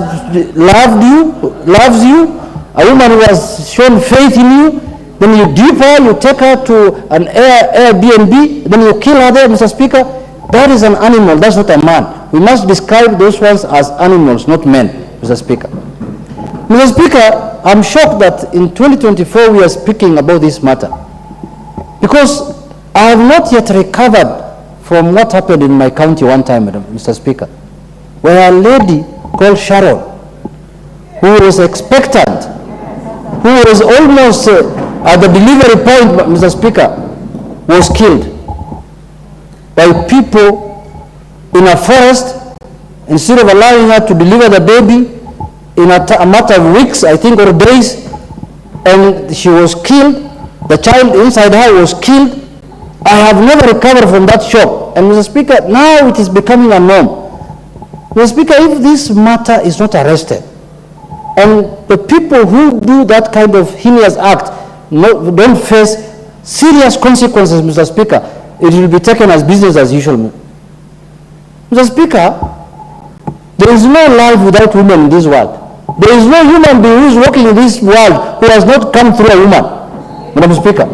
loved you, loves you, a woman who has shown faith in you. Then you dupe her, you take her to an Airbnb, then you kill her there, Mr. Speaker. That is an animal, that's not a man. We must describe those ones as animals, not men, Mr. Speaker. Mr. Speaker, I'm shocked that in 2024 we are speaking about this matter, because I have not yet recovered from what happened in my county one time, Mr. Speaker, where a lady called Sharon, who was expectant, who was almost at the delivery point, Mr. Speaker, was killed by people in a forest. Instead of allowing her to deliver the baby in a matter of weeks, I think, or days, and she was killed. The child inside her was killed. I have never recovered from that shock. And Mr. Speaker, now it is becoming a norm. Mr. Speaker, if this matter is not arrested, and the people who do that kind of heinous act don't face serious consequences, Mr. Speaker, it will be taken as business as usual. Mr. Speaker, there is no life without women in this world. There is no human being who is walking in this world who has not come through a woman, Madam Speaker.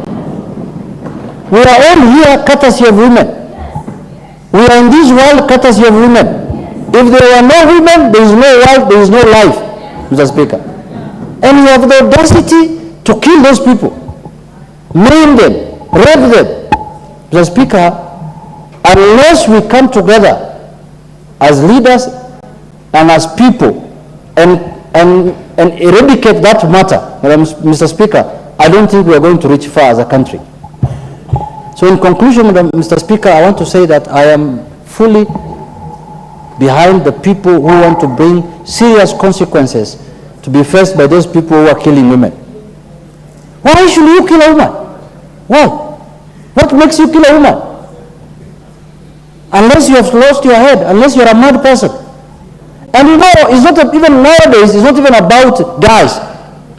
We are all here courtesy of women. We are in this world courtesy of women. If there were no women, there is no world, there is no life, Mr. Speaker. And we have the audacity to kill those people, maim them, rape them. Mr. Speaker, unless we come together as leaders and as people and eradicate that matter, Mr. Speaker, I don't think we are going to reach far as a country. So in conclusion, Mr. Speaker, I want to say that I am fully behind the people who want to bring serious consequences to be faced by those people who are killing women. Why should you kill a woman? Why? What makes you kill a woman? Unless you have lost your head, unless you are a mad person. And you know, it's not even nowadays, it's not even about guys.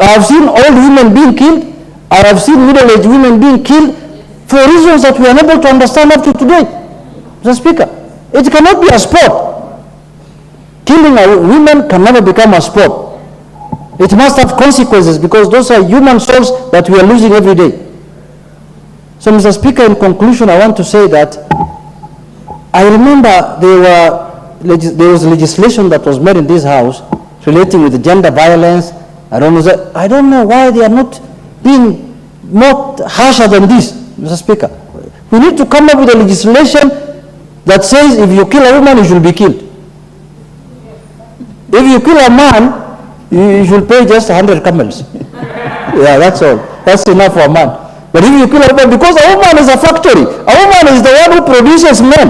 I have seen old women being killed. I have seen middle-aged women being killed for reasons that we are unable to understand up to today. Mr. Speaker, it cannot be a sport. Killing a woman can never become a sport. It must have consequences, because those are human souls that we are losing every day. So, Mr. Speaker, in conclusion, I want to say that I remember there was legislation that was made in this House relating with gender violence. I don't know why they are not being more harsher than this, Mr. Speaker. We need to come up with a legislation that says if you kill a woman, you should be killed. If you kill a man, you should pay just 100 camels. Yeah, that's all. That's enough for a man. But if you kill a woman, because a woman is a factory, a woman is the one who produces men.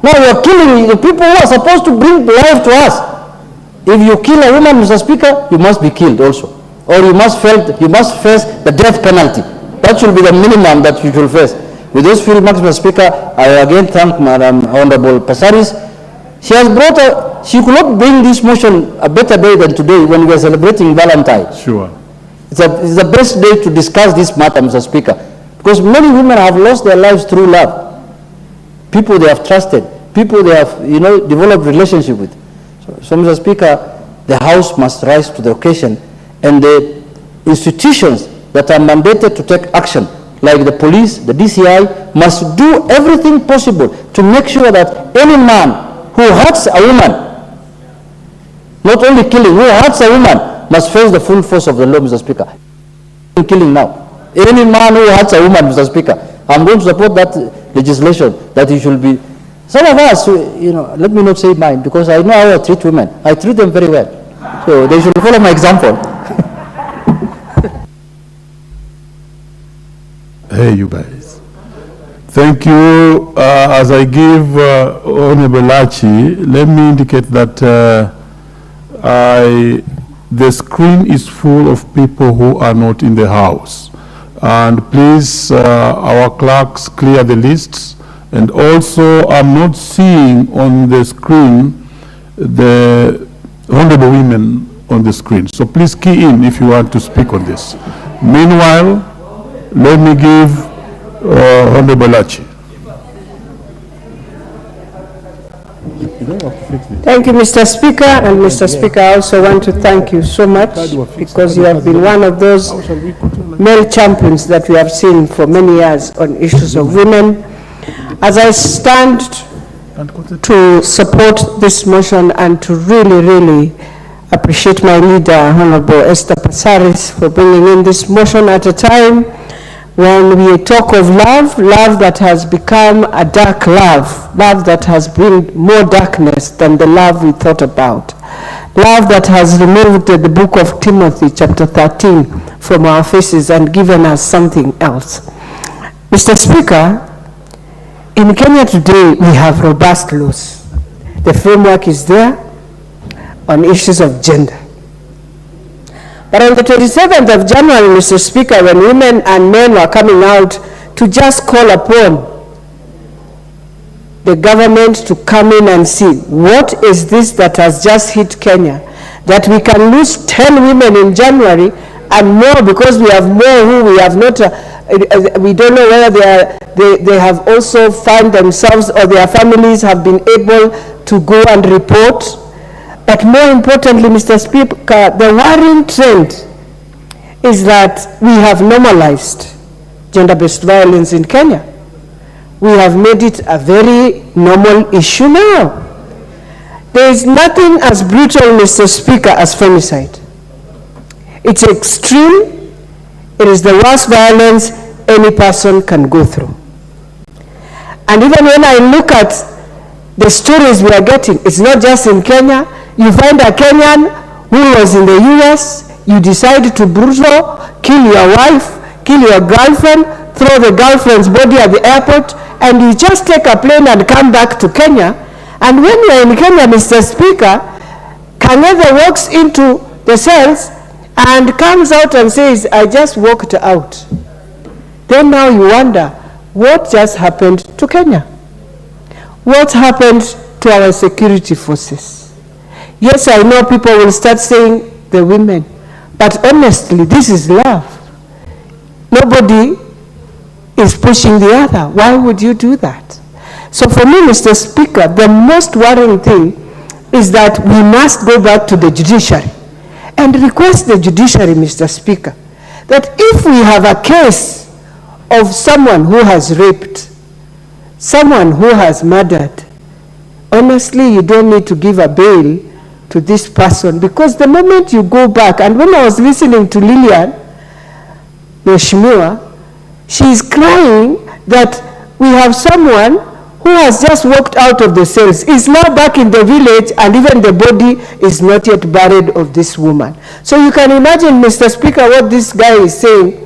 Now you are killing the people who are supposed to bring life to us. If you kill a woman, Mr. Speaker, you must be killed also. Or you must face the death penalty. That should be the minimum that you should face. With those few remarks, Mr. Speaker, I again thank Madam Honorable Passaris. She has brought she could not bring this motion a better day than today when we are celebrating Valentine. Sure. It's the best day to discuss this matter, Mr. Speaker, because many women have lost their lives through love. People they have trusted, people they have, developed relationship with. So, Mr. Speaker, the House must rise to the occasion, and the institutions that are mandated to take action, like the police, the DCI, must do everything possible to make sure that any man who hurts a woman, not only killing, who hurts a woman, must face the full force of the law, Mr. Speaker. Killing now. Any man who hurts a woman, Mr. Speaker, I'm going to support that legislation, that he should be. Some of us, let me not say mine, because I know how I treat women. I treat them very well. So they should follow my example. Hey, you guys. Thank you. As I give Honorable Lachi, let me indicate that the screen is full of people who are not in the House. And please, our clerks, clear the lists. And also, I'm not seeing on the screen the honorable women on the screen. So please key in if you want to speak on this. Meanwhile, let me give Honorable Lachi. Thank you, Mr. Speaker. And Mr. Speaker, I also want to thank you so much, because you have been one of those male champions that we have seen for many years on issues of women. As I stand to support this motion and to really appreciate my leader, Honorable Esther Passaris, for bringing in this motion at a time when we talk of love that has become a dark love that has brought more darkness than the love we thought about. Love that has removed the book of Timothy, chapter 13, from our faces and given us something else. Mr. Speaker, in Kenya today, we have robust laws. The framework is there on issues of gender. But on the 27th of January, Mr. Speaker, when women and men were coming out to just call upon the government to come in and see what is this that has just hit Kenya, that we can lose 10 women in January and more because we have more who we have not, we don't know whether they have also found themselves or their families have been able to go and report. But more importantly, Mr. Speaker, the worrying trend is that we have normalized gender-based violence in Kenya. We have made it a very normal issue now. There is nothing as brutal, Mr. Speaker, as femicide. It's extreme. It is the worst violence any person can go through. And even when I look at the stories we are getting, it's not just in Kenya. You find a Kenyan who was in the US, you decide to brutal, kill your wife, kill your girlfriend, throw the girlfriend's body at the airport, and you just take a plane and come back to Kenya. And when you're in Kenya, Mr. Speaker, Kang'ethe walks into the cells and comes out and says, I just walked out. Then now you wonder, what just happened to Kenya? What happened to our security forces? Yes, I know people will start saying the women, but honestly, this is love. Nobody is pushing the other. Why would you do that? So for me, Mr. Speaker, the most worrying thing is that we must go back to the judiciary and request the judiciary, Mr. Speaker, that if we have a case of someone who has raped, someone who has murdered, honestly, you don't need to give a bail to this person, because the moment you go back, and when I was listening to Lilian Mheshimiwa, she is crying that we have someone who has just walked out of the cells, is now back in the village, and even the body is not yet buried of this woman. So you can imagine, Mr. Speaker, what this guy is saying,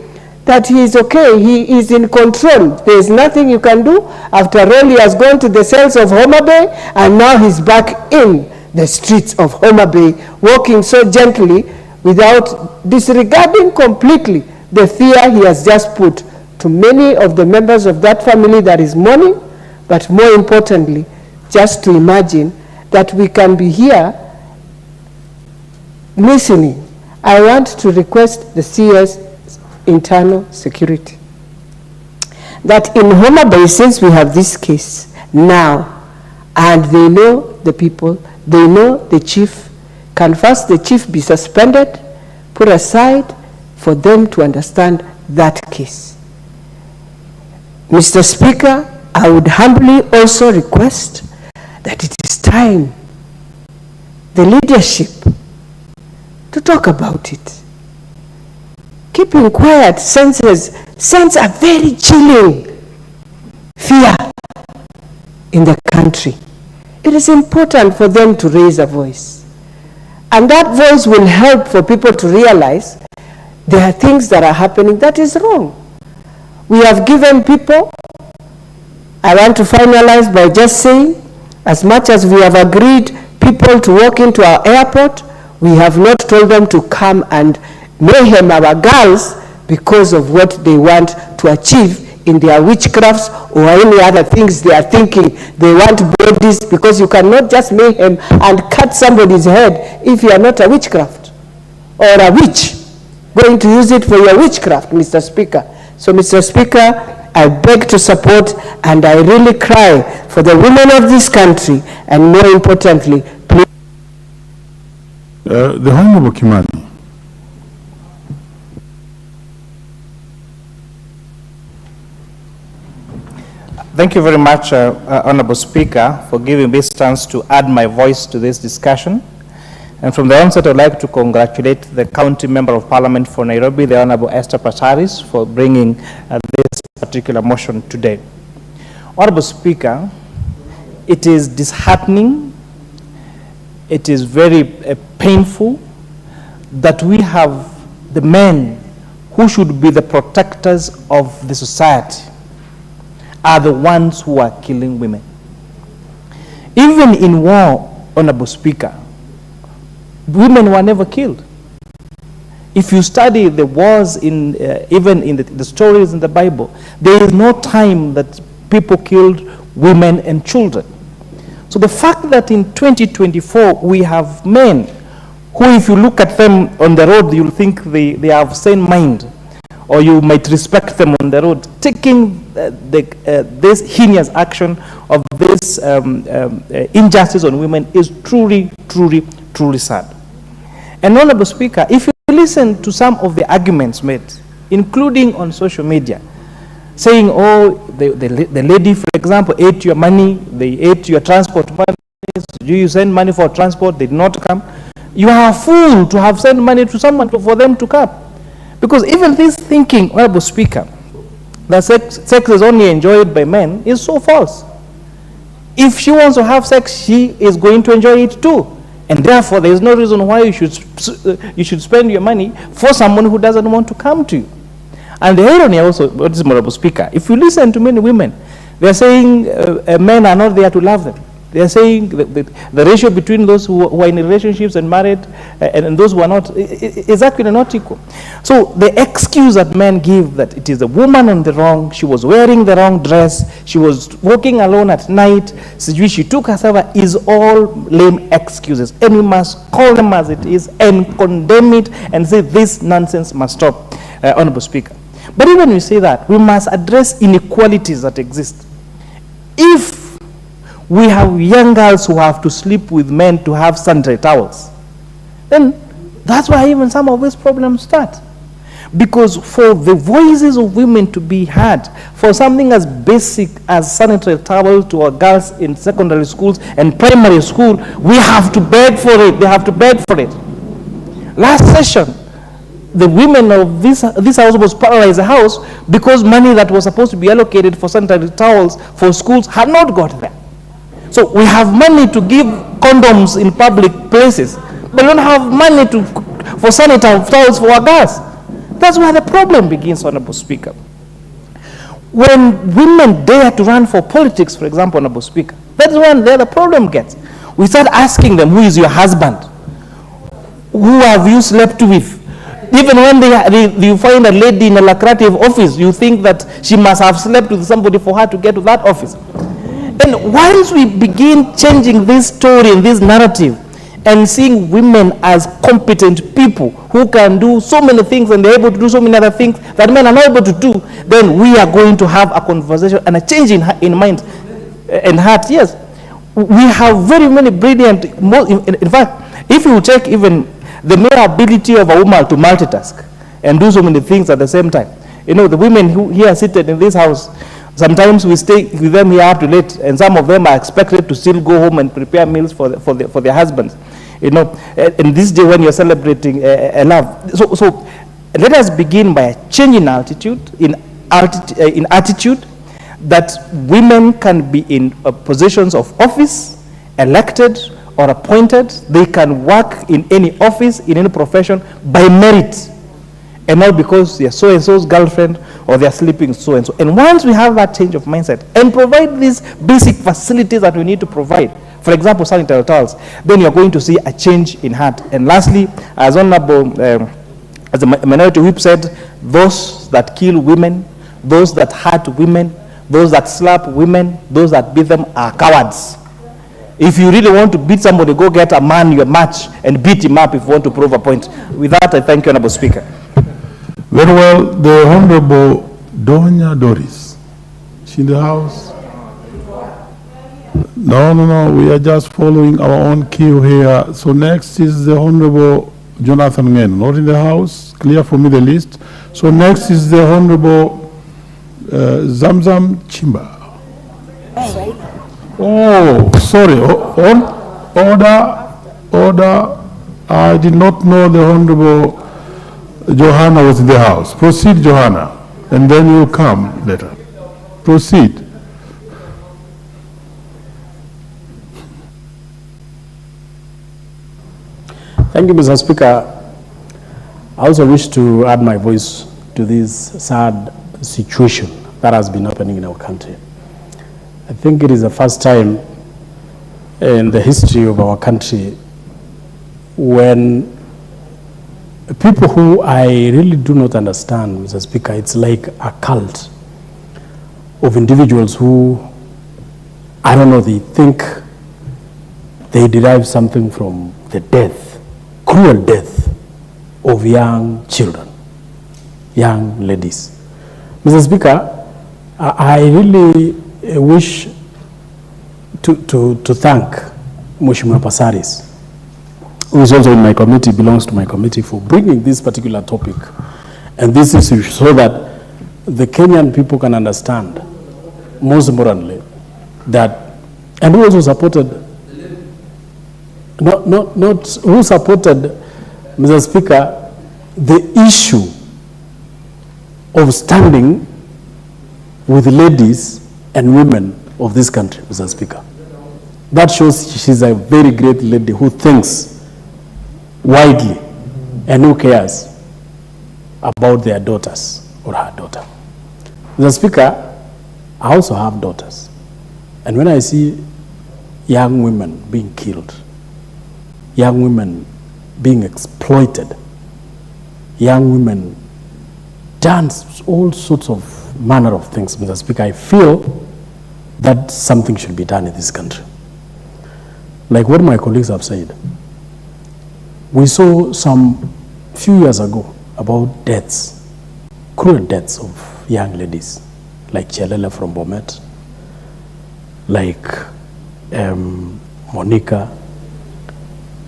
that he is okay, he is in control. There is nothing you can do. After all, he has gone to the cells of Homa Bay, and now he's back in the streets of Homa Bay, walking so gently without disregarding completely the fear he has just put to many of the members of that family that is mourning, but more importantly, just to imagine that we can be here listening. I want to request the CS internal security that in Homa Bay, since we have this case now, and they know the people, they know the chief, can first the chief be suspended, put aside for them to understand that case. Mr. Speaker, I would humbly also request that it is time the leadership to talk about it. Keeping quiet sends a very chilling fear in the country. It is important for them to raise a voice. And that voice will help for people to realize there are things that are happening that is wrong. We have given people, I want to finalize by just saying, as much as we have agreed people to walk into our airport, we have not told them to come and mayhem our girls because of what they want to achieve in their witchcrafts or any other things they are thinking. They want bodies, because you cannot just mayhem and cut somebody's head if you are not a witchcraft or a witch going to use it for your witchcraft, Mr. Speaker. So, Mr. Speaker, I beg to support, and I really cry for the women of this country, and more importantly, please. The Honorable Kimani. Thank you very much, Honorable Speaker, for giving me this chance to add my voice to this discussion. And from the onset, I'd like to congratulate the County Member of Parliament for Nairobi, the Honorable Esther Pasaris, for bringing this particular motion today. Honorable Speaker, it is disheartening, it is very painful that we have the men who should be the protectors of the society are the ones who are killing women. Even in war, Honorable Speaker, women were never killed. If you study the wars even in the stories in the Bible, there is no time that people killed women and children. So the fact that in 2024 we have men who, if you look at them on the road, you'll think they have sane mind, or you might respect them on the road, taking this heinous action of this injustice on women is truly, truly, truly sad. And Honorable Speaker, if you listen to some of the arguments made, including on social media, saying, oh, the lady, for example, ate your money, they ate your transport money, you send money for transport, they did not come. You are a fool to have sent money to someone for them to come. Because even this thinking, Honorable Speaker, that sex is only enjoyed by men is so false. If she wants to have sex, she is going to enjoy it too. And therefore, there is no reason why you should spend your money for someone who doesn't want to come to you. And the irony also, Honorable Speaker, if you listen to many women, they are saying men are not there to love them. They are saying the ratio between those who are in relationships and married and those who are not is actually not equal. So the excuse that men give that it is the woman on the wrong, she was wearing the wrong dress, she was walking alone at night, she took herself, is all lame excuses. And we must call them as it is and condemn it and say this nonsense must stop, Honorable Speaker. But even when we say that, we must address inequalities that exist. If we have young girls who have to sleep with men to have sanitary towels, then that's why even some of these problems start. Because for the voices of women to be heard, for something as basic as sanitary towels to our girls in secondary schools and primary school, we have to beg for it. They have to beg for it. Last session, the women of this house was paralyzed the house because money that was supposed to be allocated for sanitary towels for schools had not got there. So we have money to give condoms in public places, but we don't have money for sanitary towels for our girls. That's where the problem begins, Honorable Speaker. When women dare to run for politics, for example, Honorable Speaker, that's when the problem gets. We start asking them, who is your husband? Who have you slept with? Even when you find a lady in a lucrative office, you think that she must have slept with somebody for her to get to that office. And once we begin changing this story and this narrative and seeing women as competent people who can do so many things and they're able to do so many other things that men are not able to do, then we are going to have a conversation and a change in mind and heart. Yes, we have very many brilliant, in fact, if you take even the mere ability of a woman to multitask and do so many things at the same time. You know, the women who here seated in this house, sometimes we stay with them here up to late, and some of them are expected to still go home and prepare meals for their husbands. You know, and this day when you're celebrating a love. So let us begin by a change in attitude that women can be in positions of office, elected or appointed. They can work in any office, in any profession by merit, and not because they're so-and-so's girlfriend or they're sleeping so-and-so. And once we have that change of mindset and provide these basic facilities that we need to provide, for example, sanitary towels, then you're going to see a change in heart. And lastly, as Honorable, as the Minority Whip said, those that kill women, those that hurt women, those that slap women, those that beat them are cowards. If you really want to beat somebody, go get a man your match and beat him up if you want to prove a point. With that, I thank you, Honorable Speaker. Very well, the Honorable Donya Doris. She in the house? No, we are just following our own queue here. So next is the Honorable Jonathan Ngeno, not in the house. Clear for me the list. So next is the Honorable Zamzam Chimba. Oh, sorry. Order. I did not know the Honorable Johanna was in the house. Proceed, Johanna, and then you'll come later. Proceed. Thank you, Mr. Speaker. I also wish to add my voice to this sad situation that has been happening in our country. I think it is the first time in the history of our country when people who I really do not understand, Mr. Speaker, it's like a cult of individuals who, I don't know, they think they derive something from the death, cruel death of young children, young ladies. Mr. Speaker, I really wish to thank Mheshimiwa Passaris, who is also in my committee, belongs to my committee, for bringing this particular topic and this issue so that the Kenyan people can understand, most importantly, that, and who also supported, who supported, Mr. Speaker, the issue of standing with ladies and women of this country, Mr. Speaker. That shows she's a very great lady who thinks widely and who cares about their daughters or her daughter. Mr. Speaker, I also have daughters. And when I see young women being killed, young women being exploited, young women dance all sorts of manner of things, Mr. Speaker, I feel that something should be done in this country. Like what my colleagues have said, we saw some few years ago about deaths, cruel deaths of young ladies, like Chelele from Bomet, like Monica,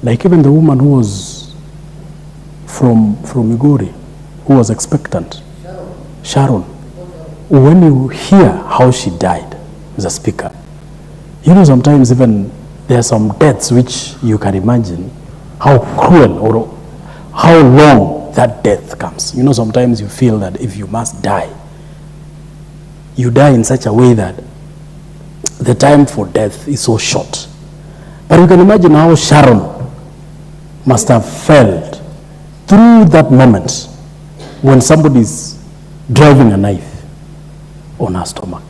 like even the woman who was from Migori, who was expectant, Sharon. When you hear how she died, Mr. Speaker, you know, sometimes even there are some deaths which you can imagine how cruel or how long that death comes. You know, sometimes you feel that if you must die, you die in such a way that the time for death is so short. But you can imagine how Sharon must have felt through that moment when somebody is driving a knife on her stomach.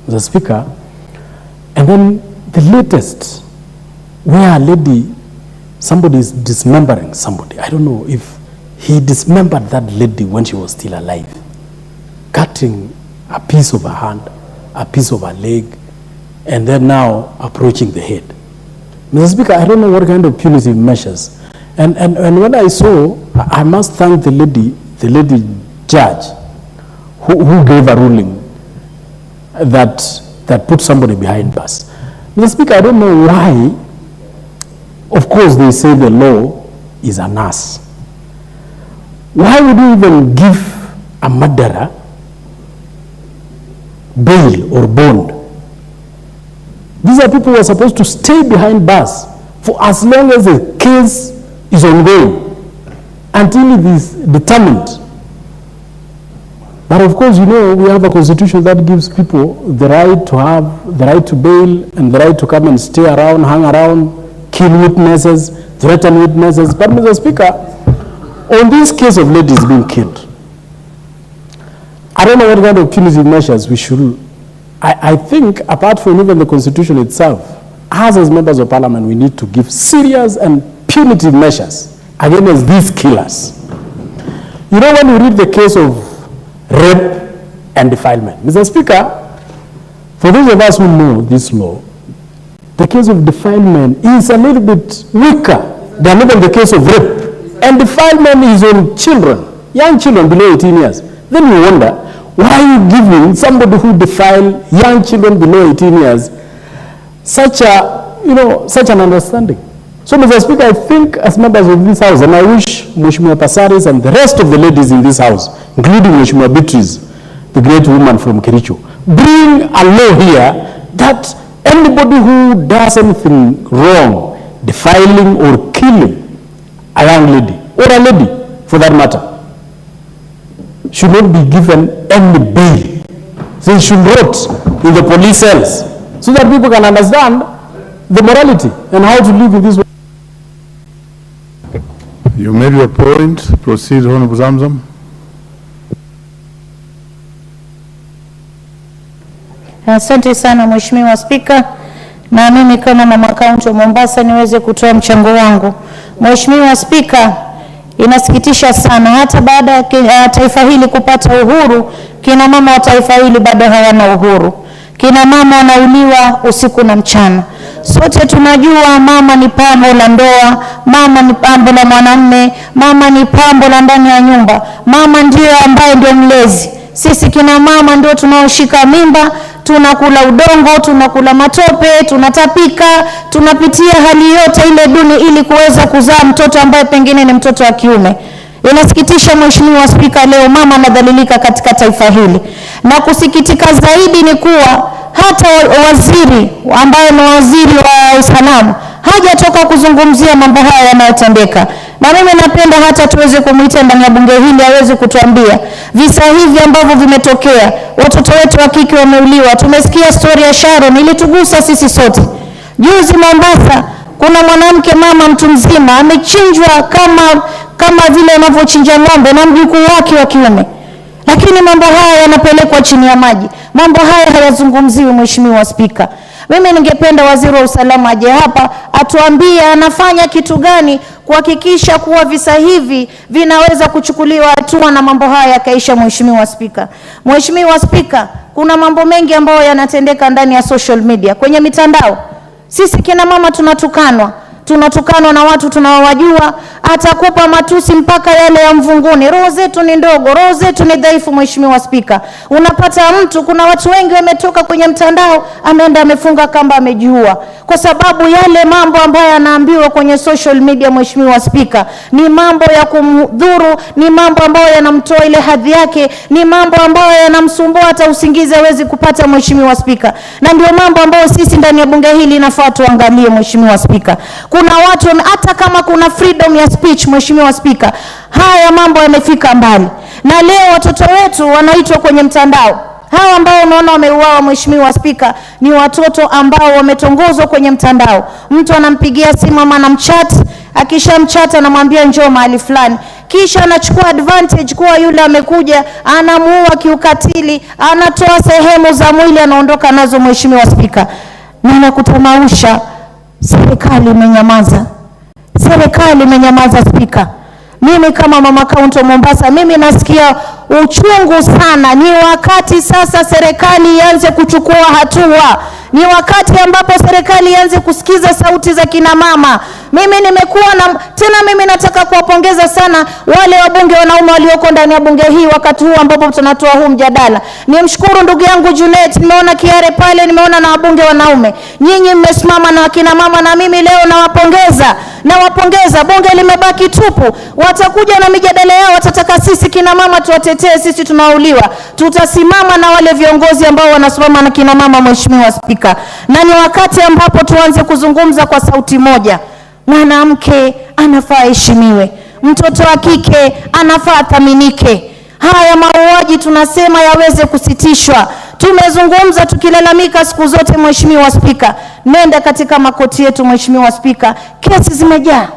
Mr. Speaker, and then the latest, where a lady, somebody is dismembering somebody. I don't know if he dismembered that lady when she was still alive, cutting a piece of her hand, a piece of her leg, and then now approaching the head. Mr. Speaker, I don't know what kind of punitive measures. And when I saw, I must thank the lady judge who gave a ruling that put somebody behind bars. Mr. Speaker, I don't know why. Of course, they say the law is an ass. Why would you even give a murderer bail or bond? These are people who are supposed to stay behind bars for as long as the case is ongoing until it is determined. But of course, you know, we have a constitution that gives people the right to have the right to bail and the right to come and stay around, hang around, kill witnesses, threaten witnesses. But Mr. Speaker, on this case of ladies being killed, I don't know what kind of punitive measures we should. I think apart from even the constitution itself, as members of parliament, we need to give serious and punitive measures against these killers. You know, when we read the case of rape and defilement, Mr. Speaker, for those of us who know this law, the case of defilement is a little bit weaker than even the case of rape. And defilement is on children, young children below 18 years. Then we wonder, why are you giving somebody who defile young children below 18 years such an understanding? So, Mr. Speaker, I think as members of this House, and I wish Mheshimiwa Passaris and the rest of the ladies in this House, including Mheshimiwa Beatrice, the great woman from Kericho, bring a law here that anybody who does anything wrong, defiling or killing a young lady, or a lady for that matter, should not be given any bail. They should rot in the police cells so that people can understand the morality and how to live in this way. You made your point. Proceed, Honorable Zamzam. Asante sana Mheshimiwa Spika, na mimi kama mama kaunti wa Mombasa niweze kutoa mchango wangu. Mheshimiwa Spika, inasikitisha sana hata baada ya taifa hili kupata uhuru, kina mama wa taifa hili bado hawana uhuru. Kina mama wanauliwa usiku na mchana. Sote tunajua mama ni pambo la ndoa, mama ni pambo la mwanamume, mama ni pambo la ndani ya nyumba. Mama ndio ambaye ndio mlezi. Sisi kina mama ndio tunaoshika mimba, tunakula udongo, tunakula matope, tunatapika, tunapitia hali yote ile duni ili kuweza kuzaa mtoto ambaye pengine ni mtoto wa kiume. Inasikitisha Mheshimiwa Spika, leo mama anadhalilika katika taifa hili. Na kusikitika zaidi ni kuwa hata waziri ambaye ni waziri wa usalama hajatoka kuzungumzia mambo haya yanayotendeka. Na mimi napenda hata tuweze kumuita ndani ya bunge hili aweze kutuambia visa hivi ambavyo vimetokea, watoto wetu wa kike wameuliwa. Tumesikia story ya Sharon, ilitugusa sisi sote. Juzi Mombasa kuna mwanamke mama mtu mzima amechinjwa kama vile unavyochinja ng'ombe na mjukuu wake wa kiume. Lakini mambo haya yanapelekwa chini ya maji. Mambo haya hayazungumziwi Mheshimiwa Spika. Mimi ningependa waziri wa usalama aje hapa atuambie anafanya kitu gani kuhakikisha kuwa visa hivi vinaweza kuchukuliwa hatua na mambo haya yakaisha. Mheshimiwa Spika. Mheshimiwa Spika, kuna mambo mengi ambayo yanatendeka ndani ya social media, kwenye mitandao. Sisi kina mama tunatukanwa na watu tunawajua, atakupa matusi mpaka yale ya mvunguni. Roho zetu ni ndogo, roho zetu ni dhaifu Mheshimiwa Spika. Unapata mtu, kuna watu wengi wametoka kwenye mtandao, ameenda amefunga kamba, amejiua kwa sababu yale mambo ambayo yanaambiwa kwenye social media. Mheshimiwa Spika, ni mambo ya kumdhuru, ni mambo ambayo yanamtoa ile hadhi yake, ni mambo ambayo yanamsumbua hata usingizi hawezi kupata Mheshimiwa Spika. Na ndio mambo ambayo sisi ndani ya bunge hili inafaa tuangalie Mheshimiwa Spika. Kuna watu hata kama kuna freedom ya speech Mheshimiwa Spika, haya mambo yamefika mbali. Na leo watoto wetu wanaitwa kwenye mtandao. Hawa ambao unaona wameuawa Mheshimiwa Spika ni watoto ambao wametongozwa kwenye mtandao. Mtu anampigia simu ama anamchat, akishamchat anamwambia njoo mahali fulani. Kisha anachukua advantage kuwa yule amekuja, anamuua kiukatili, anatoa sehemu za mwili anaondoka nazo Mheshimiwa Spika. Ninakutamausha, serikali imenyamaza. Serikali imenyamaza Spika. Mimi kama mama kaunti wa Mombasa, mimi nasikia uchungu sana. Ni wakati sasa serikali ianze kuchukua hatua. Ni wakati ambapo serikali ianze kusikiza sauti za kina mama. Mimi nimekuwa na tena, mimi nataka kuwapongeza sana wale wabunge wanaume walioko ndani ya bunge hii wakati huu ambapo tunatoa huu mjadala. Nimshukuru ndugu yangu Junet, nimeona Kiare pale, nimeona na wabunge wanaume. Nyinyi mmesimama na kina mama na mimi leo nawapongeza. Nawapongeza, bunge limebaki tupu. Watakuja na mijadala yao, watataka sisi kina mama tuwatetee, sisi tunauliwa. Tutasimama na wale viongozi ambao wanasimama na kina mama Mheshimiwa Spika. Na ni wakati ambapo tuanze kuzungumza kwa sauti moja. Mwanamke anafaa heshimiwe. Mtoto wa kike anafaa thaminike. Haya mauaji tunasema yaweze kusitishwa. Tumezungumza tukilalamika siku zote Mheshimiwa Spika. Nenda katika makoti yetu Mheshimiwa Spika, kesi zimejaa.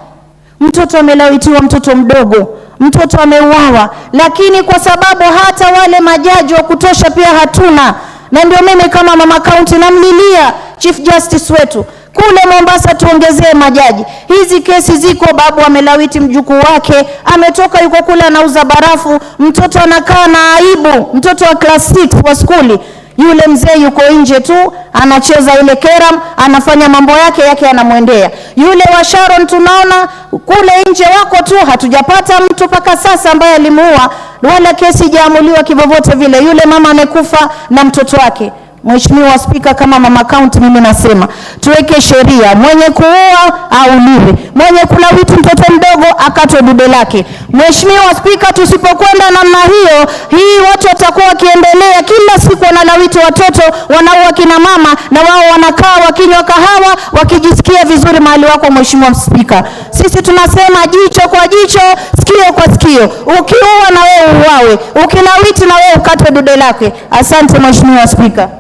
Mtoto amelawitiwa, mtoto mdogo, mtoto ameuawa, lakini kwa sababu hata wale majaji wa kutosha pia hatuna. Na ndio mimi kama mama county namlilia Chief Justice wetu kule Mombasa, tuongezee majaji. Hizi kesi ziko, babu amelawiti mjukuu wake, ametoka yuko kule anauza barafu, mtoto anakaa na aibu, mtoto wa class 6 wa skuli. Yule mzee yuko nje tu, anacheza ile keram, anafanya mambo yake anamwendea. Yule wa Sharon tunaona kule nje wako tu, hatujapata mtu paka sasa ambaye alimuua, wala kesi haijamuliwa kivyovyote vile. Yule mama amekufa na mtoto wake. Mheshimiwa Spika, kama mama county mimi nasema tuweke sheria, mwenye kuua auliwe, mwenye kulawiti mtoto mdogo akatwe dude lake. Mheshimiwa Spika, tusipokwenda namna hiyo, hii watu watakuwa wakiendelea kila siku wanalawiti watoto, wanaua kina mama, na wao wanakaa wakinywa kahawa wakijisikia vizuri mahali wako. Mheshimiwa Spika, sisi tunasema jicho kwa jicho, sikio kwa sikio. Ukiua na wewe uwawe, ukilawiti na wewe ukatwe dude lake. Asante Mheshimiwa Spika.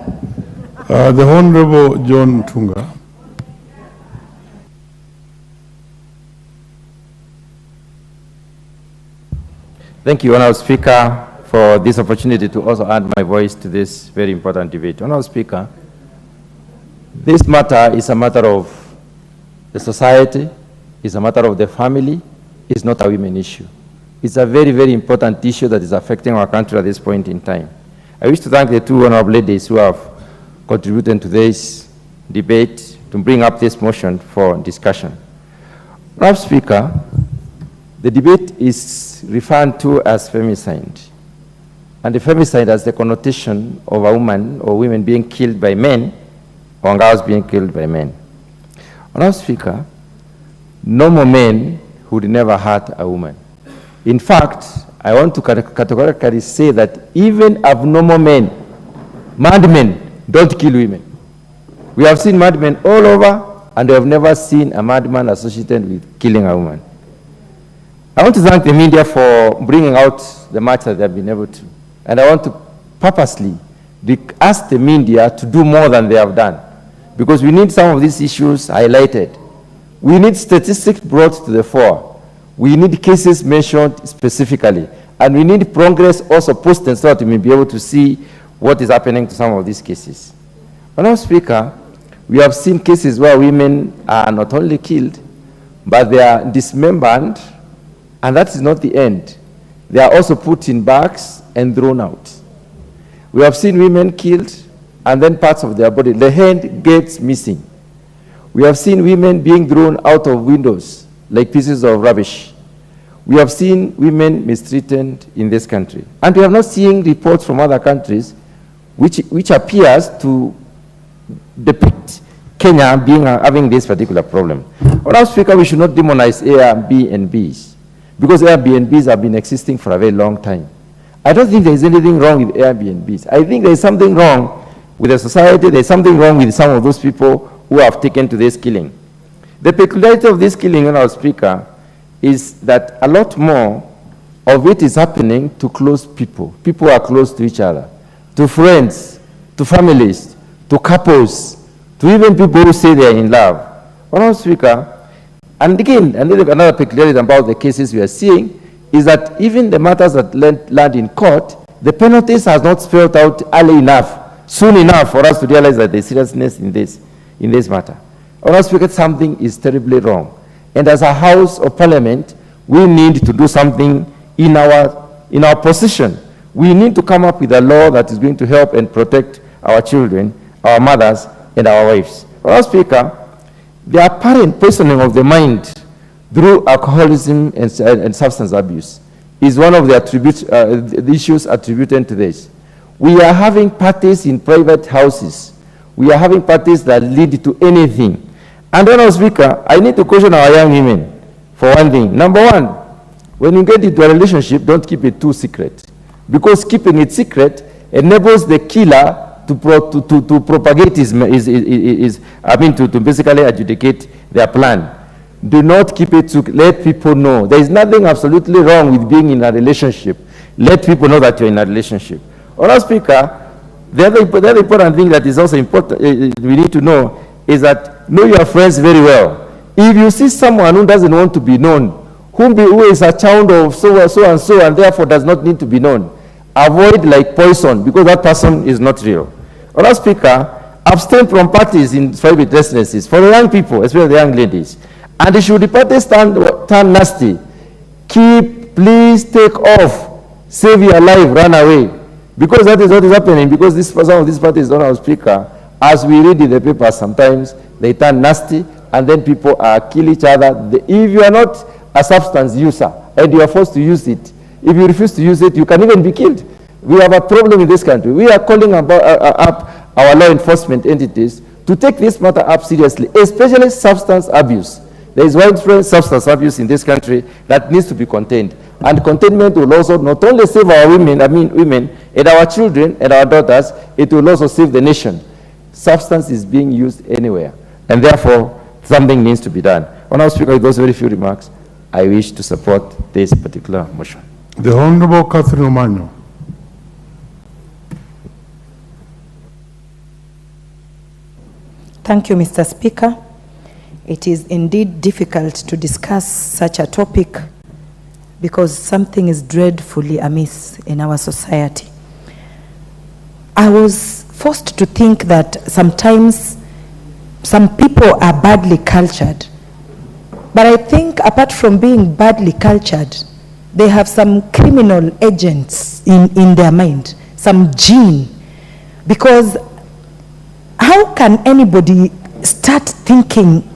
The Honorable John Mutunga. Thank you, Honorable Speaker, for this opportunity to also add my voice to this very important debate. Honorable Speaker, this matter is a matter of the society, it's a matter of the family, it's not a women issue. It's a very, very important issue that is affecting our country at this point in time. I wish to thank the two honorable ladies who have contributed to this debate to bring up this motion for discussion. Honorable Speaker, the debate is referred to as femicide. And the femicide has the connotation of a woman or women being killed by men or girls being killed by men. Honorable Speaker, normal men would never hurt a woman. In fact, I want to categorically say that even abnormal men, madmen, don't kill women. We have seen madmen all over, and we have never seen a madman associated with killing a woman. I want to thank the media for bringing out the match that they have been able to. And I want to purposely ask the media to do more than they have done, because we need some of these issues highlighted. We need statistics brought to the fore. We need cases mentioned specifically. And we need progress also posted so that we may be able to see what is happening to some of these cases. Honorable Speaker, we have seen cases where women are not only killed, but they are dismembered, and that is not the end. They are also put in bags and thrown out. We have seen women killed, and then parts of their body, the hand gets missing. We have seen women being thrown out of windows like pieces of rubbish. We have seen women mistreated in this country. And we have not seen reports from other countries which appears to depict Kenya having this particular problem. Honorable Speaker, we should not demonize Airbnbs, because Airbnbs have been existing for a very long time. I don't think there is anything wrong with Airbnbs. I think there is something wrong with the society. There is something wrong with some of those people who have taken to this killing. The peculiarity of this killing, Honorable Speaker, is that a lot more of it is happening to close people. People are close to each other, to friends, to families, to couples, to even people who say they are in love. Honorable Speaker, and again, another peculiarity about the cases we are seeing is that even the matters that land in court, the penalties has not spelled out early enough, soon enough for us to realize that the seriousness in this matter. Honorable Speaker, something is terribly wrong. And as a House of Parliament, we need to do something in our position. We need to come up with a law that is going to help and protect our children, our mothers, and our wives. Honorable Speaker, the apparent poisoning of the mind through alcoholism and substance abuse is one of the issues attributed to this. We are having parties in private houses. We are having parties that lead to anything. And Honorable Speaker, I need to caution our young women for one thing. Number one, when you get into a relationship, don't keep it too secret, because keeping it secret enables the killer to propagate to basically adjudicate their plan. Do not keep it to let people know. There is nothing absolutely wrong with being in a relationship. Let people know that you're in a relationship. Honorable Speaker, the other important thing that is also important, we need to know, is that know your friends very well. If you see someone who doesn't want to be known, who is a child of so and so and therefore does not need to be known, avoid like poison, because that person is not real. Honorable Speaker, abstain from parties in private residences for the young people, especially the young ladies. And should the parties turn nasty, please take off, save your life, run away. Because that is what is happening, because some of these parties, Honorable Speaker, as we read in the papers, sometimes they turn nasty, and then people kill each other. If you are not a substance user and you are forced to use it, if you refuse to use it, you can even be killed. We have a problem in this country. We are calling up our law enforcement entities to take this matter up seriously, especially substance abuse. There is widespread substance abuse in this country that needs to be contained. And containment will also not only save our women and our children and our daughters, it will also save the nation. Substance is being used anywhere, and therefore something needs to be done. Honourable Speaker, with those very few remarks, I wish to support this particular motion. The Honourable Catherine Omanyo. Thank you, Mr. Speaker. It is indeed difficult to discuss such a topic because something is dreadfully amiss in our society. I was forced to think that sometimes some people are badly cultured, but I think apart from being badly cultured, they have some criminal agents in their mind, some gene, because how can anybody start thinking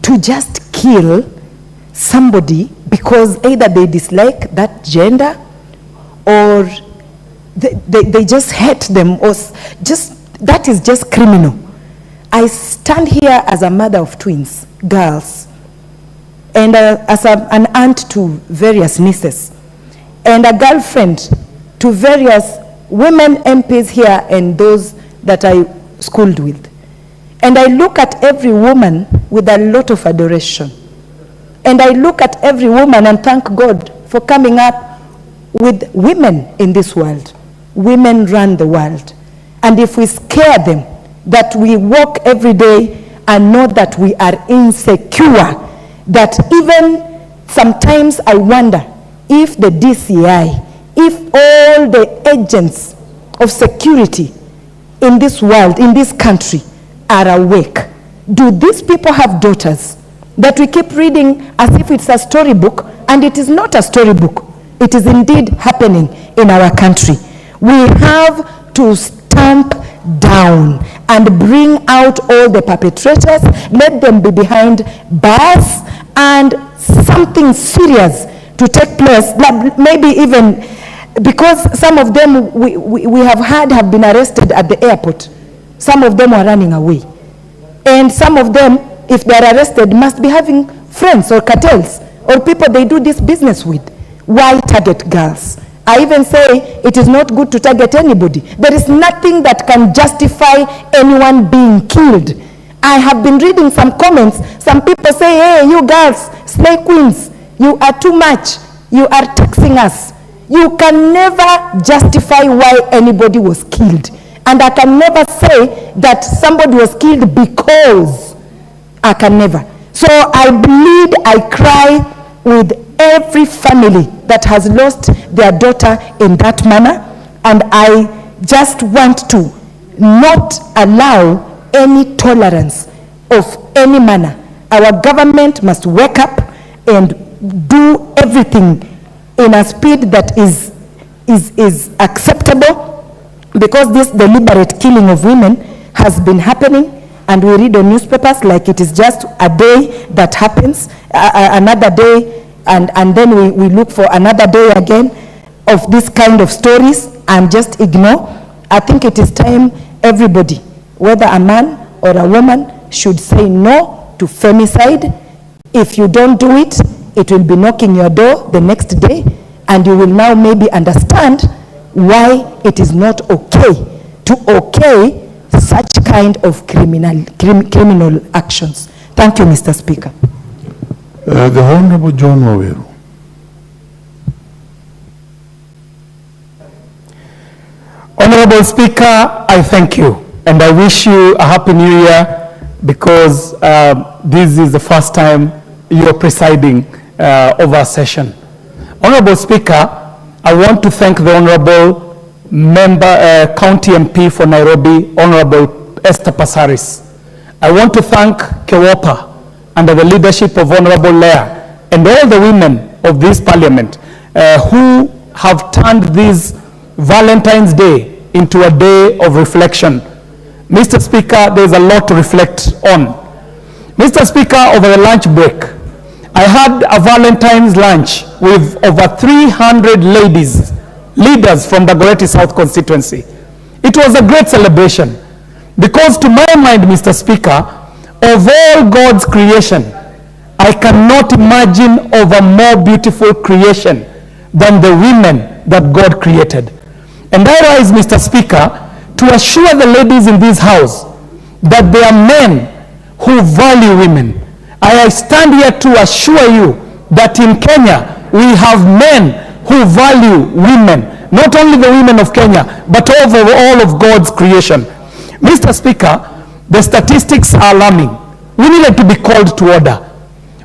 to just kill somebody because either they dislike that gender or they just hate them, or just, that is just criminal. I stand here as a mother of twins, girls, and as an aunt to various nieces, and a girlfriend to various women MPs here and those that I schooled with. And I look at every woman with a lot of adoration. And I look at every woman and thank God for coming up with women in this world. Women run the world. And if we scare them, that we walk every day and know that we are insecure, that even sometimes I wonder if the DCI, if all the agents of security in this world, in this country, are awake. Do these people have daughters that we keep reading as if it's a storybook, and it is not a storybook. It is indeed happening in our country. We have to stamp down and bring out all the perpetrators, let them be behind bars, and something serious to take place, maybe even because some of them we have had have been arrested at the airport. Some of them are running away. And some of them, if they are arrested, must be having friends or cartels or people they do this business with. Why target girls? I even say it is not good to target anybody. There is nothing that can justify anyone being killed. I have been reading some comments. Some people say, hey, you girls, slay queens, you are too much. You are taxing us. You can never justify why anybody was killed. And I can never say that somebody was killed because. I can never. So I bleed, I cry with every family that has lost their daughter in that manner. And I just want to not allow any tolerance of any manner. Our government must wake up and do everything in a speed that is acceptable, because this deliberate killing of women has been happening, and we read on newspapers like it is just a day that happens, another day, and then we look for another day again of this kind of stories and just ignore. I think it is time everybody, whether a man or a woman, should say no to femicide. If you don't do it, it will be knocking your door the next day, and you will now maybe understand why it is not okay to okay such kind of criminal actions. Thank you, Mr. Speaker. The Honorable John Waweru. Honorable Speaker, I thank you, and I wish you a happy new year, because this is the first time you are presiding over a session. Honorable Speaker, I want to thank the Honorable Member, County MP for Nairobi, Honorable Esther Passaris. I want to thank Kewopa, under the leadership of Honorable Leah, and all the women of this Parliament who have turned this Valentine's Day into a day of reflection. Mr. Speaker, there's a lot to reflect on. Mr. Speaker, over the lunch break, I had a Valentine's lunch with over 300 leaders from the Dagoretti South constituency. It was a great celebration because to my mind, Mr. Speaker, of all God's creation, I cannot imagine of a more beautiful creation than the women that God created. And I rise, Mr. Speaker, to assure the ladies in this house that there are men who value women. I stand here to assure you that in Kenya, we have men who value women, not only the women of Kenya, but over all of God's creation. Mr. Speaker, the statistics are alarming. We needed to be called to order.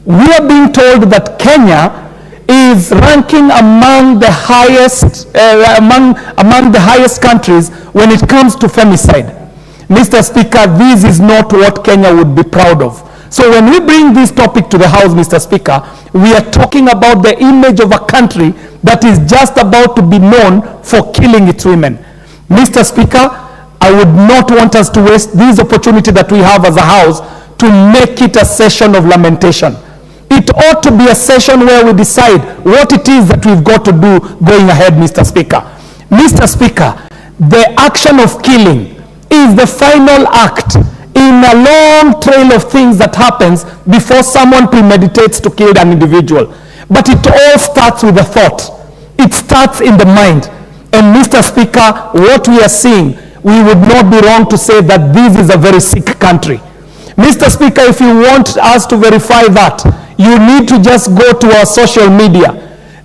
We are being told that Kenya is ranking among the highest among the highest countries when it comes to femicide. Mr. Speaker, this is not what Kenya would be proud of. So when we bring this topic to the House, Mr. Speaker, we are talking about the image of a country that is just about to be known for killing its women. Mr. Speaker, I would not want us to waste this opportunity that we have as a House to make it a session of lamentation. It ought to be a session where we decide what it is that we've got to do going ahead, Mr. Speaker. Mr. Speaker, the action of killing is the final act in a long trail of things that happens before someone premeditates to kill an individual. But it all starts with a thought. It starts in the mind. And Mr. Speaker, what we are seeing, we would not be wrong to say that this is a very sick country. Mr. Speaker, if you want us to verify that, you need to just go to our social media.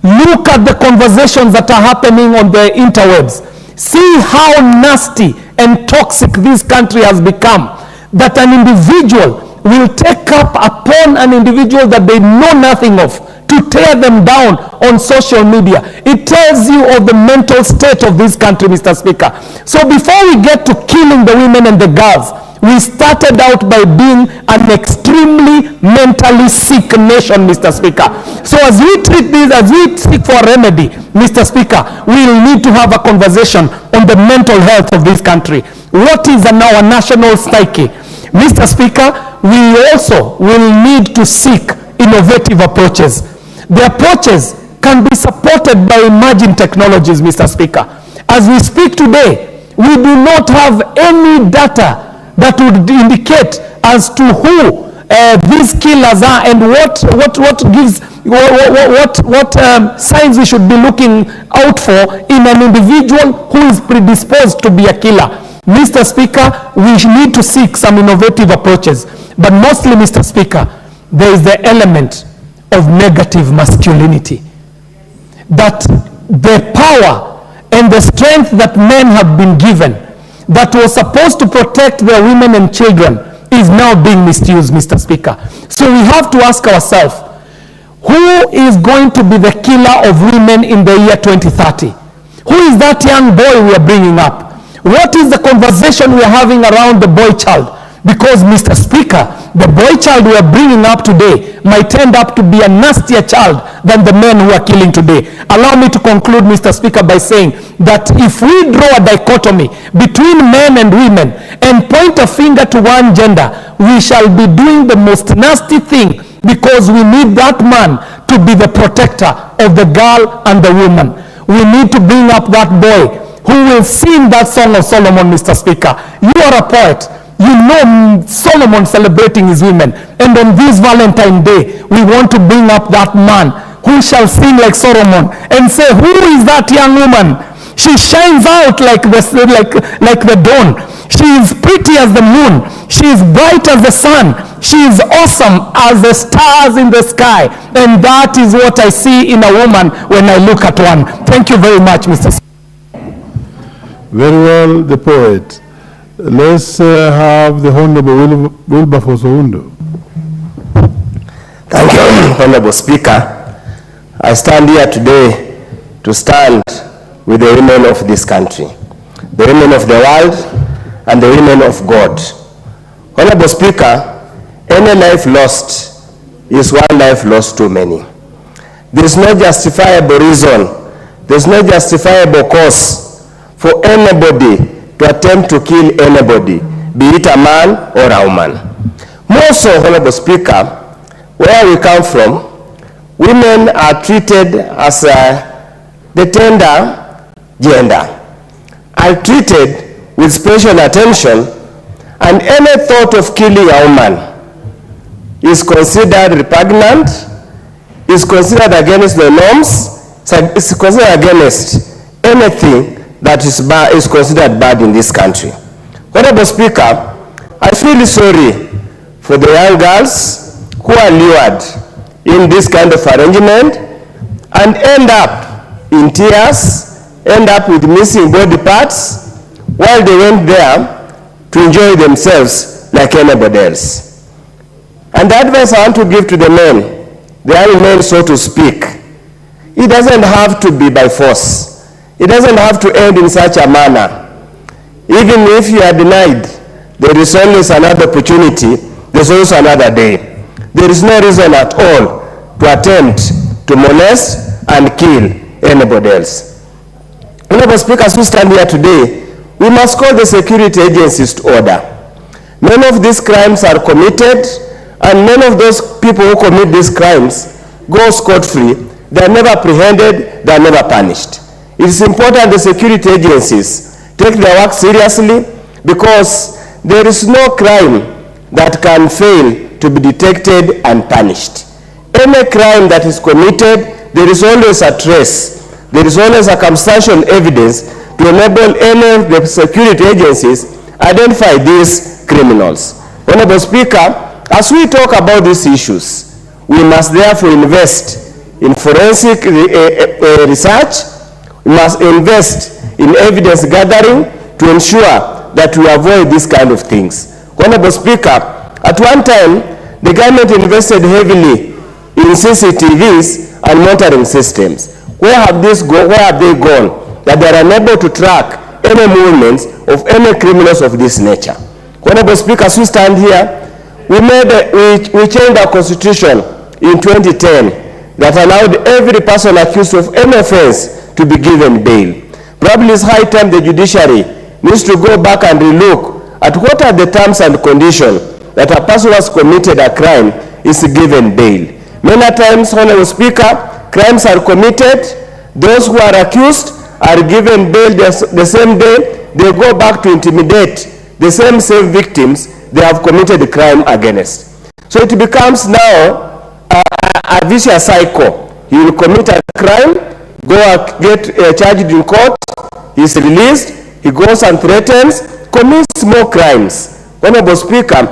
Look at the conversations that are happening on the interwebs. See how nasty and toxic this country has become, that an individual will take up upon an individual that they know nothing of to tear them down on social media. It tells you of the mental state of this country, Mr. Speaker. So before we get to killing the women and the girls, we started out by being an extremely mentally sick nation, Mr. Speaker. So as we treat this, as we seek for a remedy, Mr. Speaker, we will need to have a conversation on the mental health of this country. What is our national psyche? Mr. Speaker, we also will need to seek innovative approaches. The approaches can be supported by emerging technologies, Mr. Speaker. As we speak today, we do not have any data that would indicate as to who these killers are and what signs we should be looking out for in an individual who is predisposed to be a killer. Mr. Speaker, we need to seek some innovative approaches. But mostly, Mr. Speaker, there is the element of negative masculinity. That the power and the strength that men have been given that was supposed to protect their women and children is now being misused, Mr. Speaker. So we have to ask ourselves, who is going to be the killer of women in the year 2030? Who is that young boy we are bringing up? What is the conversation we are having around the boy child? Because, Mr. Speaker, the boy child we are bringing up today might end up to be a nastier child than the men who are killing today. Allow me to conclude, Mr. Speaker, by saying that if we draw a dichotomy between men and women and point a finger to one gender, we shall be doing the most nasty thing, because we need that man to be the protector of the girl and the woman. We need to bring up that boy who will sing that song of Solomon, Mr. Speaker. You are a poet. You know Solomon celebrating his women. And on this Valentine Day, we want to bring up that man who shall sing like Solomon and say, who is that young woman? She shines out like the dawn. She is pretty as the moon. She is bright as the sun. She is awesome as the stars in the sky. And that is what I see in a woman when I look at one. Thank you very much, Mr. Very well, the poet. Let's have the Honorable Wilberforce Oundo. Thank you, Honorable Speaker. I stand here today to stand with the women of this country, the women of the world, and the women of God. Honorable Speaker, any life lost is one life lost too many. There is no justifiable reason, there is no justifiable cause for anybody to attempt to kill anybody, be it a man or a woman. More so, Honorable Speaker, where we come from, women are treated as the tender gender, are treated with special attention, and any thought of killing a woman is considered repugnant, is considered against the norms, is considered against anything that is considered bad in this country. Honorable Speaker, I feel sorry for the young girls who are lured in this kind of arrangement and end up in tears, end up with missing body parts, while they went there to enjoy themselves like anybody else. And the advice I want to give to the men, the young men, so to speak, it doesn't have to be by force. It doesn't have to end in such a manner. Even if you are denied, there is always another opportunity, there's also another day. There is no reason at all to attempt to molest and kill anybody else. Honorable Speaker, as we stand here today, we must call the security agencies to order. Many of these crimes are committed, and many of those people who commit these crimes go scot-free. They are never apprehended, they are never punished. It is important the security agencies take their work seriously, because there is no crime that can fail to be detected and punished. Any crime that is committed, there is always a trace, there is always circumstantial evidence to enable any of the security agencies identify these criminals. Honorable Speaker, as we talk about these issues, we must therefore invest in forensic research, we must invest in evidence gathering to ensure that we avoid these kind of things. Honorable Speaker, at one time, the government invested heavily in CCTVs and monitoring systems. Where have they gone? That they are unable to track any movements of any criminals of this nature. Honorable Speaker, as we stand here, we changed our constitution in 2010 that allowed every person accused of any offense to be given bail. Probably it's high time the judiciary needs to go back and relook at what are the terms and conditions that a person who has committed a crime is given bail. Many times, Honorable Speaker, crimes are committed, those who are accused are given bail the same day, they go back to intimidate the same victims they have committed the crime against. So it becomes now a vicious cycle. He will commit a crime, go and get charged in court, he's released, he goes and threatens, commits more crimes. Honorable Speaker,